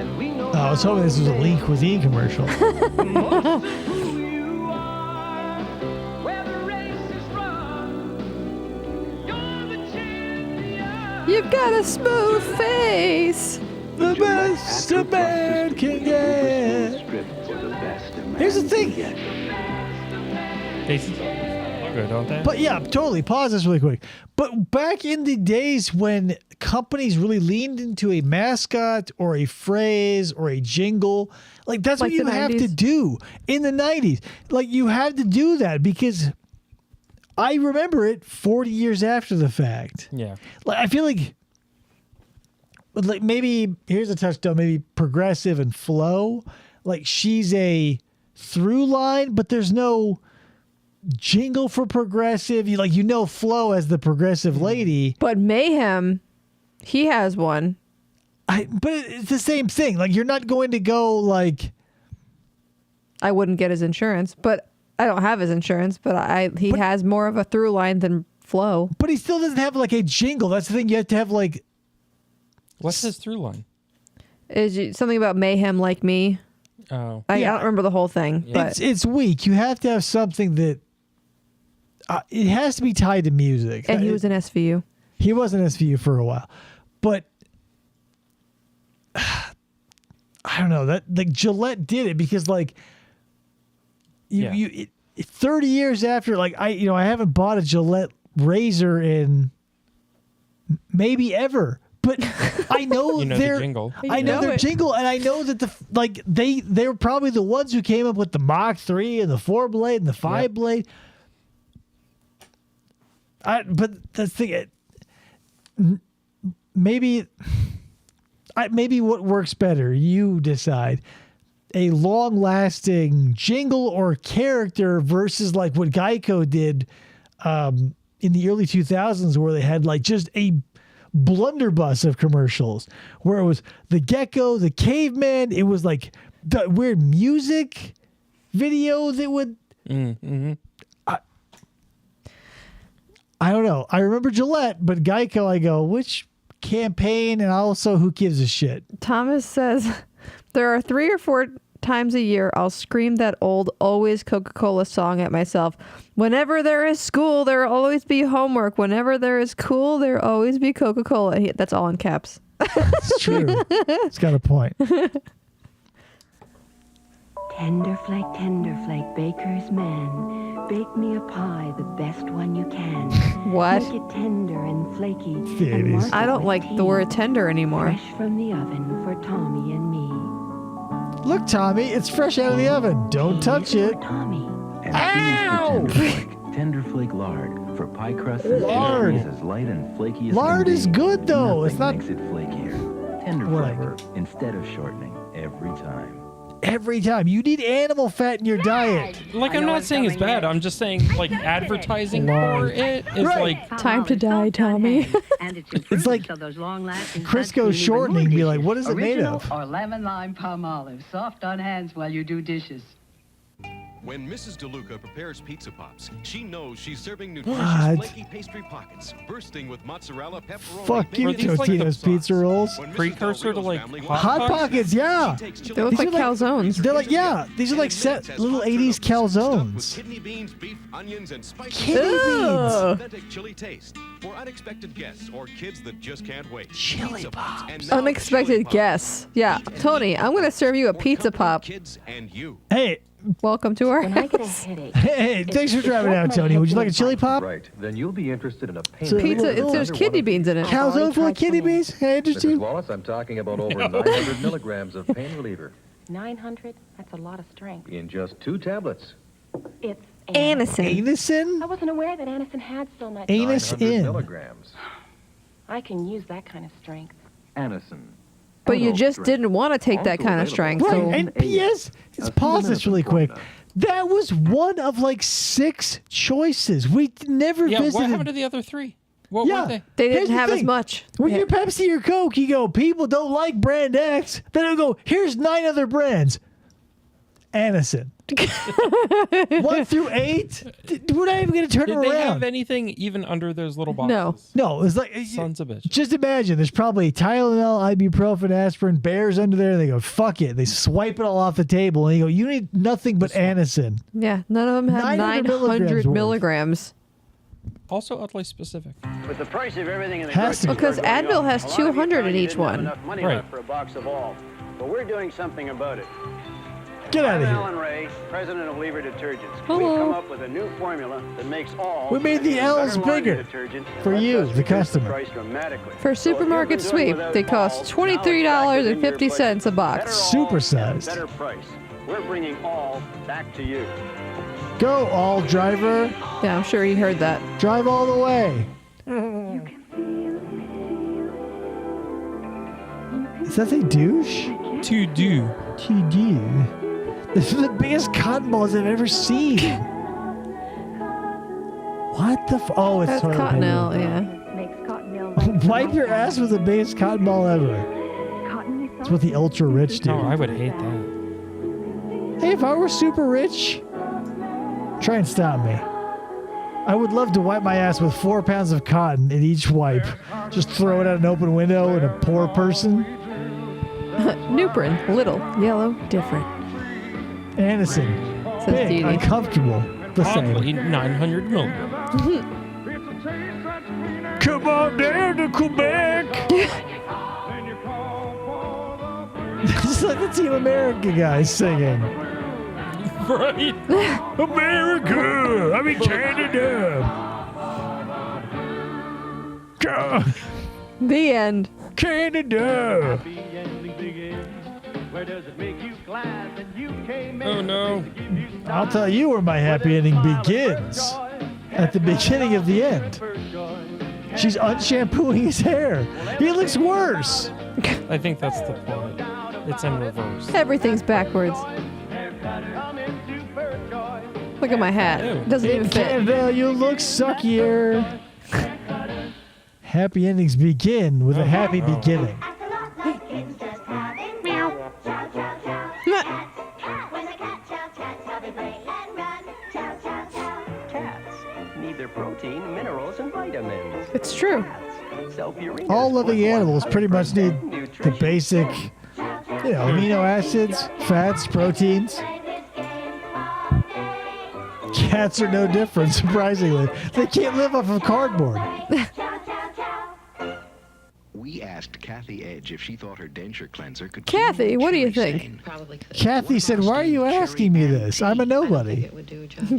And we know I was hoping this was a Lean Cuisine commercial. You've got a smooth face. The best a man can get. Here's the thing. They good, don't they? But yeah, totally. Pause this really quick. But back in the days when companies really leaned into a mascot or a phrase or a jingle, like that's Like what you the have 90s? to do in the 90s. Like you had to do that because I remember it 40 years after the fact. Yeah. Like I feel like maybe here's a touchdown, maybe Progressive and Flow. Like she's a through line, but there's no jingle for Progressive. You know Flo as the progressive lady. But Mayhem, he has one. But it's the same thing. Like you're not going to go like I wouldn't get his insurance, but I don't have his insurance, but he has more of a through line than Flo. But he still doesn't have like a jingle. That's the thing. You have to have like What's his through line? Is something about Mayhem like me? Oh. I don't remember the whole thing. Yeah. But it's weak. You have to have something that it has to be tied to music. And he was in SVU. He was in SVU for a while. But I don't know, that like Gillette did it because like 30 years after, like I haven't bought a Gillette razor in maybe ever. But I know, the jingle. I know their jingle, and I know that they were probably the ones who came up with the Mach 3 and the 4-blade and the 5-blade. But the thing, maybe what works better, you decide. A long-lasting jingle or character versus like what Geico did in the early 2000s, where they had like just a blunderbuss of commercials, where it was the gecko, the caveman. It was like the weird music video that would. I don't know. I remember Gillette, but Geico, I go, which campaign, and also who gives a shit? Thomas says there are 3 or 4 times a year I'll scream that old Always Coca-Cola song at myself. Whenever there is school, there will always be homework. Whenever there is cool, there will always be Coca-Cola. That's all in caps. It's true. It's got a point. Tender flake, baker's man. Bake me a pie, the best one you can. What? Make it tender and flaky. I don't like the word tender anymore. Fresh from the oven for Tommy and me. Look, Tommy, it's fresh out of the oven. Don't touch it. Ow! Tender flake lard for pie crust Lard. is as light and flaky as Lard can is be. good though. Nothing It's not makes it flakier. Tender flavor instead of shortening every time. Every time. You need animal fat in your diet. Like, I'm not saying it's bad. I'm just saying, like, advertising for it is like... Time to die, Tommy. It's like Crisco shortening. Be like, what is it made of? Or lemon lime palm olive, soft on hands while you do dishes. When Mrs. DeLuca prepares pizza pops, she knows she's serving nutritious flaky pastry pockets, bursting with mozzarella, pepperoni. Fuck you, Totino's pizza rolls. Precursor to like Hot Pockets, yeah. They look like calzones. They're like, yeah, these are like set little 80s calzones. Kidney beans, beef, onions, and spices. Kidney beans. Authentic chili taste for unexpected guests or kids that just can't wait. Chili pops. Unexpected guess. Yeah, Tony, I'm going to serve you a pizza pop. Hey. Welcome to our house. Hey, thanks for driving out, Tony. Would you like a chili pop? Right. Then you'll be interested in a pain. Pizza, there's kidney beans in it. Calzone full of kidney beans? Can I interest Mrs. you? Wallace, I'm talking about over 900 milligrams of pain reliever 900? That's a lot of strength. in just 2 tablets. It's Anison. Anison? I wasn't aware that Anison had so much. Anus 900 in. milligrams. I can use that kind of strength. Anison. But you just didn't want to take that kind of strength. Right, So and P.S., let's pause this really quick. That was one of like 6 choices. We never Yeah, what visited. happened to the other 3? What were they? they Here's didn't the have as thing. much. When you're Pepsi or Coke, you go, people don't like brand X. Then they'll go, here's 9 other brands. Anison. 1 through 8? We're not even going to turn Did it they around. have anything even under those little boxes? No, it's like Sons of bitches. just imagine there's probably Tylenol, ibuprofen, aspirin, bears under there. And they go, fuck it. They swipe it all off the table and you go, you need nothing but Anison. Yeah, none of them had 900 milligrams. Also oddly specific. With the price of everything in the Has to be. Because Advil has 200 in each one. Enough money Right. left for a box of all. But we're doing something about it. Get out of I'm here. Alan Ray, president of Lever Detergents. Hello. We've come up with a new formula that makes all We made the L's better laundry bigger detergent for and you, lets us the reduce customer. price dramatically. For supermarket So if you've been sweep, doing they without cost All's, now it's factored in your $23.50 a budget. box. Better all Super at a sized. better price. We're bringing all back to you. Go, all driver. Yeah, I'm sure you heard that. Drive all the way. Is that a douche? To do. To do. This is the biggest cotton balls I've ever seen. What the Oh, it's That's toilet Cottonelle, paper. yeah. Makes Cottonelle. Wipe your ass with the biggest cotton ball ever. That's what the ultra rich do. Oh, I would hate that. Hey, if I were super rich, try and stop me. I would love to wipe my ass with 4 pounds of cotton in each wipe. Just throw it out an open window and a poor person. Nuprin, little, yellow, different. Anison, Says big, Dee Dee. uncomfortable. The Oddly, same. 900 milligrams. Come on down to Quebec. It's like the Team America guys singing. Right. America! I mean Canada! God. The end. Canada. Where does it make you glad that you came in? Oh no. I'll tell you where my happy ending begins. At the beginning of the end. She's unshampooing his hair. He looks worse. I think that's the point. It's in reverse. Everything's backwards. Look at my hat. It doesn't even fit. Canada, you look suckier. Happy endings begin with a happy beginning. Cats need their protein, minerals, and vitamins. It's true. All living animals pretty much need the basic, amino acids, fats, proteins. Cats are no different, surprisingly. They can't live off of cardboard. We asked Kathy Edge if she thought her denture cleanser could... Kathy, what do you think? Kathy said, why are you asking me this? I'm a nobody.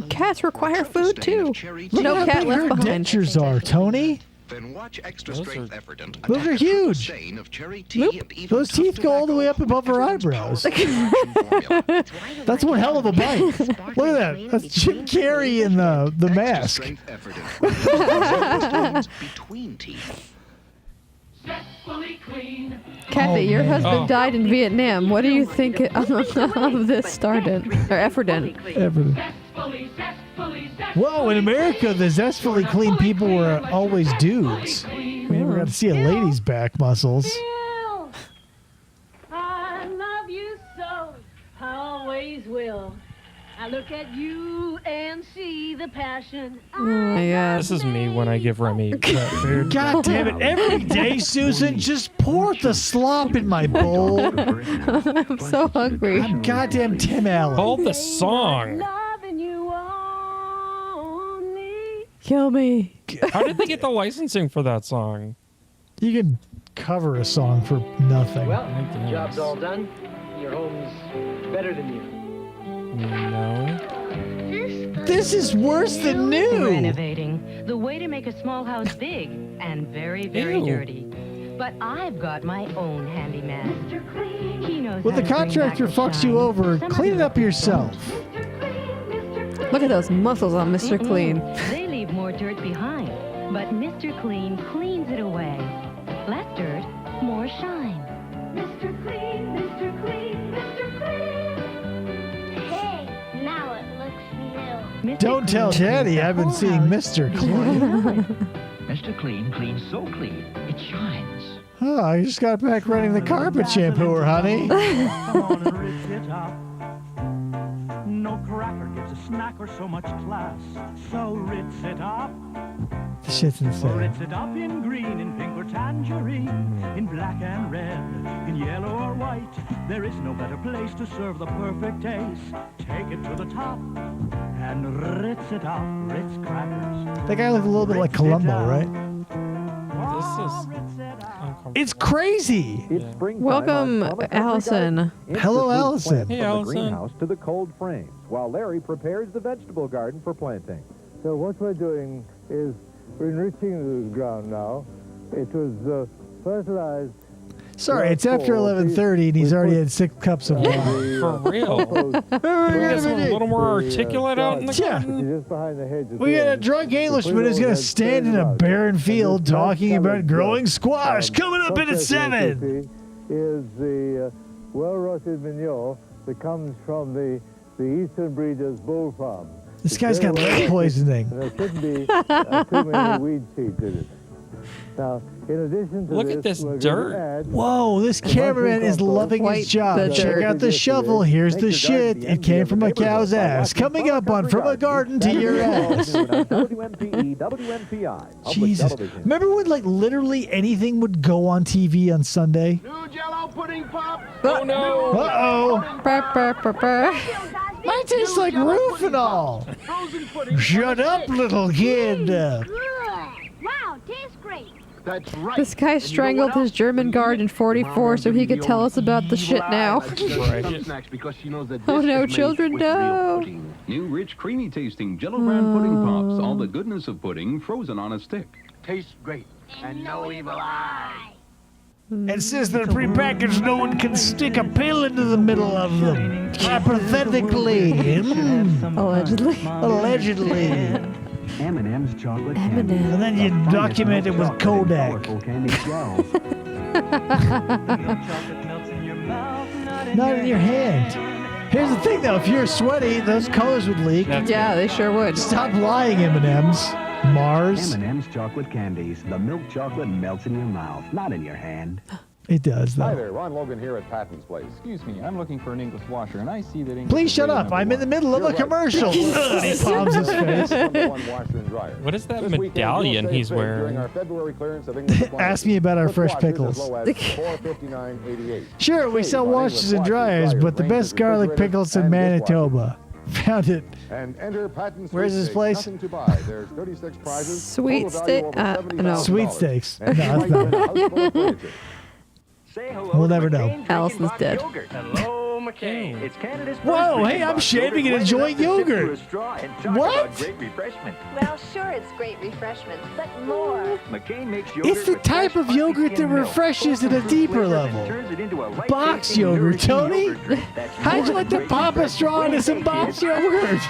Cats require food, too. Look No how cat big left her behind. dentures are, Tony. Then watch extra strength Efferdent. Those are huge. Those teeth go all the way up above her eyebrows. That's one hell of a bite. Look at that. That's Jim Carrey in the mask. Between teeth. Kathy, your husband died in Vietnam. What do you think of this Stardent or Efferdent? Whoa, in America, the zestfully clean people were always dudes. We never got to see a lady's back muscles. I love you so, I always will. I look at you and see the passion. Oh my God. This is me when I give Remy cat food. God damn it. Every day, Susan, just pour the slop in my bowl. I'm so hungry. I'm goddamn Tim Allen. Hold the song. Kill me. How did they get the licensing for that song? You can cover a song for nothing. Well, job's all done. Your home's better than you. No. This is worse than new. Renovating. The way to make a small house big and very, very Ew. dirty. But I've got my own handyman. He knows When how the to bring contractor back the fucks shine. you over, clean it up yourself. Look at those muscles on Mr. Clean. They leave more dirt behind, but Mr. Clean cleans it away. Less dirt, more shine. Mr. Clean, Mr. Clean, Mr. Clean. Hey, now it looks new. Don't tell Daddy I've been seeing Mr. Clean. Mr. Clean cleans so clean, it shines. Oh, I just got back running the carpet shampooer, honey. Come on and rinse it up. No cracker gives a snack or so much class. So rinse it up. This shit's insane. Rinse it up in green, in pink or tangerine, in black and red, in yellow or white. There is no better place to serve the perfect taste. Take it to the top and rinse it up. Ritz crackers. That guy looked a little bit like Columbo, right? This is uncomfortable. It's crazy. Welcome, Allison. Hello, Allison. Hey, From the Allison. greenhouse to the cold frames, while Larry prepares the vegetable garden for planting. So what we're doing is we're enriching the ground now. It was fertilized. Sorry, it's after 11:30 and he's already had 6 cups of wine. For real. Can we get someone a little more articulate out in the garden? Just behind the hedges. We got a drunk Englishman who's going to stand in a barren field talking about growing squash coming up in at 7. Is the well-rotted manure that comes from the Eastern Breeders' Bull Farm. This guy's got lead poisoning. And there shouldn't be too many weed seeds in it. Now, in addition to Look at this we're going dirt. to add Whoa, this cameraman is loving his job. Check out the shovel. Here's the shit. It came from a cow's ass. Coming up on From a Garden to Your Ass. WMPE, WMPI. Jesus. Remember when like literally anything would go on TV on Sunday? New Jello pudding pop. Oh no. Uh-oh. Burr, burr, burr, burr. Mine tastes like roofinol. Shut up, little kid. Wow, tastes great. That's right. This guy strangled his German guard in 44 so he could tell us about the shit now. Oh no, children, no. New rich, creamy tasting Jello brand pudding pops. All the goodness of pudding frozen on a stick. Tastes great. And no evil eye. and says they're prepackaged. No one can stick a pill into the middle of them. Hypothetically. Allegedly. Allegedly. M&M's chocolate M&M. candy. And then you document it with Kodak. Not in your hand. Here's the thing, though. If you're sweaty, those colors would leak. Yeah, they sure would. Stop lying, M&M's. Mars. M&M's chocolate candies. The milk chocolate melts in your mouth, not in your hand. It does, though. Hi there, Ron Logan here at Patton's Place. Excuse me, I'm looking for an English washer, and I see that English. Please shut up. I'm in the middle of a commercial. He palms his face. What is that medallion he's wearing? Ask me about our fresh pickles. Sure, we sell washers and dryers, but the best garlic pickles in Manitoba. Found it. Where's this place? Sweet steak. No. Sweet steaks. No, that's not. We'll never know. Allison's dead. Hello, McCain. It's Canada's Whoa, hey, I'm shaving and enjoying yogurt. What? Great refreshment. Well, sure, it's great refreshment, but more. McCain makes yogurt It's the with type fresh, of yogurt that spicy milk, refreshes at a fruit deeper flavors, level. and turns it into a light Box tasting, yogurt, nourishing Tony. yogurt drink that's How'd you more like to great pop a refreshment. straw into some box yogurt?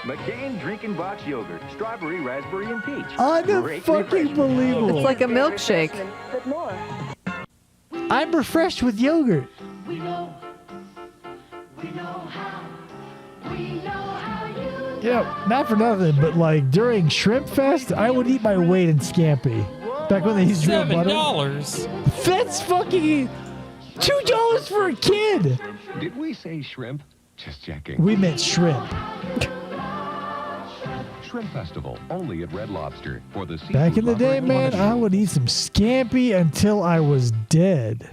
McCain drinking box yogurt, strawberry, raspberry, and peach. Great Unfucking refreshment. believable. It's like a milkshake. But more. I'm refreshed with yogurt. Yeah, not for nothing, but like during Shrimp Fest, I would eat my weight in scampi. Back when they used real butter. $7. That's fucking $2 for a kid. Did we say shrimp? Just checking. We meant shrimp. Shrimp Festival, only at Red Lobster. For the Back in the day, man, I would eat some scampi until I was dead.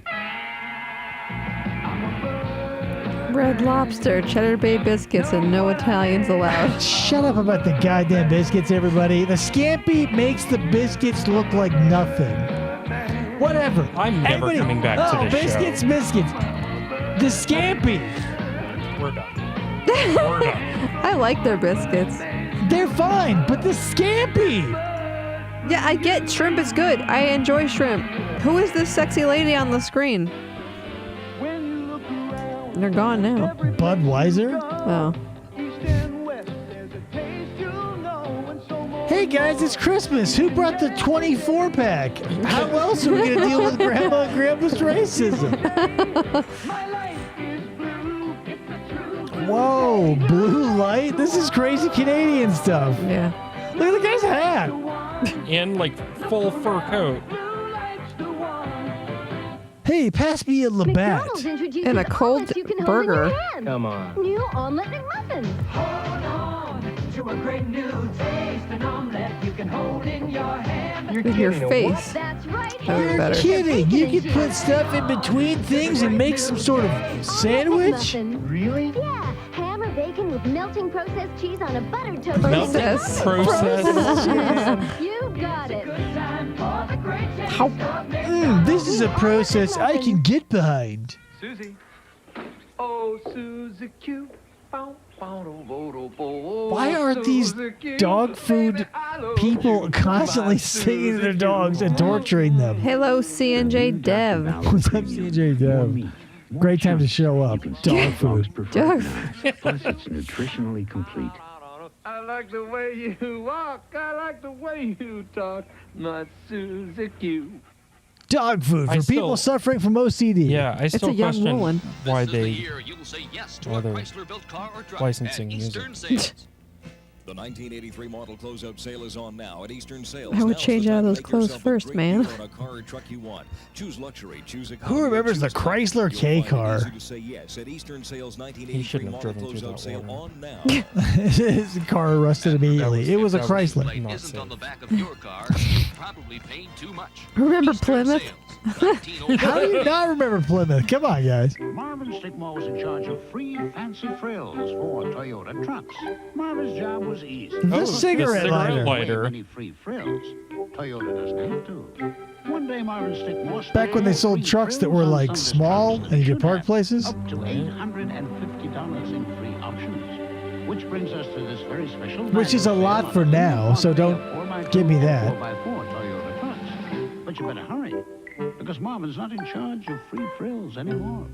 Red Lobster, Cheddar Bay biscuits, and no Italians allowed. Shut up about the goddamn biscuits, everybody. The scampi makes the biscuits look like nothing. Whatever. I'm never coming back to this biscuits, show. biscuits. The scampi. We're done. We're done. I like their biscuits. They're fine, but the scampi. Yeah, I get shrimp is good. I enjoy shrimp. Who is this sexy lady on the screen? They're gone now. Budweiser? Oh. Hey guys, it's Christmas. Who brought the 24-pack? How else are we going to deal with Grandma and Grandpa's racism? Whoa, blue light? This is crazy Canadian stuff. Yeah. Look at the guy's hat. And like full fur coat. Hey, pass me a Labatt. And a cold burger. Come on. New omelet McMuffin. Hold on to a great new taste, an omelet you can hold in your hand. With your face. That's right. That was You're better. kidding. You can put stuff in between things and make some sort of sandwich? Really? Yeah, ham or bacon with melting processed cheese on a buttered toast. Process. You got it. This is a process I can get behind. Susie. Oh, Susie Q. Why aren't these dog food people constantly singing to their dogs and torturing them? Hello, C&J Dev. What's up, CJ Dev? Great time to show up. Dog food. Dog Plus, it's nutritionally complete. I like the way you walk. I like the way you talk. My Susie Q. Dog food for people suffering from OCD. Yeah, I still question Roland. why they're licensing music. The 1983 model closeout sale is on now at Eastern Sales. I would change out of those clothes first, man. On a car or truck you want. Choose luxury, choose Who remembers the Chrysler K car? He shouldn't have driven through that water. His car rusted immediately. It was a Chrysler. Isn't on the back of your car, you're probably paying too much. Remember Plymouth? How do you not remember Plymouth? Come on, guys. Marvin Stickmore was in charge of free fancy frills for Toyota trucks. Marvin's job was easy. The cigarette lighter. Many free frills. Toyota doesn't have to. One day Marvin Stickmore Back when they sold trucks that were like small and you could park places. up to $850 in free options. Which brings us to this very special Which is a lot for now, so don't give me that. 4x4 Toyota trucks. But you better hurry. because Marvin's not in charge of free frills anymore.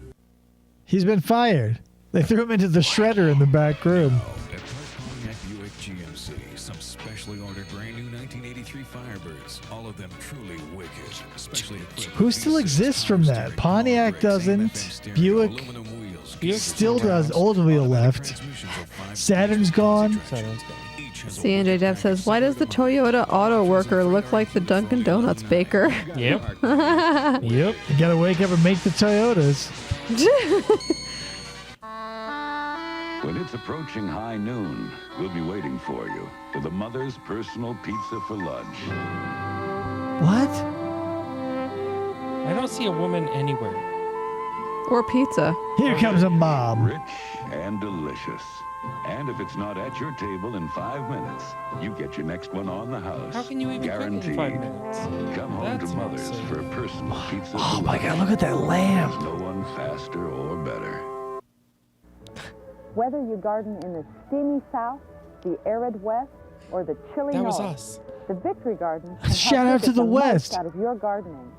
He's been fired. They threw him into the shredder in the back room. At Pontiac Buick GMC, some specially ordered brand new 1983 Firebirds. All of them truly wicked, especially equipped. Who still exists from that? Pontiac doesn't. Buick still does. Oldsmobile left. Saturn's gone. CNJ Dev says, why does the Toyota auto worker look like the Dunkin' Donuts baker? Yep. Yep. You gotta wake up and make the Toyotas. When it's approaching high noon, we'll be waiting for you for the mother's personal pizza for lunch. What? I don't see a woman anywhere. Or pizza. Here comes a mom. Rich and delicious. And if it's not at your table in 5 minutes, you get your next one on the house. How can you even guaranteed. cook in 5 minutes? Come home to Mother's for a personal pizza. Oh my God, look at that lamp. There's no one faster or better. Whether you garden in the steamy south, the arid west, or the chilly That north, was us. the Victory Garden can Shout help out you to get the most west. out of your gardening.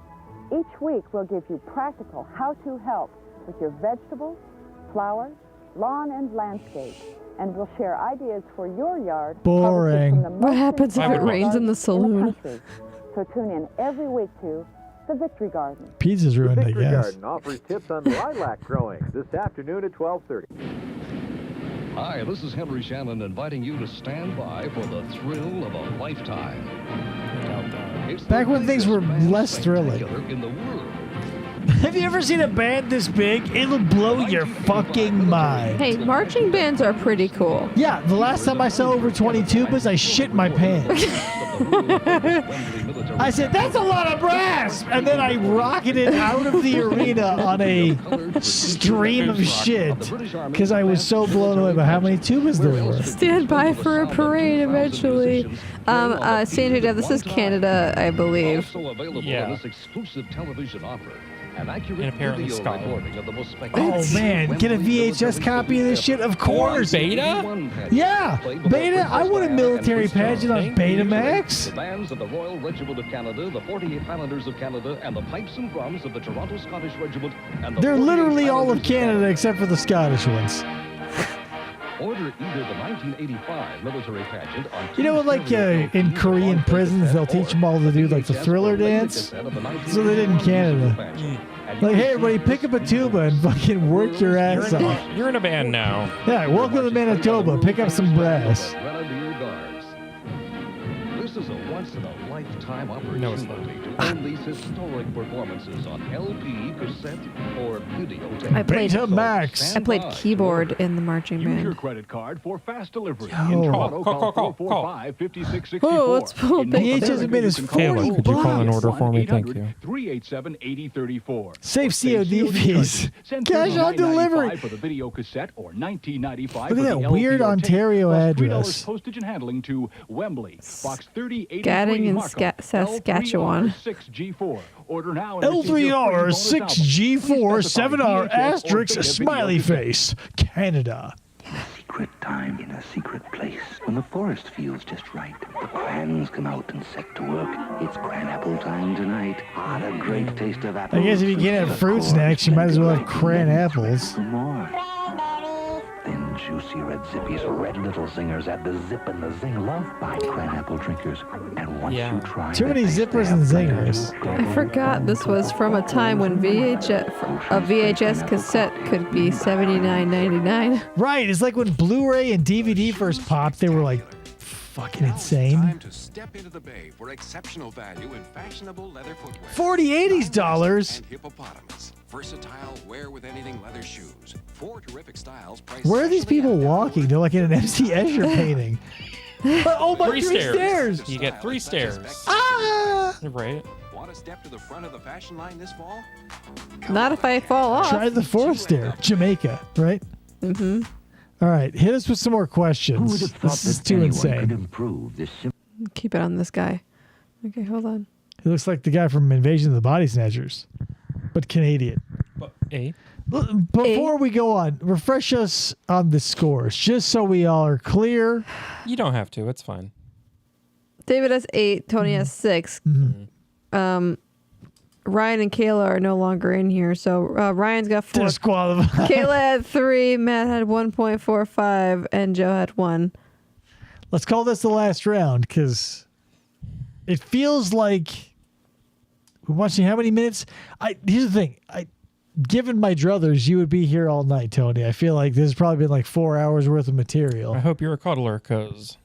Each week we'll give you practical how-to help with your vegetables, flowers, lawn, and landscape. And we'll share ideas for your yard. Boring. From the What happens if it rains in the saloon? country. So tune in every week to the Victory Garden. Pizza's ruined, I Victory guess. Garden offers tips on lilac growing this afternoon at 12:30. Hi, this is Henry Shannon inviting you to stand by for the thrill of a lifetime. It's the Back when things were biggest less band thrilling. spectacular in the world. Have you ever seen a band this big? It'll blow your fucking mind. Hey, marching bands are pretty cool. Yeah, the last time I saw over 20 tubas, I shit my pants. I said, that's a lot of brass! And then I rocketed out of the arena on a stream of shit because I was so blown away by how many tubas there were. Stand by for a parade eventually. CNJ Dev, this is Canada, I believe. Also available in this exclusive television offer. An accurate And apparently video Scotland. recording of the most Oh spectacular man, get a VHS copy of this shit? Of course. Beta? Yeah, Beta. I want a military pageant on Betamax. The bands of the Royal Regiment of Canada, the 48 Highlanders of Canada, and the pipes and drums of the Toronto Scottish Regiment. And the They're 48 literally all of Highlanders Canada except for the Scottish ones. Order either the 1985 military pageant on You know, like in Korean prisons, they'll teach them all to do like the Thriller dance. So they did in Canada. Like, hey, everybody, pick up a tuba and fucking work your ass off. You're in a band now. Yeah, welcome to Manitoba. Pick up some brass. Grenadier Guards. This is a once-in-a-lifetime opportunity No, it's not. to own these historic performances on LP, cassette, or videotape. I played Betamax. I played keyboard in the marching Use your band. credit card for fast delivery. Yo. In Toronto, Call. call 445-5664. Oh, let's pull In back. North VHS America, bid is you can call Caleb, could you call an order for me? Thank you. 387-8034. Save COD fees. charges. Send Cash on $39.95 delivery. for the video cassette or $19.95 Look for at the that LP weird or tape, Ontario plus address. $3 postage and handling to Wembley, box 3083 Scatting in Markham, Saskatchewan. L3R6G4. Order now and receive your free L3R, bonus album. 6G4, Please specify 7R, VHS or asterisk, beta smiley video face, Canada. Secret time in a secret place. When the forest feels just right, the crans come out and set to work. It's cran apple time tonight. Ah, the great taste of apples. I guess if you can't have fruit snacks, you might as well have cran apples. Some more. Then juicy red zippies, red little zingers at the zip and the zing, loved by cran apple drinkers. And once you try Too the many taste, zippers they and have plenty zingers. I forgot this was from a time when a VHS cassette could be $79.99. Right, it's like when Blu-ray and DVD first popped, they were like fucking insane. Time to step into the bay for exceptional value in fashionable leather footwear. 40 80s dollars. And hippopotamus. Versatile, wear with anything leather shoes. 4 terrific styles priced. Where are these people walking? They're like in an MC Escher painting. Oh my, 3 stairs. You get 3 stairs. Ah! Right. Want to step to the front of the fashion line this fall? Not if I fall off. Try the 4th stair. Jamaica, right? Mm-hmm. All right, hit us with some more questions. This is too insane. Keep it on this guy. Okay, hold on. He looks like the guy from Invasion of the Body Snatchers, but Canadian. Before we go on, refresh us on the scores, just so we all are clear. You don't have to. It's fine. David has 8. Tony has 6. Ryan and Kayla are no longer in here. So Ryan's got 4. Disqualified. Kayla had 3. Matt had 1.45, and Joe had 1. Let's call this the last round because it feels like we're watching how many minutes. Here's the thing. Given my druthers, you would be here all night, Tony. I feel like this has probably been like 4 hours worth of material. I hope you're a cuddler, cause.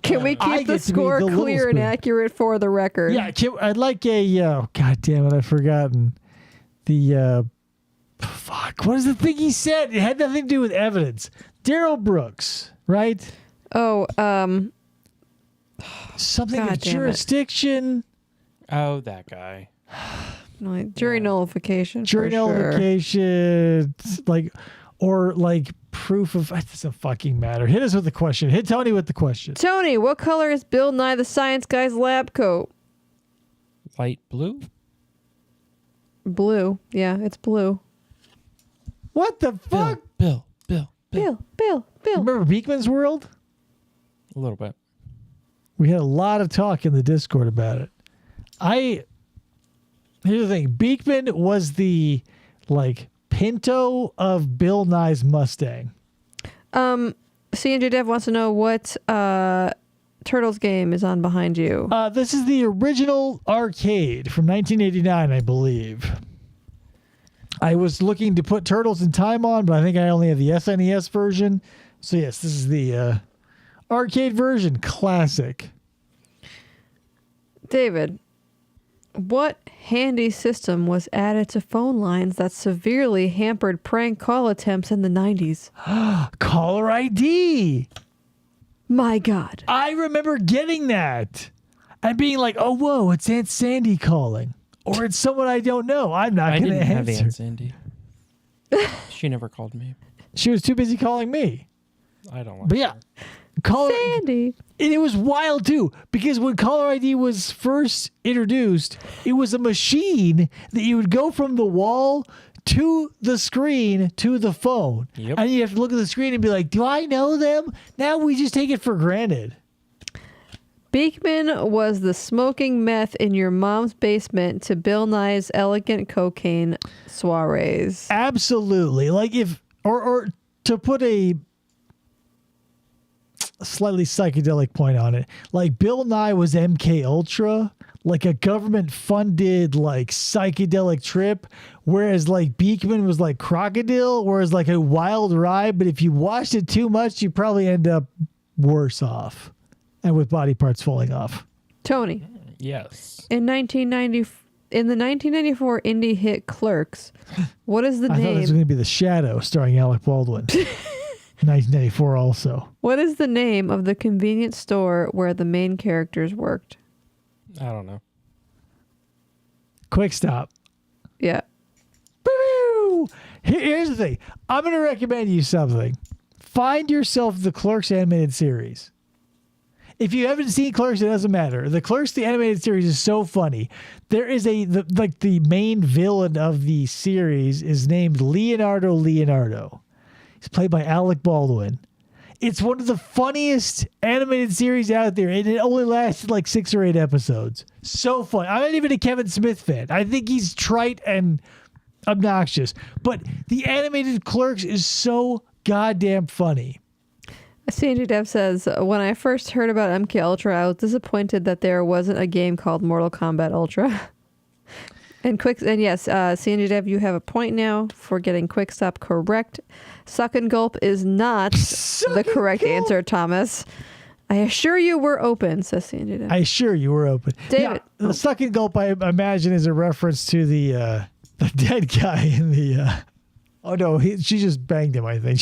Can we keep the score clear and accurate for the record? Yeah, I'd like a. God damn it, I've forgotten the. Fuck! What is the thing he said? It had nothing to do with evidence. Daryl Brooks, right? Oh, something God of damn jurisdiction. Oh, that guy. No, jury nullification. Jury for sure. nullification, like proof of. It doesn't fucking matter. Hit us with the question. Hit Tony with the question. Tony, what color is Bill Nye the Science Guy's lab coat? Light blue. Blue. Yeah, it's blue. What the fuck? Bill. Remember Beekman's World? A little bit. We had a lot of talk in the Discord about it. Here's the thing. Beekman was the Pinto of Bill Nye's Mustang. CNJ Dev wants to know what Turtles game is on behind you. This is the original arcade from 1989, I believe. I was looking to put Turtles in Time on, but I think I only have the SNES version. So yes, this is the arcade version. Classic. David, what handy system was added to phone lines that severely hampered prank call attempts in the 90s? Caller ID. My God. I remember getting that and being like, oh, whoa, it's Aunt Sandy calling. Or it's someone I don't know. I'm not going to answer. I didn't have Aunt Sandy. She never called me. She was too busy calling me. I don't like But yeah. Sandy. And it was wild too, because when caller ID was first introduced, it was a machine that you would go from the wall to the screen to the phone. Yep. And you have to look at the screen and be like, do I know them? Now we just take it for granted. Beekman was the smoking meth in your mom's basement to Bill Nye's elegant cocaine soirees. Absolutely. Like or to put a slightly psychedelic point on it, like Bill Nye was MK Ultra, like a government funded psychedelic trip, whereas Beekman was like Crocodile, whereas a wild ride, but if you watched it too much you probably end up worse off and with body parts falling off. Tony. Yes. In the 1994 indie hit Clerks, what is the I name? thought it was going to be The Shadow starring Alec Baldwin. 1994 also. What is the name of the convenience store where the main characters worked? I don't know. Quick Stop. Yeah. Boo! Here's the thing. I'm going to recommend you something. Find yourself the Clerks animated series. If you haven't seen Clerks, it doesn't matter. The Clerks, the animated series, is so funny. There is the main villain of the series is named Leonardo. He's played by Alec Baldwin. It's one of the funniest animated series out there, and it only lasted 6 or 8 episodes. So fun. I'm not even a Kevin Smith fan. I think he's trite and obnoxious. But the animated Clerks is so goddamn funny. CNG Dev says, when I first heard about MK Ultra, I was disappointed that there wasn't a game called Mortal Kombat Ultra. And yes, CNG Dev, you have a point now for getting Quick Stop correct. Suck and Gulp is not the correct answer, Thomas. I assure you we're open, says CNG Dev. I assure you we're open. David. Yeah, the Suck and Gulp, I imagine, is a reference to the dead guy in the... Oh, no, she just banged him, I think.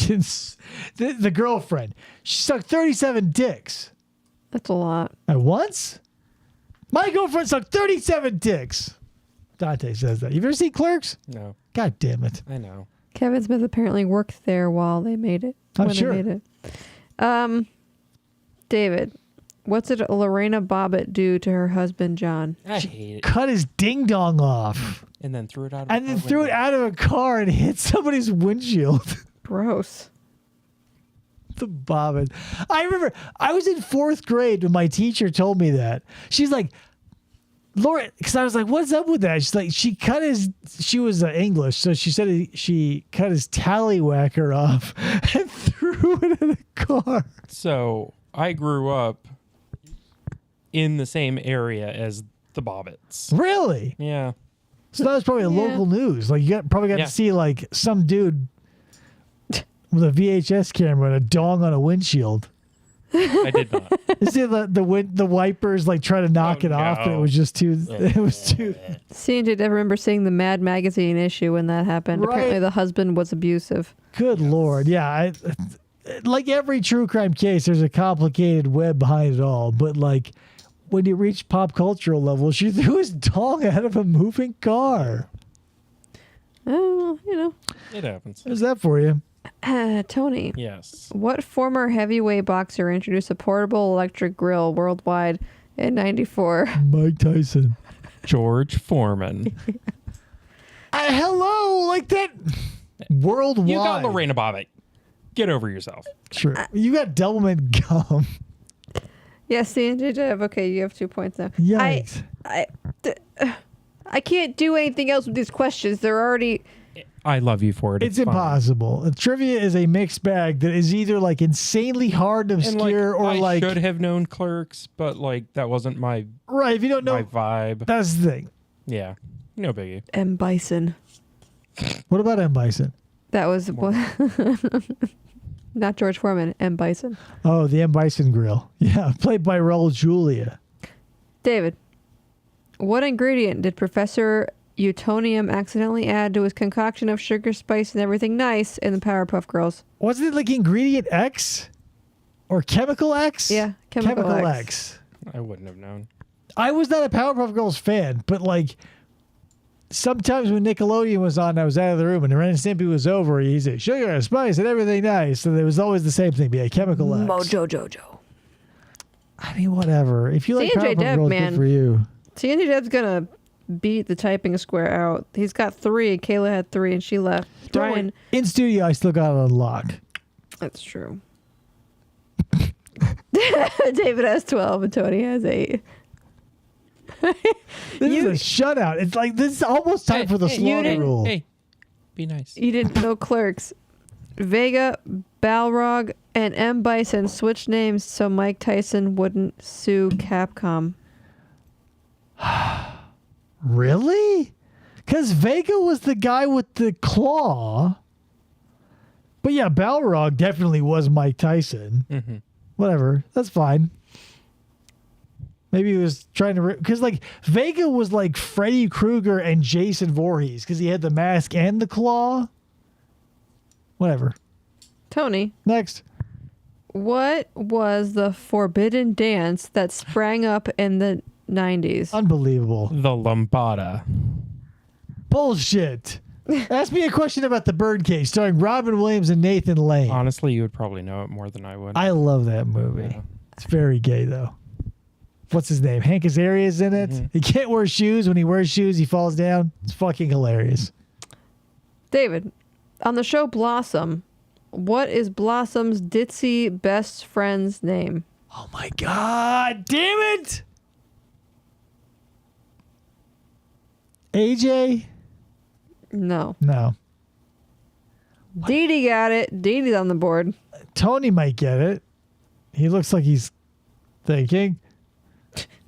The girlfriend. She sucked 37 dicks. That's a lot. At once? My girlfriend sucked 37 dicks. Dante says that. You've ever seen Clerks? No. God damn it. I know. Kevin Smith apparently worked there while they made it. I'm sure. They made it. David, what did Lorena Bobbitt do to her husband, John? I hate it. Cut his ding-dong off. And then threw it out of And then threw it out of a car and hit somebody's windshield. Gross. The Bobbitt. I remember I was in 4th grade when my teacher told me that. She's like, Laura, because I was like, what's up with that? She's like, she was English, so she said she cut his tallywhacker off and threw it in a car. So I grew up in the same area as the Bobbits. Really? Yeah. So that was probably a local news. Like you probably got to see like some dude with a VHS camera and a dong on a windshield. I did not. You see the wipers like try to knock it off, and it was just too. It was too. CJ, I remember seeing the Mad Magazine issue when that happened. Right. Apparently, the husband was abusive. Good Lord, yeah. Like every true crime case, there's a complicated web behind it all. But like when you reach pop cultural level, she threw his dong out of a moving car. Oh, it happens. There's that for you. Tony. Yes. What former heavyweight boxer introduced a portable electric grill worldwide in '94? Mike Tyson. George Foreman. Hello, like that worldwide. You got Lorena Bobbitt. Get over yourself. Sure. You got Doublemint gum. Yes, CJ. Okay, you have 2 points now. Yikes. I can't do anything else with these questions. They're already... I love you for it. It's impossible. Trivia is a mixed bag that is either like insanely hard and obscure or I should have known Clerks, but like that wasn't my right. If you don't know my vibe, that's the thing. Yeah, no biggie. M. Bison. What about M. Bison? That was not George Foreman. M. Bison. Oh, the M. Bison grill. Yeah, played by Raul Julia. David, what ingredient did Professor Utonium accidentally add to his concoction of sugar, spice, and everything nice in the Powerpuff Girls? Wasn't it like ingredient X or chemical X? Yeah, chemical X. I wouldn't have known. I was not a Powerpuff Girls fan, but like sometimes when Nickelodeon was on, I was out of the room and Ren and Stimpy was over. He said sugar, spice, and everything nice. So there was always the same thing, be a chemical X. Mojo Jojo. I mean, whatever. If you like C&J Powerpuff Deb, Girls, man. good for you. C&J Deb's gonna beat the typing square out. He's got 3. Kayla had 3 and she left. Ryan. In studio, I still got it on lock. That's true. David has 12 and Tony has 8. This is a shutout. It's like this is almost time for the slaughter rule. Hey, be nice. You didn't know Clerks. Vega, Balrog, and M. Bison switched names so Mike Tyson wouldn't sue Capcom. Really? Because Vega was the guy with the claw. But yeah, Balrog definitely was Mike Tyson. Mm-hmm. Whatever. That's fine. Maybe he was trying to... Because like Vega was like Freddy Krueger and Jason Voorhees because he had the mask and the claw. Whatever. Tony. Next. What was the forbidden dance that sprang up in the 90s? Unbelievable. The Lambada. Bullshit. Ask me a question about the Birdcage starring Robin Williams and Nathan Lane. Honestly, you would probably know it more than I would. I love that movie. Yeah. It's very gay though. What's his name? Hank Azaria's in it. Mm-hmm. He can't wear shoes. When he wears shoes, he falls down. It's fucking hilarious. David, on the show Blossom, what is Blossom's ditzy best friend's name? Oh my God. Damn it. AJ? No. No. Dee Dee got it. Dee Dee's on the board. Tony might get it. He looks like he's thinking.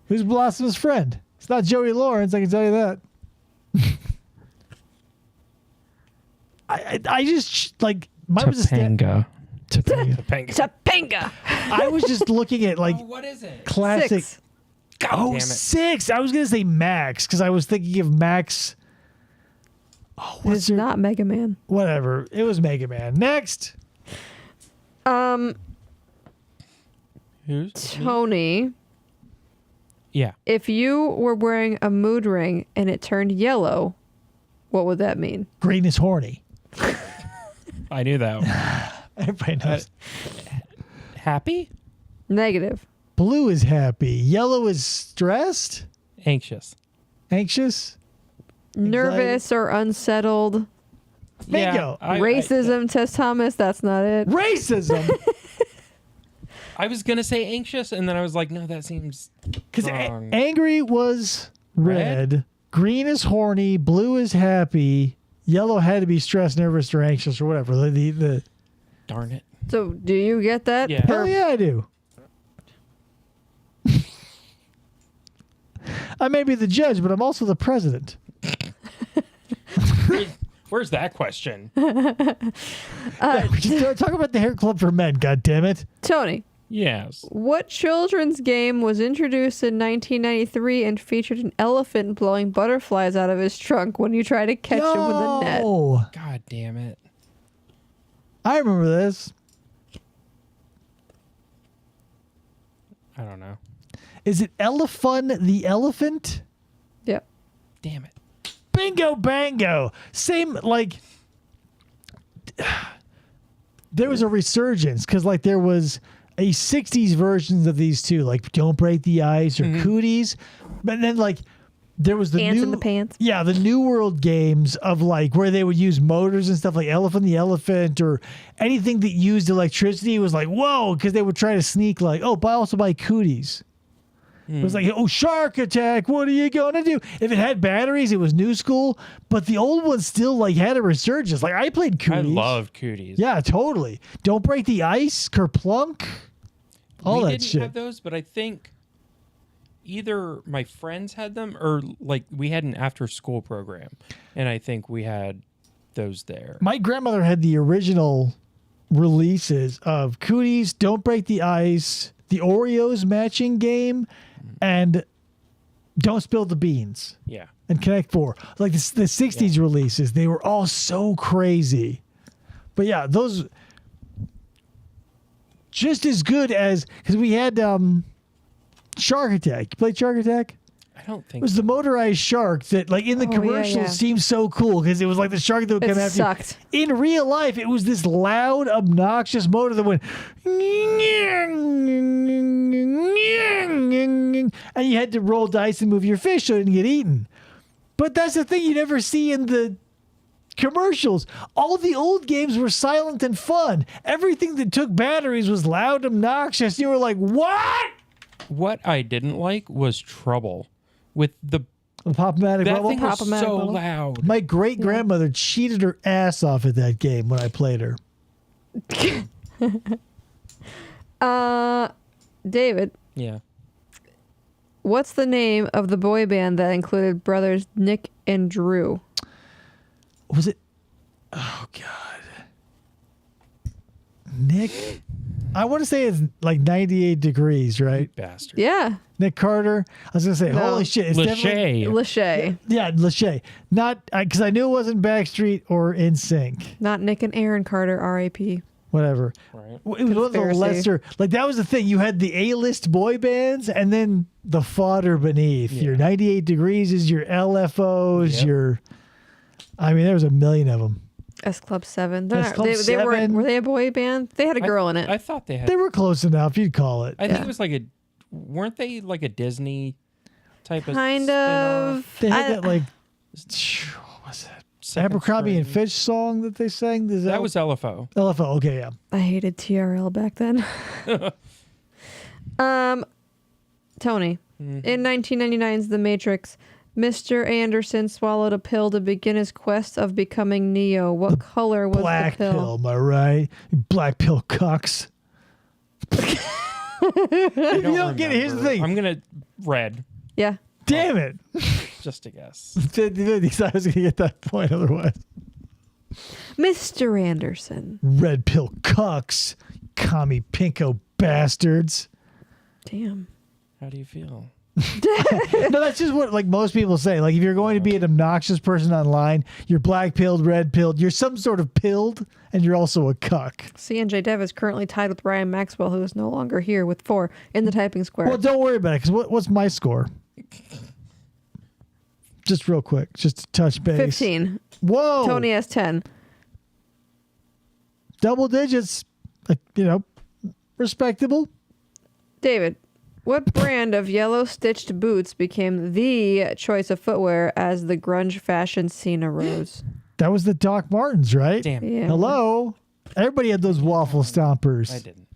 Who's Blossom's friend? It's not Joey Lawrence, I can tell you that. I just, like, mine was a Topanga. Topanga. I was just looking at, like, what is it? Classic. 6. Oh, damn it. 6. I was going to say Max because I was thinking of Max. Oh, It's not Mega Man. Whatever. It was Mega Man. Next. Who's? Tony. Yeah. If you were wearing a mood ring and it turned yellow, what would that mean? Green is horny. I knew that one. Everybody knows. Happy? Negative. Blue is happy. Yellow is stressed. Anxious. Anxious. Nervous or unsettled. Bingo. Yeah, Racism, Tess Thomas. That's not it. Racism. I was going to say anxious, and then I was like, no, that seems Because wrong. angry was red. Green is horny. Blue is happy. Yellow had to be stressed, nervous, or anxious, or whatever. The Darn it. So, do you get that? Yeah. Hell yeah, I do. I may be the judge, but I'm also the president. Where's that question? Talk about the hair club for men, God damn it. Tony. Yes. What children's game was introduced in 1993 and featured an elephant blowing butterflies out of his trunk when you try to catch him with a net? God damn it. I remember this. I don't know. Is it Elephun the elephant? Yep. Damn it. Bingo bango. Same, like, there was a resurgence because, like, there was a 60s versions of these two, like Don't Break the Ice or Cooties. But then, like, there was the Ants new in the Pants. Yeah, the New World games of, like, where they would use motors and stuff, like Elephant the Elephant, or anything that used electricity was like, whoa, because they would try to sneak, like, oh, also buy Cooties. It was like, oh, Shark Attack, what are you going to do? If it had batteries, it was new school, but the old ones still, like, had a resurgence. Like, I played Cooties. I loved Cooties. Yeah, totally. Don't Break the Ice, Kerplunk, all that shit. We didn't have those, but I think either my friends had them or, like, we had an after-school program, and I think we had those there. My grandmother had the original releases of Cooties, Don't Break the Ice, the Oreos matching game, and Don't Spill the Beans. Yeah. And Connect 4. Like the 60s releases, they were all so crazy. But yeah, those just as good as, because we had Shark Attack. You played Shark Attack? I don't think it was the motorized shark that, like, in the commercials seemed so cool because it was like the shark that would come after sucked. you. In real life, it was this loud, obnoxious motor that went and you had to roll dice and move your fish so it didn't get eaten. But that's the thing you never see in the commercials. All the old games were silent and fun. Everything that took batteries was loud, obnoxious. You were like, what? What I didn't like was Trouble. With the Pop-O-Matic that bubble? thing was so loud. My great-grandmother cheated her ass off at that game when I played her. David. Yeah. What's the name of the boy band that included brothers Nick and Drew? Was it? Oh, God. Nick? I want to say it's like 98 Degrees, right? Bastard. Yeah. Nick Carter. I was going to say, holy shit. It's Lachey. Yeah, Lachey. Not, because I knew it wasn't Backstreet or NSYNC. Not Nick and Aaron Carter, R.I.P. Whatever. Right. It was one of the lesser, like, that was the thing. You had the A-list boy bands and then the fodder beneath. Your 98 Degrees is your LFOs, your, I mean, there was a million of them. S Club 7. S Club 7. Were they a boy band? They had a girl in it. I thought they had. They were close enough, you'd call it. I think it was like weren't they like a Disney type of kind of? They had that, like, what was that? Abercrombie and Fitch song that they sang? That was LFO. LFO, okay, yeah. I hated TRL back then. Tony, in 1999's The Matrix, Mr. Anderson swallowed a pill to begin his quest of becoming Neo. What color was Black the pill? pill, am I right? Black pill cucks. I don't get it. Here's the thing. I'm gonna red. Yeah. Damn it. Just a guess. I was gonna get that point otherwise. Mr. Anderson. Red pill cucks. Commie pinko bastards. Damn. How do you feel? No, that's just what, like, most people say. Like, if you're going to be an obnoxious person online, you're black pilled, red pilled, you're some sort of pilled, and you're also a cuck. CNJ Dev is currently tied with Ryan Maxwell, who is no longer here, with 4 in the typing square. Well, don't worry about it, because what's my score? Just real quick, just to touch base. 15. Whoa. Tony has 10. Double digits, like, respectable. David, what brand of yellow stitched boots became the choice of footwear as the grunge fashion scene arose? That was the Doc Martens, right? Damn. Yeah. Hello. Everybody had those waffle stompers. I didn't.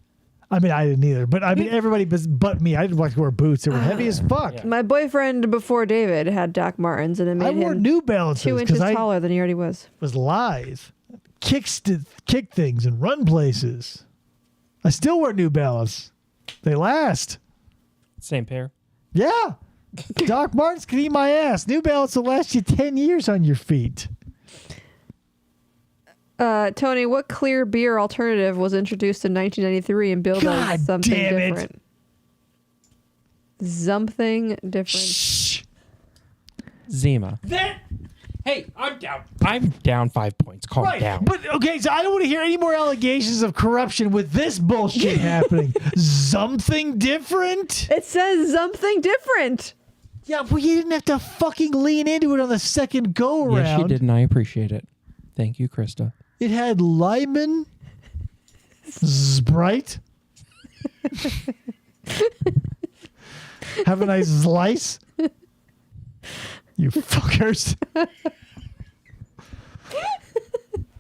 I mean, I didn't either. But I mean, everybody but me. I didn't like to wear boots. They were heavy as fuck. Yeah. My boyfriend before David had Doc Martens, and it made wore him New Balances 2 inches 'cause I taller than he already was. was lithe. Kick things and run places. I still wear New Balance. They last. Same pair. Yeah. Doc Martens can eat my ass. New Balance will last you 10 years on your feet. Tony, what clear beer alternative was introduced in 1993 and billed as something different? Something different. Shh. Zima. Hey, I'm down. I'm down 5 points. Calm down. But okay, so I don't want to hear any more allegations of corruption with this bullshit happening. Something different? It says something different. Yeah, well, you didn't have to fucking lean into it on the second go around. Yes, you did, and I appreciate it. Thank you, Krista. It had lemon, Sprite. Have a nice slice. You fuckers.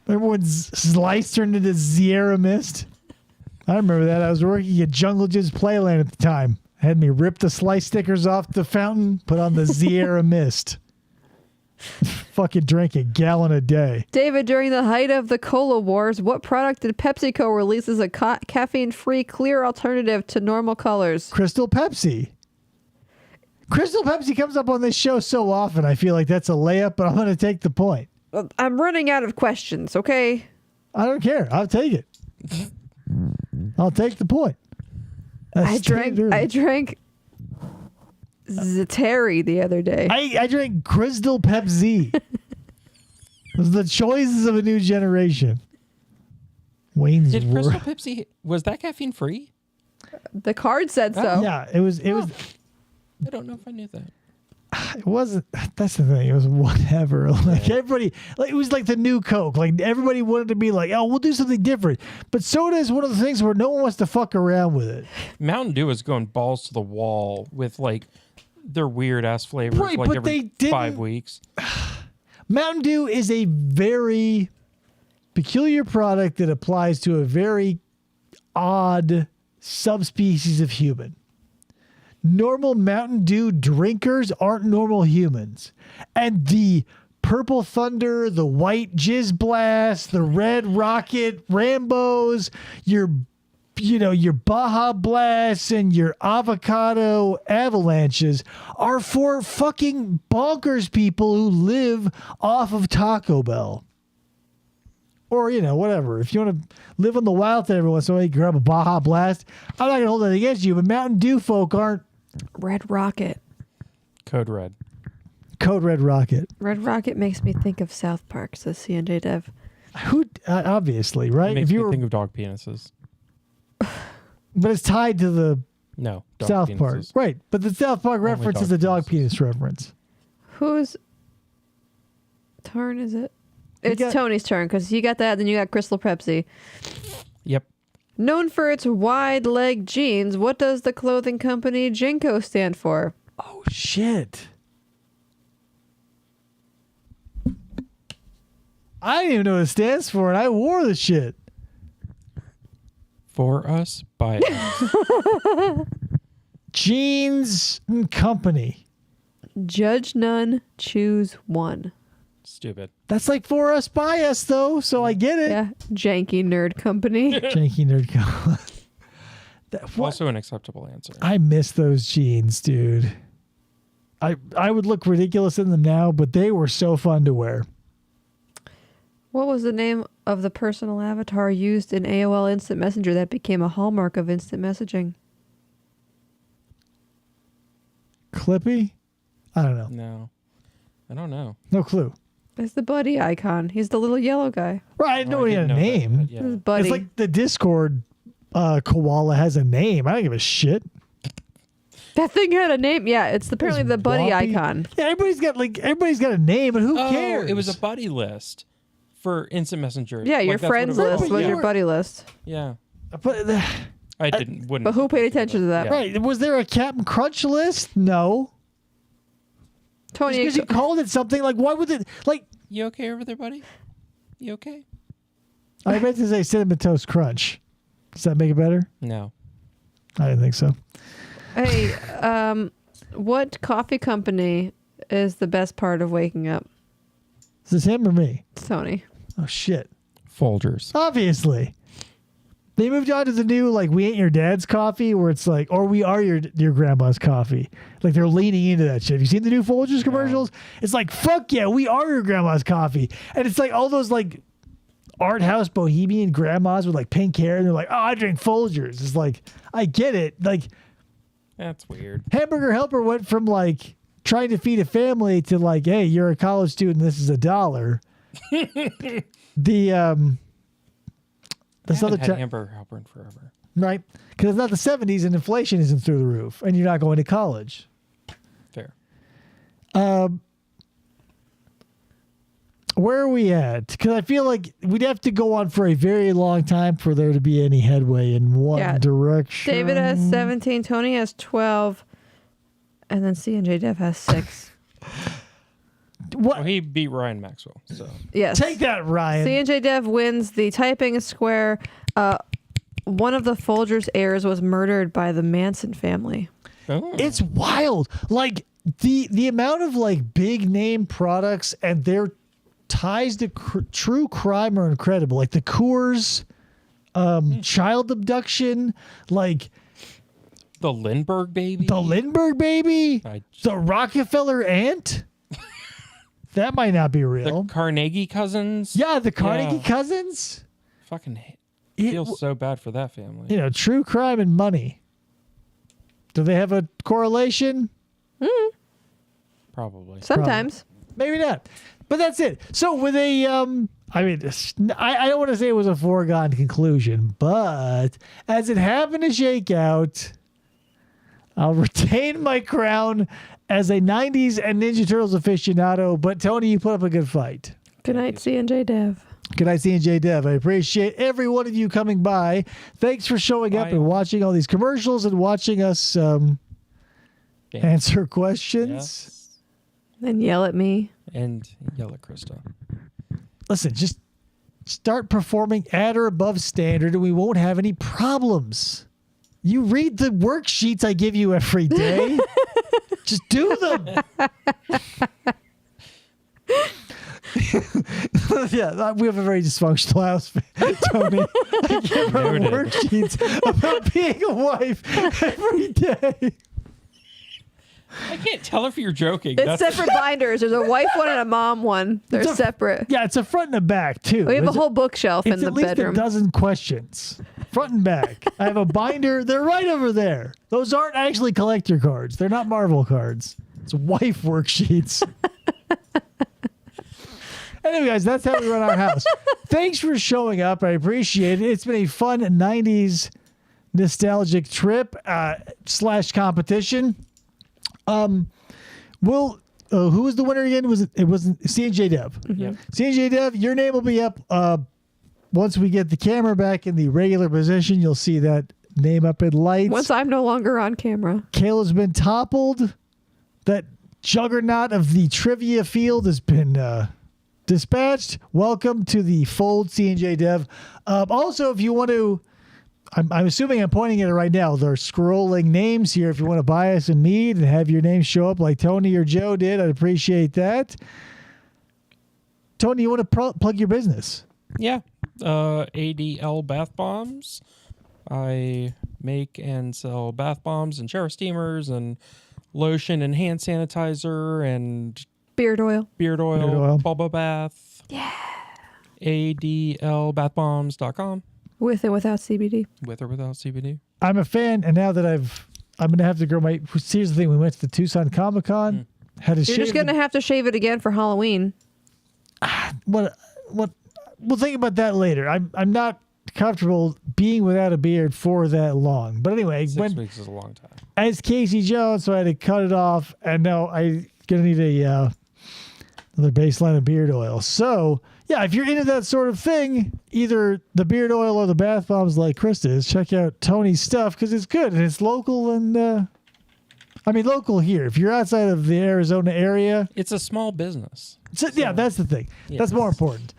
Remember when Slice turned into Sierra Mist? I remember that. I was working at Jungle Jim's Playland at the time. Had me rip the Slice stickers off the fountain, put on the Sierra Mist. Fucking drink a gallon a day. David, during the height of the cola wars, what product did PepsiCo release as a caffeine-free clear alternative to normal colors? Crystal Pepsi. Crystal Pepsi comes up on this show so often, I feel like that's a layup, but I'm going to take the point. I'm running out of questions, okay? I don't care. I'll take it. I'll take the point. I drank Zeteri the other day. I drank Crystal Pepsi. It was the choices of a new generation. Wayne's Did Crystal Pepsi, was that caffeine free? The card said so. Yeah, it was. I don't know if I knew that. It wasn't. That's the thing. It was whatever. Like everybody, like it was like the new Coke. Like everybody wanted to be like, oh, we'll do something different. But soda is one of the things where no one wants to fuck around with it. Mountain Dew is going balls to the wall with like their weird ass flavors, Right, like but every they didn't- 5 weeks. Mountain Dew is a very peculiar product that applies to a very odd subspecies of human. Normal Mountain Dew drinkers aren't normal humans. And the Purple Thunder, the White Jizz Blast, the Red Rocket Rambos, your Baja Blasts and your Avocado Avalanches are for fucking bonkers people who live off of Taco Bell. Or, whatever. If you want to live on the wild thing every once in a while, you grab a Baja Blast. I'm not going to hold that against you, but Mountain Dew folk aren't. Red Rocket. Code Red. Code Red Rocket. Red Rocket makes me think of South Park, says CNJ Dev. Who, obviously, right? It makes me think of dog penises. But it's tied to the No, dog South penises. Park. Right. But the South Park reference dog is a dog penis reference. Whose turn is it? It's Tony's turn because you got that, then you got Crystal Pepsi. Yep. Known for its wide leg jeans, what does the clothing company Jinko stand for? Oh, shit. I didn't even know what it stands for, and I wore the shit. For us, by us. Jeans and Company. Judge none, choose one. Stupid. That's like for us, by us, though, so I get it. Yeah, Janky Nerd Company. Janky Nerd Company. Also an acceptable answer. I miss those jeans, dude. I would look ridiculous in them now, but they were so fun to wear. What was the name of the personal avatar used in AOL Instant Messenger that became a hallmark of instant messaging? Clippy? I don't know. No. I don't know. No clue. It's the Buddy icon. He's the little yellow guy. Right, I didn't know he had a name. This is Buddy. It's like the Discord koala has a name. I don't give a shit. That thing had a name. Yeah, it's apparently the Buddy Whoppy. icon. Yeah, everybody's got a name, but who cares? It was a buddy list for instant messenger. Yeah, your that's what friends it was. list was Yeah. your buddy list. Yeah. But wouldn't. But who paid attention to that? Yeah. Right. Was there a Captain Crunch list? No. Tony, because you called it something, like, why would it, like... You okay over there, buddy? You okay? I meant to say Cinnamon Toast Crunch. Does that make it better? No. I didn't think so. Hey, what coffee company is the best part of waking up? Is this him or me? It's Tony. Oh, shit. Folgers. Obviously. They moved on to the new, like, we ain't your dad's coffee, where it's like, or we are your grandma's coffee. Like, they're leaning into that shit. Have you seen the new Folgers commercials? It's like, fuck yeah, we are your grandma's coffee. And it's like all those, like, art house bohemian grandmas with, like, pink hair, and they're like, oh, I drink Folgers. It's like, I get it. Like, that's weird. Hamburger Helper went from, like, trying to feed a family to, like, hey, you're a college student, this is $1. This other Hamburger Helper in forever. Right? Because it's not the 70s and inflation isn't through the roof and you're not going to college. Fair. Where are we at? Because I feel like we'd have to go on for a very long time for there to be any headway in one direction. David has 17, Tony has 12, and then C&J Dev has 6. What? Well, he beat Ryan Maxwell. So Yes. Take that, Ryan. C&J Dev wins the typing square. One of the Folgers heirs was murdered by the Manson family. Oh. It's wild. Like the amount of like big name products and their ties to true crime are incredible. Like the Coors child abduction, like the Lindbergh baby. The Rockefeller aunt. That might not be real. The Carnegie cousins. Yeah, the Carnegie cousins. Fucking feels so bad for that family. You know, true crime and money. Do they have a correlation? Probably. Sometimes. Maybe not. But that's it. So with a, I mean, I don't want to say it was a foregone conclusion, but as it happened to shake out, I'll retain my crown as a 90s and Ninja Turtles aficionado. But Tony, you put up a good fight. Good night, C&J Dev. Good night, C&J Dev. I appreciate every one of you coming by. Thanks for showing up and watching all these commercials and watching us answer questions. Yes. And yell at me. And yell at Krista. Listen, just start performing at or above standard and we won't have any problems. You read the worksheets I give you every day. Just do them. Yeah, we have a very dysfunctional house, Tony. I give her worksheets about being a wife every day. I can't tell if you're joking. It's separate binders. There's a wife one and a mom one. They're separate. Yeah, it's a front and a back, too. We have a whole bookshelf in the bedroom. It's at least a dozen questions. Front and back. I have a binder. They're right over there. Those aren't actually collector cards. They're not Marvel cards. It's wife worksheets. Anyway, guys, that's how we run our house. Thanks for showing up. I appreciate it. It's been a fun 90s nostalgic trip / competition. Who was the winner again? It wasn't C&J Dev. Yep. C&J Dev, your name will be up once we get the camera back in the regular position. You'll see that name up in lights. Once I'm no longer on camera. Kayla's been toppled. That juggernaut of the trivia field has been dispatched. Welcome to the fold, C&J Dev. Also, if you want to, I'm assuming I'm pointing at it right now. They're scrolling names here. If you want to buy us a mead and have your name show up like Tony or Joe did, I'd appreciate that. Tony, you want to plug your business? Yeah. ADL Bath Bombs. I make and sell bath bombs and shower steamers and lotion and hand sanitizer and beard oil. Bubble bath. Yeah. ADLbathbombs.com. With or without CBD. With or without CBD. I'm a fan, and now that I'm going to have to grow my... Here's the thing. We went to the Tucson Comic-Con. Had to You're just going to have to shave it again for Halloween. What? We'll think about that later. I'm not comfortable being without a beard for that long. But anyway... 6 weeks is a long time. As Casey Jones, so I had to cut it off. And now I'm going to need another baseline of beard oil. So... yeah, if you're into that sort of thing, either the beard oil or the bath bombs like Krista is, check out Tony's stuff because it's good and it's local and, local here. If you're outside of the Arizona area. It's a small business. Yeah, that's the thing. Yes. That's more important.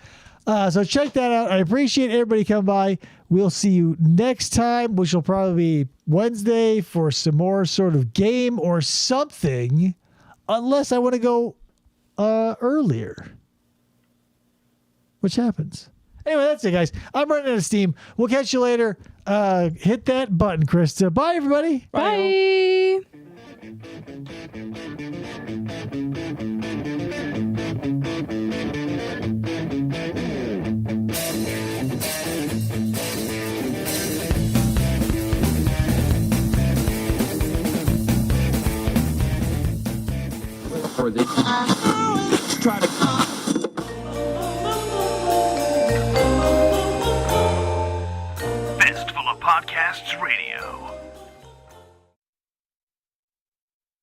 So check that out. I appreciate everybody coming by. We'll see you next time, which will probably be Wednesday for some more sort of game or something, unless I want to go earlier, which happens. Anyway, that's it, guys. I'm running out of steam. We'll catch you later. Hit that button, Krista. Bye, everybody. Bye. For this, try to. Fistful of Podcasts Radio.